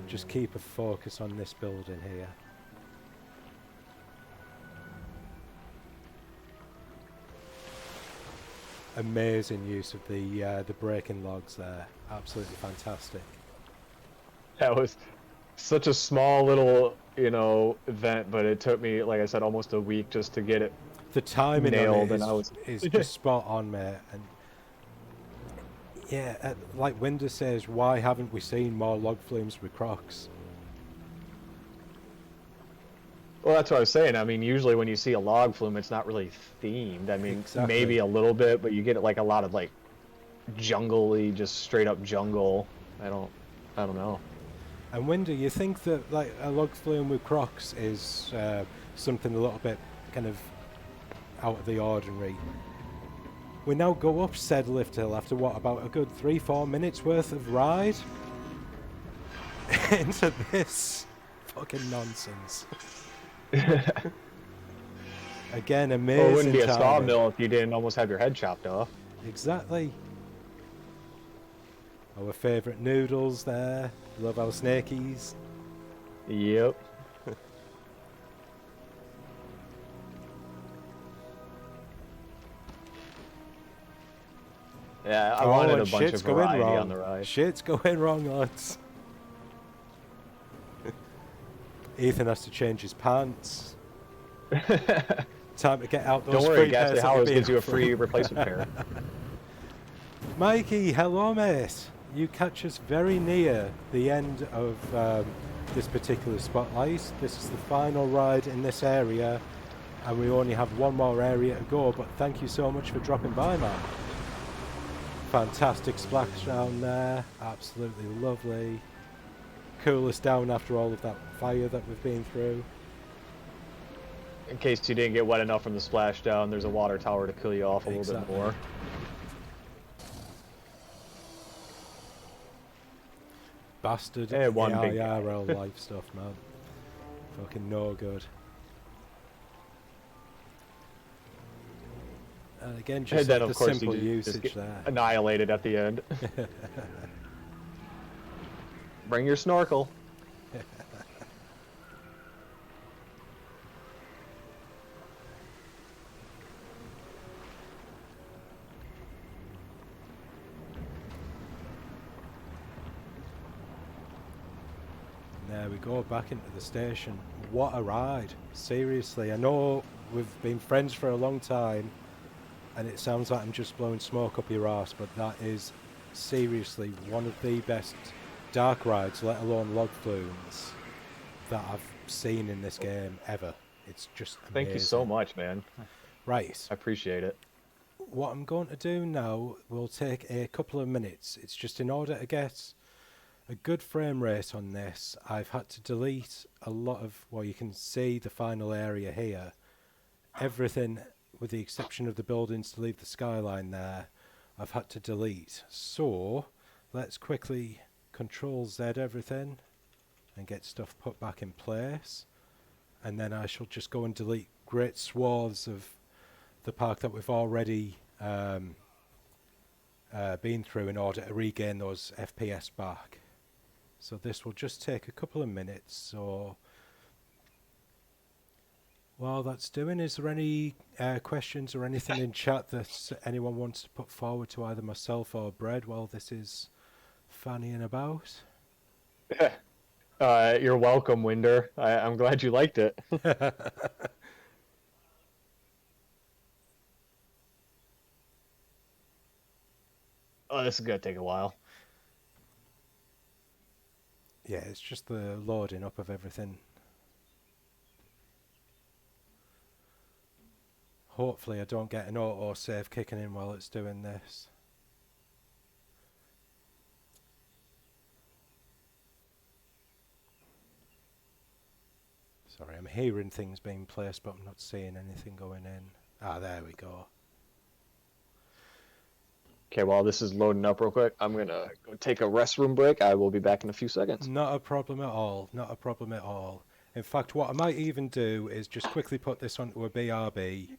Just keep a focus on this building here. Amazing use of the braking logs there. Absolutely fantastic. That was such a small little, you know, event, but it took me, like I said, almost a week just to get it The timing nailed, on and it is just spot on, mate. And yeah, like Winder says, why haven't we seen more log flumes with Crocs? Well, that's what I was saying. I mean, usually when you see a log flume, it's not really themed. I mean, maybe a little bit, but you get like a lot of like jungly, just straight up jungle. I don't know. And Winder, you think that like a log flume with Crocs is something a little bit kind of out of the ordinary? We now go up said lift hill after what, about a good 3-4 minutes worth of ride into this fucking nonsense. Again, amazing. Well, it wouldn't be a timing. sawmill if you didn't almost have your head chopped off. Exactly. Our favourite noodles there. Love our snakies. Yep. Yeah, I wanted a bunch of variety on the ride. Shit's going wrong, lads. Ethan has to change his pants. Time to get out those Don't worry, free Ghastly pairs Hollows gives you a free replacement pair. Mikey, hello mate. You catch us very near the end of this particular spotlight. This is the final ride in this area, and we only have one more area to go, but thank you so much for dropping by, man. Fantastic splashdown there, absolutely lovely. Coolest down after all of that fire that we've been through. In case you didn't get wet enough from the splashdown, there's a water tower to cool you off a little bit more. Bastard IRL life stuff, man. Fucking no good. And again, just then, like of the course, simple you just usage there. Annihilated at the end. Bring your snorkel. There we go, back into the station. What a ride. Seriously, I know we've been friends for a long time, and it sounds like I'm just blowing smoke up your arse, but that is seriously one of the best dark rides, let alone log flumes, that I've seen in this game ever. It's just amazing. Thank you so much, man. Right. I appreciate it. What I'm going to do now will take a couple of minutes. It's just in order to get a good frame rate on this, I've had to delete a lot of, well, you can see the final area here. Everything, with the exception of the buildings to leave the skyline there, I've had to delete. So, let's quickly Control Z everything and get stuff put back in place. And then I shall just go and delete great swaths of the park that we've already been through in order to regain those FPS back. So this will just take a couple of minutes. So while that's doing, is there any questions or anything in chat that anyone wants to put forward to either myself or Bread while this is fannying about? You're welcome, Winder. I'm glad you liked it. Oh, this is gonna take a while. Yeah, it's just the loading up of everything. Hopefully I don't get an auto-save kicking in while it's doing this. Sorry, I'm hearing things being placed, but I'm not seeing anything going in. Ah, there we go. Okay, while this is loading up real quick, I'm gonna go take a restroom break. I will be back in a few seconds. Not a problem at all. Not a problem at all. In fact, what I might even do is just quickly put this onto a BRB,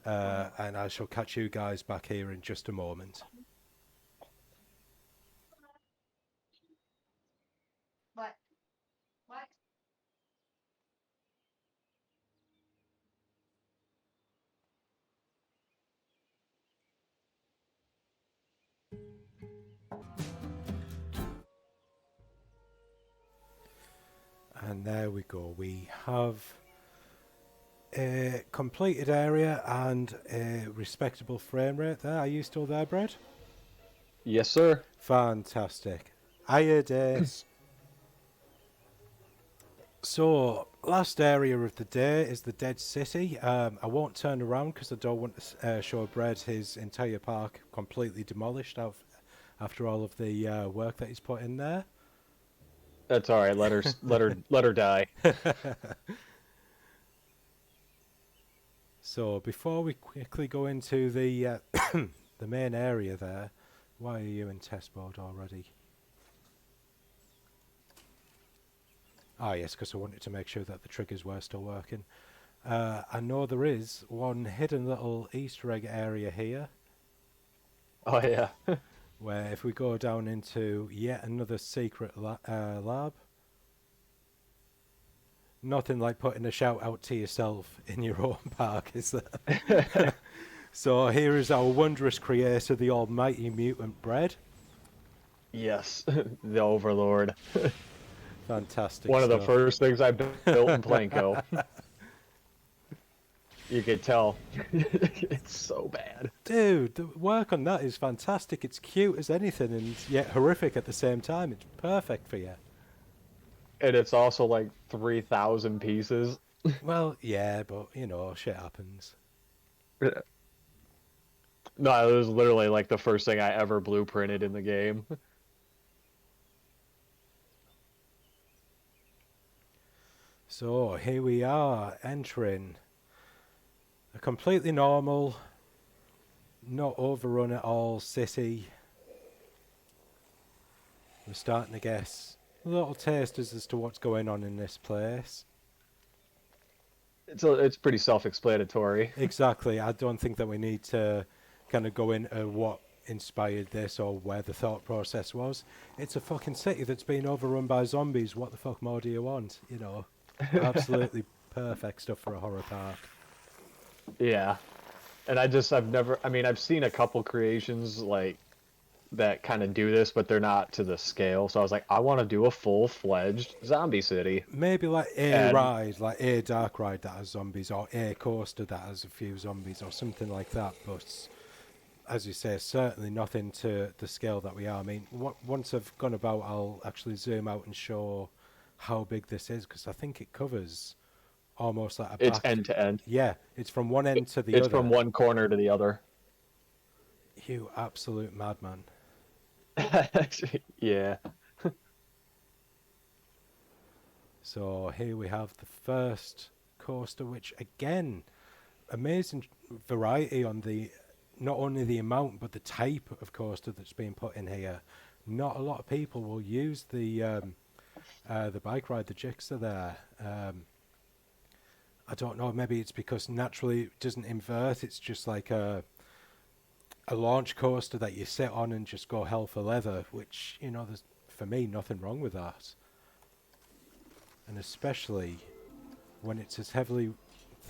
and I shall catch you guys back here in just a moment. What? And there we go. We have a completed area and a respectable frame rate there. Are you still there, Brad? Yes, sir. Fantastic. Hiya, days. So, last area of the day is the Dead City. I won't turn around because I don't want to show Brad his entire park completely demolished after all of the work that he's put in there. That's all right. Let her die. So before we quickly go into the the main area there, why are you in test mode already? Ah yes, because I wanted to make sure that the triggers were still working. I know there is one hidden little Easter egg area here. Oh yeah. Where if we go down into yet another secret lab, nothing like putting a shout out to yourself in your own park, is there? So here is our wondrous creator, the almighty mutant Bread. Yes, the Overlord. Fantastic. One of the stuff. first things I built in Planko. You could tell. It's so bad. Dude, the work on that is fantastic. It's cute as anything and yet horrific at the same time. It's perfect for you. and it's also like 3,000 pieces. Well, yeah, but you know, shit happens. No, it was literally like the first thing I ever blueprinted in the game. So here we are entering a completely normal, not overrun at all city. We're starting to guess little tasters as to what's going on in this place. It's pretty self-explanatory. Exactly. I don't think that we need to kind of go into what inspired this or where the thought process was. It's a fucking city that's been overrun by zombies. What the fuck more do you want? You know, absolutely perfect stuff for a horror park. Yeah. And I've never, I mean, I've seen a couple creations like that kind of do this, but they're not to the scale. So I was like, I want to do a full-fledged zombie city. Maybe like a And ride, like a dark ride that has zombies, or a coaster that has a few zombies, or something like that. But as you say, certainly nothing to the scale that we are. I mean, once I've gone about, I'll actually zoom out and show how big this is, because I think it covers almost like a it's back. end to end. Yeah, it's from one end to the It's other. from one corner to the other. You absolute madman. Yeah. So here we have the first coaster, which again, amazing variety on the not only the amount but the type of coaster that's being put in here. Not a lot of people will use the bike ride, the Gixxer there. I don't know. Maybe it's because naturally it doesn't invert. It's just like a launch coaster that you sit on and just go hell for leather. Which, you know, there's for me nothing wrong with that. And especially when it's as heavily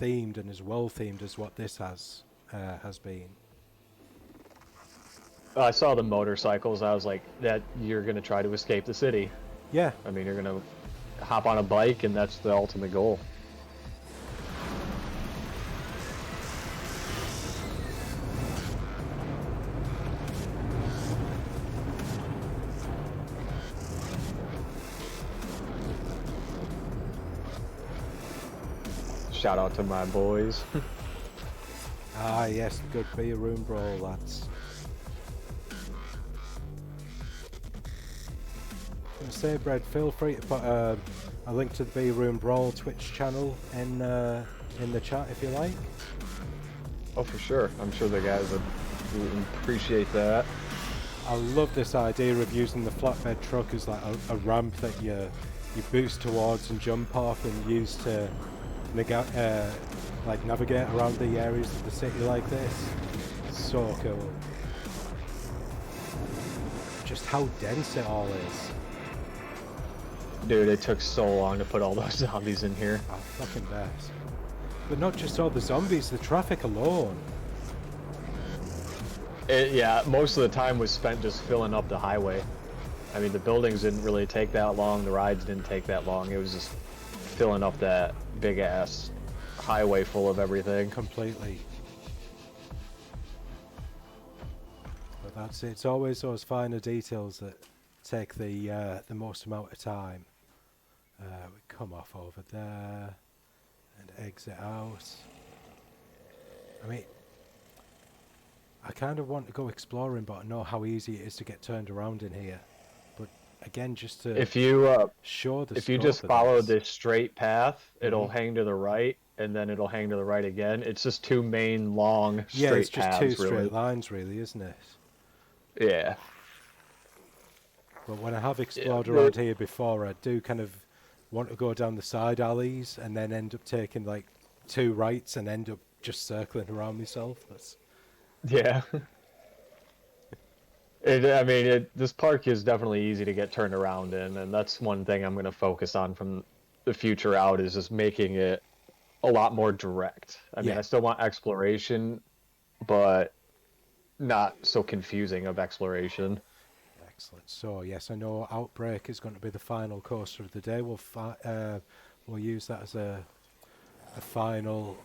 themed and as well themed as what this has been. I saw the motorcycles. I was like, that you're gonna try to escape the city. Yeah, I mean, you're gonna hop on a bike, and that's the ultimate goal. Shout out to my boys. ah yes, good beer room brawl, lads. Say, Bread, feel free to put a link to the Beer Room Brawl Twitch channel in the chat if you like. Oh, for sure. I'm sure the guys would appreciate that. I love this idea of using the flatbed truck as like a ramp that you boost towards and jump off and use to like navigate around the areas of the city like this. So cool. Just how dense it all is. Dude, it took so long to put all those zombies in here. I fucking bet. But not just all the zombies, the traffic alone. Yeah, most of the time was spent just filling up the highway. I mean, the buildings didn't really take that long, the rides didn't take that long. It was just filling up that big-ass highway full of everything. Completely. But that's it. It's always those finer details that take the most amount of time. We come off over there and exit out. I mean, I kind of want to go exploring, but I know how easy it is to get turned around in here. But again, just to If you show the if you scope just of follow this. this straight path, it'll hang to the right, and then it'll hang to the right again. It's just two main long straight Yeah, it's just paths, two really. straight lines, really, isn't it? Yeah. But when I have explored Yeah, around here before, I do kind of want to go down the side alleys and then end up taking like two rights and end up just circling around myself. That's Yeah. This park is definitely easy to get turned around in, and that's one thing I'm going to focus on from the future out is just making it a lot more direct. I mean, Yeah. I still want exploration, but not so confusing of exploration. excellent. So yes, I know Outbreak is going to be the final coaster of the day. We'll use that as a final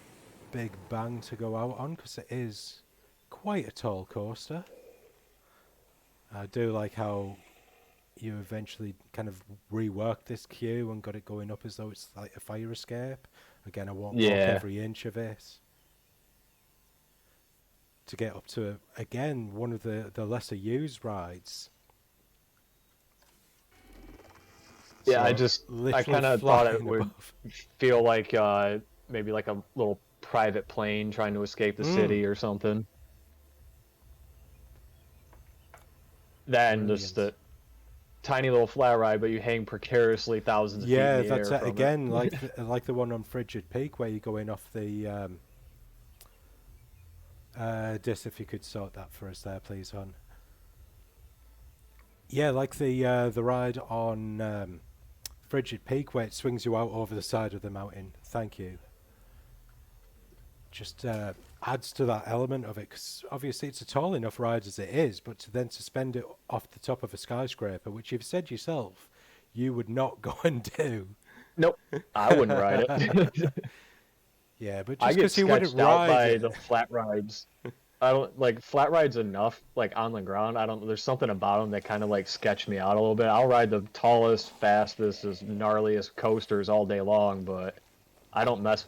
big bang to go out on because it is quite a tall coaster. I do like how you eventually kind of reworked this queue and got it going up as though it's like a fire escape. Again, I won't walk Yeah. every inch of it to get up to, again, one of the lesser used rides. Yeah, I So just I literally kind of thought it flying would above. feel like maybe like a little private plane trying to escape the Mm, city or something. Then just brilliant. a tiny little flat ride, but you hang precariously thousands of feet in Yeah, the that's air it from it. again, like the one on Frigid Peak where you're going off the Dis, if you could sort that for us there, please, hon. Yeah, like the ride on Frigid Peak where it swings you out over the side of the mountain. Thank you. Just adds to that element of it, because obviously it's a tall enough ride as it is, but to then suspend it off the top of a skyscraper, which you've said yourself you would not go and do. Nope, I wouldn't ride it. Yeah, but I just get because you wouldn't sketched out ride by it. the flat rides. I don't like flat rides enough, like on the ground. I don't. There's something about them that kind of like sketch me out a little bit. I'll ride the tallest, fastest, as gnarliest coasters all day long, but I don't mess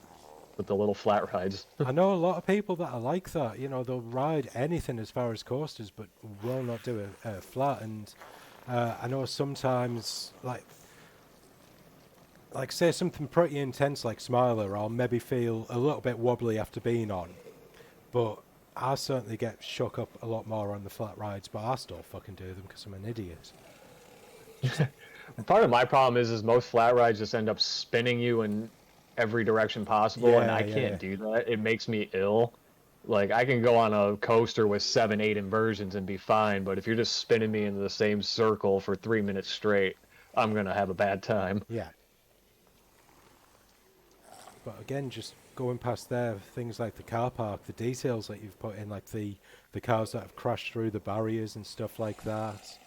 with the little flat rides. I know a lot of people that are like that. You know, they'll ride anything as far as coasters, but will not do a flat. And I know sometimes, like say something pretty intense like Smiler, I'll maybe feel a little bit wobbly after being on. But I certainly get shook up a lot more on the flat rides, but I still fucking do them because I'm an idiot. Part of my problem is most flat rides just end up spinning you in every direction possible, and Yeah, I yeah, can't do that. It makes me ill. Like I can go on a coaster with 7, 8 inversions and be fine, but if you're just spinning me into the same circle for 3 minutes straight, I'm gonna have a bad time. yeah. But again, just going past there, things like the car park, the details that you've put in, like the cars that have crashed through the barriers and stuff like that.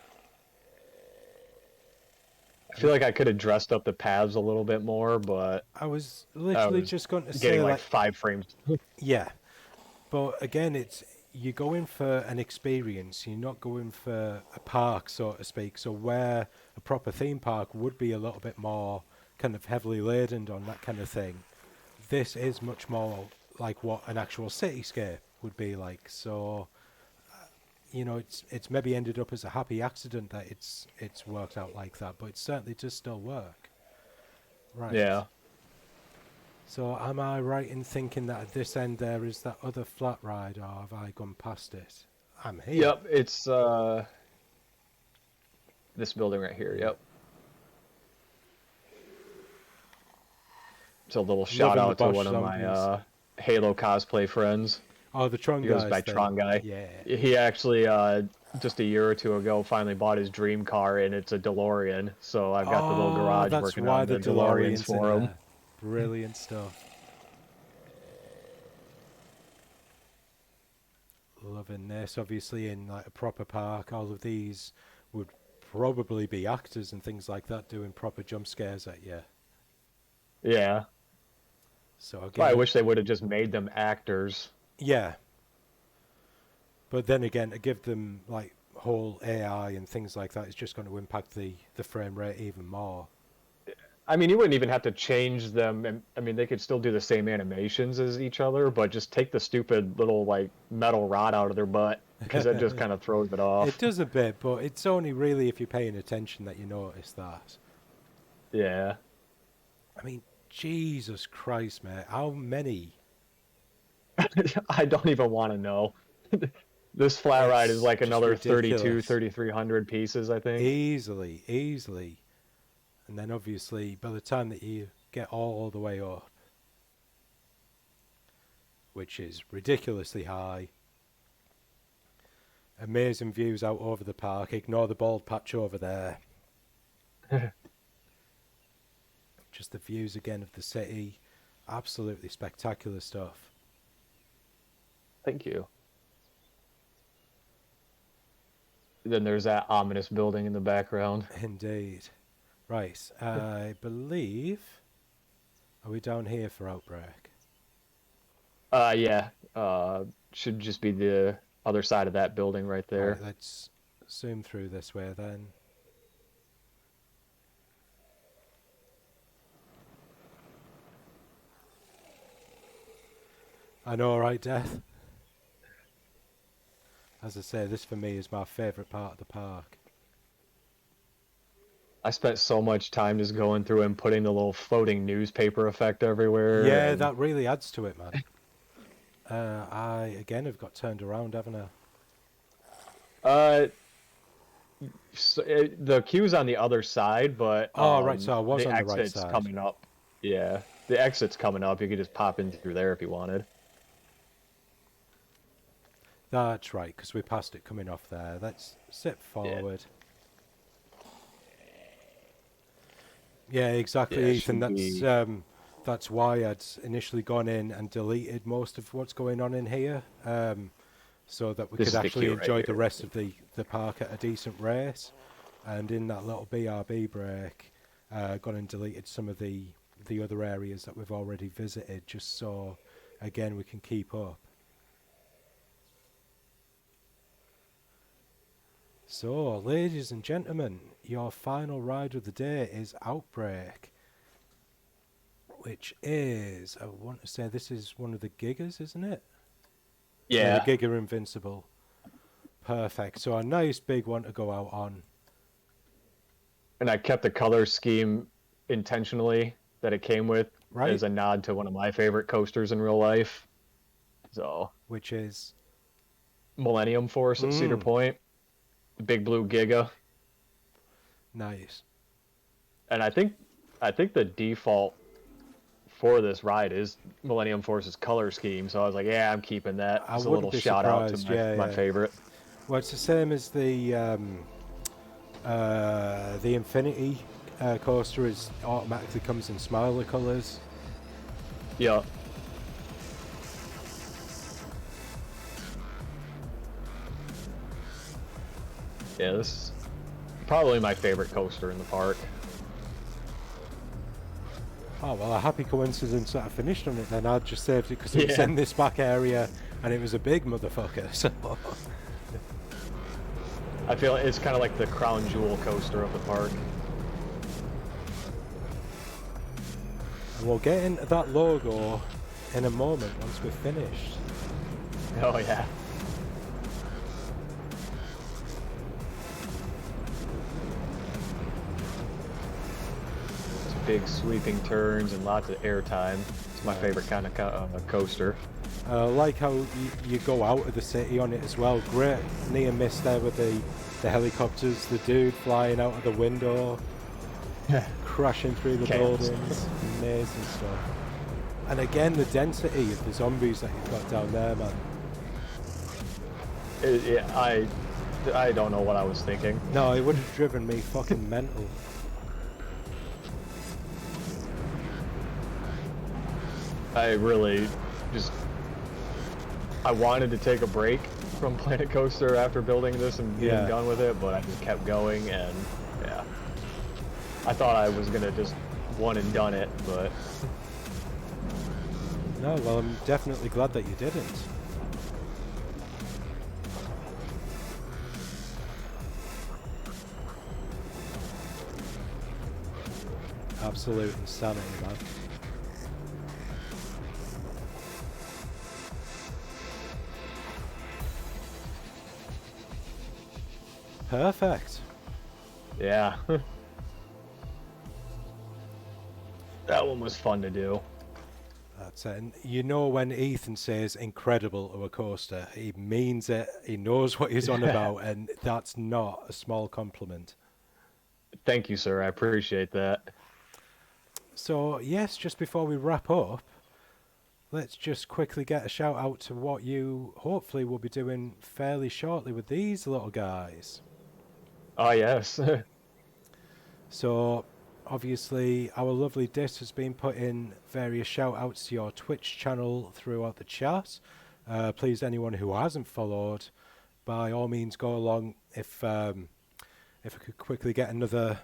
I I feel mean, like I could have dressed up the paths a little bit more, but I was I literally was just going to say, getting like like, 5 frames. yeah. But again, it's you're going for an experience. You're not going for a park, so to speak. So where a proper theme park would be a little bit more kind of heavily laden on that kind of thing, this is much more like what an actual cityscape would be like. So you know, it's maybe ended up as a happy accident that it's worked out like that, but it certainly does still work. Right. Yeah. So am I right in thinking that at this end there is that other flat ride, or have I gone past it? I'm here. Yep, it's this building right here. Yep. It's a little shout Loving the out to Bosch one of my zombies. Halo cosplay friends. Oh, the Tron He goes guys by thing. Tron Guy. Yeah. He actually just a year or two ago finally bought his dream car, and it's a DeLorean. So I've got the little Oh, garage that's working why on the the DeLoreans DeLorean's in for him. there. Brilliant stuff. Loving this. Obviously, in like a proper park, all of these would probably be actors and things like that doing proper jump scares at you. Yeah. So That's why I again, wish they would have just made them actors. yeah. But then again, to give them like whole AI and things like that is just going to impact the frame rate even more. I mean, you wouldn't even have to change them. And I mean, they could still do the same animations as each other, but just take the stupid little like metal rod out of their butt because that just kind of throws it It off. does a bit, but it's only really if you're paying attention that you notice that. Yeah. I mean, Jesus Christ, mate, how many? I don't even want to know. This flat ride is It's like just another 32, ridiculous. 3,300 pieces, I think. Easily, easily. And then obviously, by the time that you get all the way up, which is ridiculously high, amazing views out over the park, ignore the bald patch over there. Just the views again of the city. Absolutely spectacular stuff. Thank you. Then there's that ominous building in the background. Indeed. Right, I believe. Are we down here for Outbreak? Yeah. Should just be the other side of that building right Right, there. let's zoom through this way then. I know, right, Death? As I say, this for me is my favourite part of the park. I spent so much time just going through and putting the little floating newspaper effect everywhere, Yeah, and that really adds to it, man. I, again, have got turned around, haven't I? uh, the queue's on the other side, but Oh, right, so I was the on the right exit's side. coming up. Yeah, the exit's coming up. You could just pop in through there if you wanted. That's right, because we passed it coming off there. Let's sit Yeah, forward. Yeah, yeah, exactly, it Ethan. should be. That's why I'd initially gone in and deleted most of what's going on in here, so that we This could is the actually queue right enjoy the here. rest of the park at a decent race. And in that little BRB break, gone and deleted some of the other areas that we've already visited, just so again we can keep up. So, ladies and gentlemen, your final ride of the day is Outbreak, which is, I want to say this is one of the Gigas, isn't it? Yeah, the Yeah, Giga Invincible. Perfect. So a nice big one to go out on. and I kept the color scheme intentionally that it came with Right? as a nod to one of my favorite coasters in real life. So, Which is... Millennium Force at Cedar Mm, Point, Big Blue Giga, nice. and I think the default for this ride is Millennium Force's color scheme. So I was like, yeah, I'm keeping that. I Just a wouldn't little be shout out to surprised, my yeah. favorite. Well, it's the same as the Infinity coaster is automatically comes in smiler colours. Yeah, yeah, this is probably my favorite coaster in the park. Oh, well, a happy coincidence that I finished on it then. I just saved it because it was Yeah, in this back area and it was a big motherfucker. So I feel it's kind of like the crown jewel coaster of the park. we'll get into that logo in a moment once we're finished. Oh yeah, it's big sweeping turns and lots of airtime. It's my favorite Nice. kind of coaster. I like how you go out of the city on it as well. Great near miss there with the helicopters, the dude flying out of the window, Yeah, crashing through the chaos. buildings. Amazing stuff. And again, the density of the zombies that you've got down there, man. Yeah, I don't know what I was thinking. No, it would have driven me fucking mental. I really just I wanted to take a break from Planet Coaster after building this and being Yeah. done with it, but I just kept going, and yeah. I thought I was gonna just one and done it, but No, well, I'm definitely glad that you didn't. Absolute insanity, man. Perfect. yeah. That one was fun to do. That's it. And you know when Ethan says incredible to a coaster, he means it. He knows what he's on about, and that's not a small compliment. Thank you, sir. I appreciate that. So, yes, just before we wrap up, let's just quickly get a shout out to what you hopefully will be doing fairly shortly with these little guys. Oh yes. So, obviously, our lovely Dis has been putting various shout outs to your Twitch channel throughout the chat. Please, anyone who hasn't followed, by all means, go along. If I could quickly get another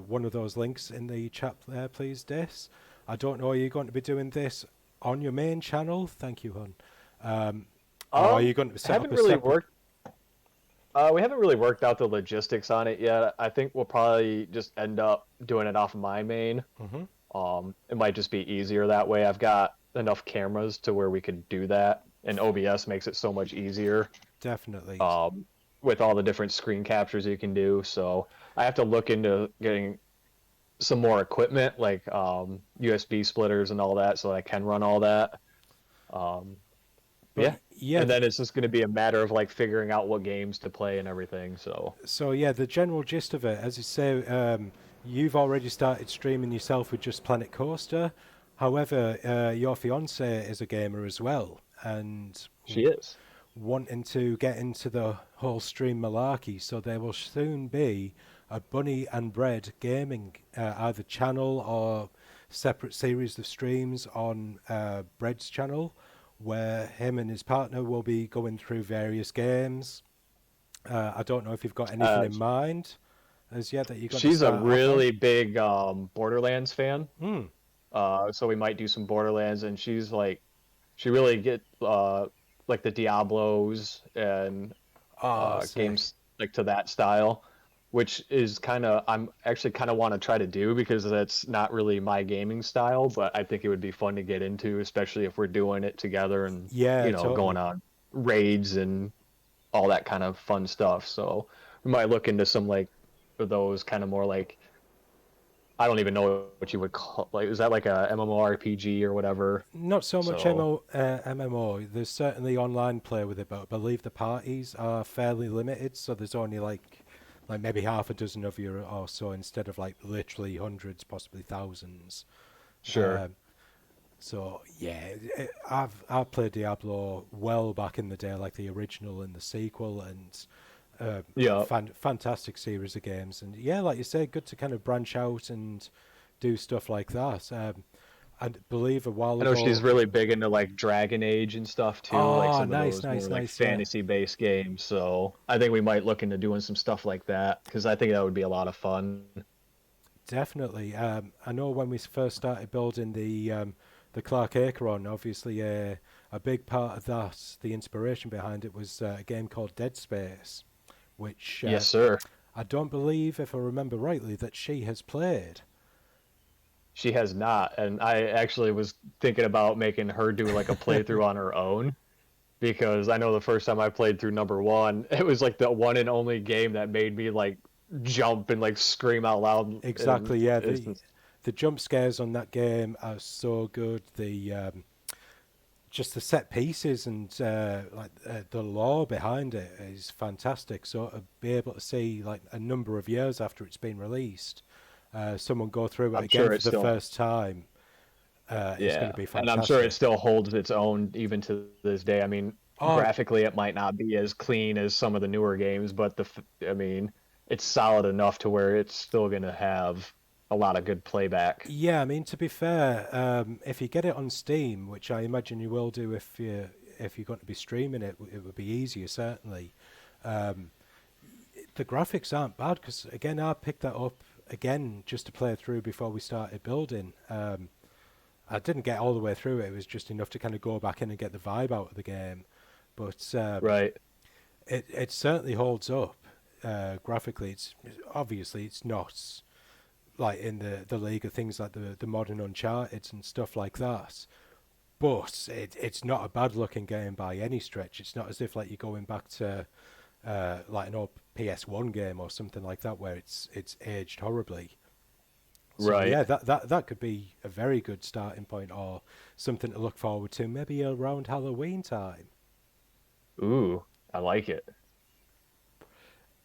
one of those links in the chat there, please, Dis. I don't know, are you going to be doing this on your main channel? Thank you, hon. Or are you going to set up Haven't a really separate... worked. We haven't really worked out the logistics on it yet. I think we'll probably just end up doing it off of my main. Mhm. It might just be easier that way. I've got enough cameras to where we could do that, and OBS makes it so much easier Definitely. um, with all the different screen captures you can do. So I have to look into getting some more equipment like USB splitters and all that, so I can run all that. Um, But yeah, yeah, and then it's just going to be a matter of like figuring out what games to play and everything. So so yeah, the general gist of it, as you say, you've already started streaming yourself with just Planet Coaster. However, your fiance is a gamer as well, and she is. wanting to get into the whole stream malarkey. So there will soon be a Bunny and Bread gaming either channel or separate series of streams on Bread's channel, where him and his partner will be going through various games. I don't know if you've got anything Uh, in mind as yet that you're going to she's a start off on. really big Borderlands fan. Hmm. So we might do some Borderlands, and she's like, she really get like the Diablos and Oh, sick. games like to that style, which is kind of I'm actually kind of want to try to do because that's not really my gaming style, but I think it would be fun to get into, especially if we're doing it together and Yeah, going totally. on raids and all that kind of fun stuff. So we might look into some like of those kind of more like I don't even know what you would call like is that like a MMORPG or whatever? Not so much So MMO. There's certainly online play with it, but I believe the parties are fairly limited. So there's only like maybe half a dozen of you or so instead of like literally hundreds, possibly thousands. sure. Um, so yeah, I've played Diablo well back in the day, like the original and the sequel, and Yeah. fantastic series of games. And yeah, like you say, good to kind of branch out and do stuff like that. I believe a while I know she's ago. really big into like Dragon Age and stuff too, like Oh, some of nice, those nice, more like nice. Yeah, fantasy based games. So I think we might look into doing some stuff like that because I think that would be a lot of fun. definitely. I know when we first started building the Clark Acheron, obviously a big part of that, the inspiration behind it was a game called Dead Space, which Yes, sir. I don't believe, if I remember rightly, that she has played. She has not, and I actually was thinking about making her do like a playthrough on her own because I know the first time I played through number one, it was like the one and only game that made me like jump and like scream out loud. And Exactly, yeah. it's The jump scares on that game are so good. The just the set pieces and the lore behind it is fantastic. So to be able to see like a number of years after it's been released, someone go through it I'm again sure for it's the still first time is going yeah, to be and I'm sure it fantastic. still holds its own even to this day. I mean, Oh, graphically, it might not be as clean as some of the newer games, but I mean, it's solid enough to where it's still gonna have a lot of good playback. yeah. I mean, to be fair, if you get it on Steam, which I imagine you will do if you're going to be streaming it, it would be easier certainly. Um, the graphics aren't bad because again, I picked that up again just to play through before we started building. I didn't get all the way through it. It was just enough to kind of go back in and get the vibe out of the game. But Right. it certainly holds up graphically. It's obviously it's not like in the league of things like the modern Uncharted and stuff like that. But it's not a bad looking game by any stretch. It's not as if like you're going back to like an old PS1 game or something like that where it's aged horribly. So Right. yeah, that could be a very good starting point or something to look forward to maybe around Halloween time. Ooh, I like it.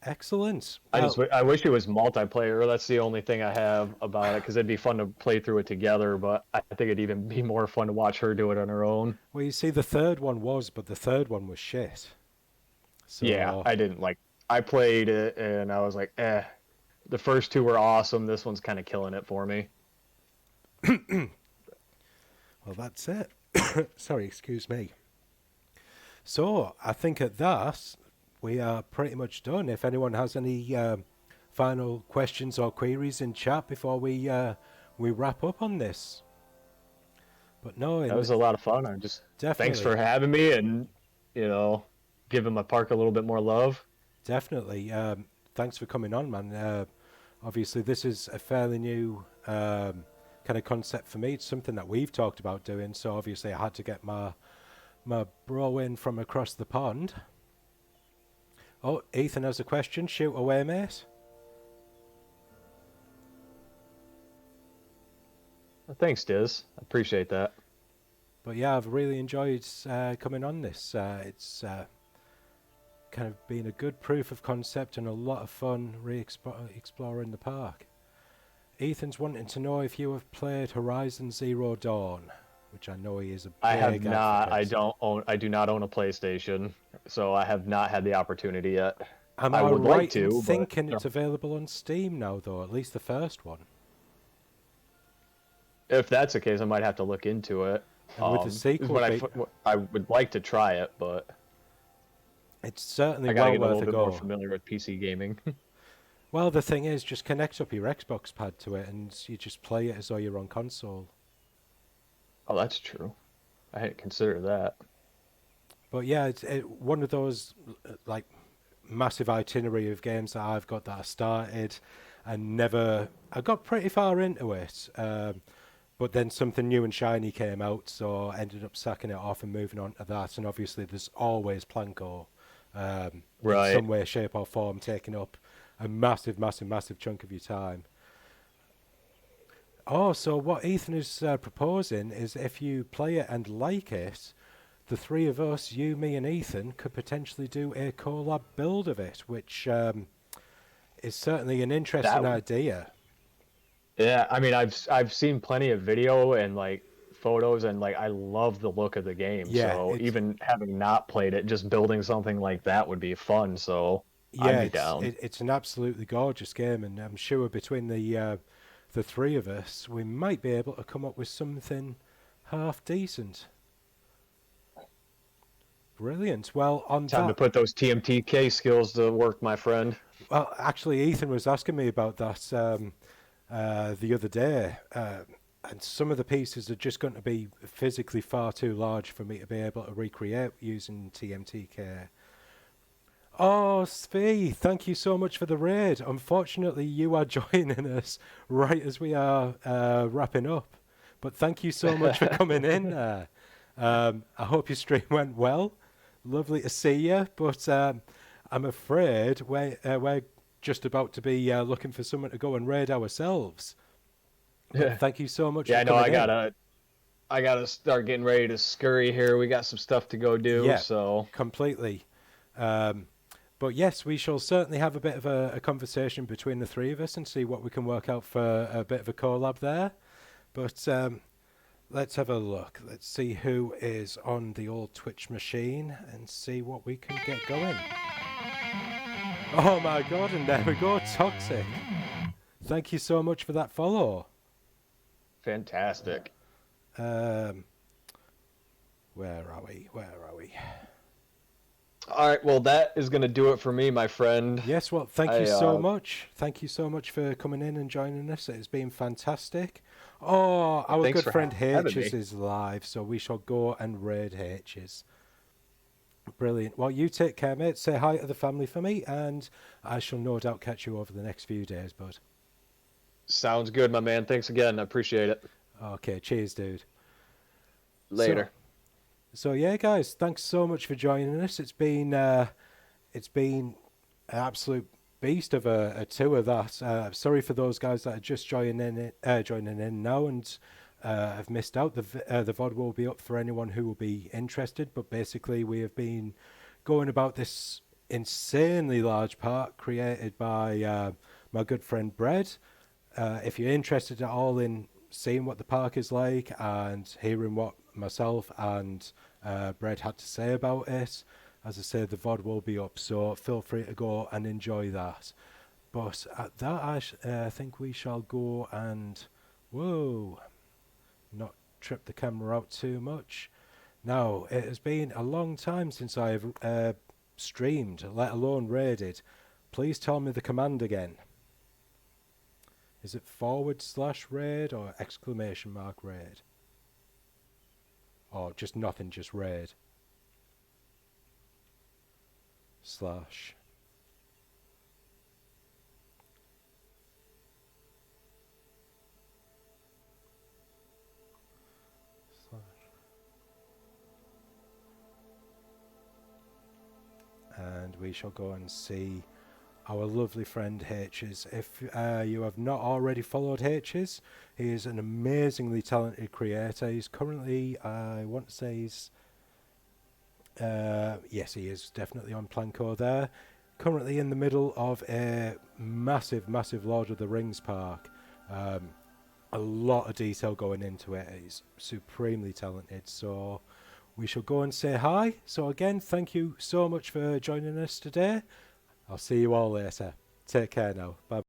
Excellent. I just Well, I wish it was multiplayer. That's the only thing I have about it because it'd be fun to play through it together. But I think it'd even be more fun to watch her do it on her own. well, you see, the third one was, but the third one was shit. Yeah, So I didn't like. I played it and I was like, eh. The first two were awesome. This one's kind of killing it for me. well, that's it. Sorry, excuse me. So I think at that we are pretty much done. If anyone has any final questions or queries in chat before we wrap up on this, but no, That was a lot of fun. I just thanks definitely, for having me and you know giving my park a little bit more love. definitely. Thanks for coming on, man. Obviously, this is a fairly new kind of concept for me. It's something that we've talked about doing, so obviously I had to get my bro in from across the pond. Oh, Ethan has a question. Shoot away, mate. Thanks, Diz. I appreciate that. But yeah, I've really enjoyed coming on this. It's kind of been a good proof of concept and a lot of fun exploring the park. Ethan's wanting to know if you have played Horizon Zero Dawn, which I know he is a big I have not. advocate. I do not own a PlayStation, so I have not had the opportunity yet. Am I I would right like to, in thinking but it's available on Steam now, though? At least the first one. if that's the case, I might have to look into it. And with the sequel, I would like to try it, but it's certainly I gotta well get a worth little a bit more go. familiar with PC gaming. Well, the thing is, just connect up your Xbox pad to it, and you just play it as though you're on console. Oh, that's true. I hadn't considered that. But yeah, it's one of those like massive itinerary of games that I've got that I started and never. I got pretty far into it, but then something new and shiny came out, so I ended up sacking it off and moving on to that. And obviously, there's always Planko, in Right. some way, shape, or form, taking up a massive, massive, massive chunk of your time. Oh, so what Ethan is proposing is if you play it and like it, the three of us, you, me, and Ethan, could potentially do a collab build of it, which is certainly an interesting That idea. Yeah, I mean, I've seen plenty of video and like photos, and like I love the look of the game. Yeah, So even having not played it, just building something like that would be fun. So I'd be down. it's an absolutely gorgeous game, and I'm sure between the three of us, we might be able to come up with something half decent. Brilliant. Well, on Time to that, put those TMTK skills to work, my friend. well, actually, Ethan was asking me about that the other day, and some of the pieces are just going to be physically far too large for me to be able to recreate using TMTK. Oh, Svi, thank you so much for the raid. Unfortunately, you are joining us right as we are wrapping up. But thank you so much for coming in. I hope your stream went well. Lovely to see you. But I'm afraid we're just about to be looking for someone to go and raid ourselves. But thank you so much Yeah, for I know. coming in. I gotta start getting ready to scurry here. We got some stuff to go do. Yeah, So completely. But yes, we shall certainly have a bit of a conversation between the three of us and see what we can work out for a bit of a collab there. But let's have a look. Let's see who is on the old Twitch machine and see what we can get going. Oh my god, and there we go, Toxic. Thank you so much for that follow. fantastic. Where are we? All right, well, that is gonna do it for me, my friend. Yes, well, thank you so much. Thank you so much for coming in and joining us. It's been fantastic. Oh, our Thanks good for friend having H's me. is live, so we shall go and raid H's. Brilliant. Well, you take care, mate. Say hi to the family for me, and I shall no doubt catch you over the next few days, bud. Sounds good, my man. Thanks again. I appreciate it. Okay, cheers, dude. Later. So yeah, guys, thanks so much for joining us. It's been an absolute beast of a tour. That sorry for those guys that are just joining in now and have missed out. The VOD will be up for anyone who will be interested. But basically, we have been going about this insanely large park created by my good friend Bread. If you're interested at all in seeing what the park is like and hearing what myself and Bread had to say about it, as I say, the VOD will be up, so feel free to go and enjoy that. But at that, I think we shall go and not trip the camera out too much. Now, it has been a long time since I've streamed, let alone raided. Please tell me the command again. Is it /raid or !raid? Or just nothing, just raid. /. we shall go and see our lovely friend H's. If you have not already followed H's, he is an amazingly talented creator. He's currently, I want to say he's, yes, he is definitely on Planco there. Currently in the middle of a massive, massive Lord of the Rings park. A lot of detail going into it. He's supremely talented. So we shall go and say hi. So again, thank you so much for joining us today. I'll see you all later. Take care now. Bye.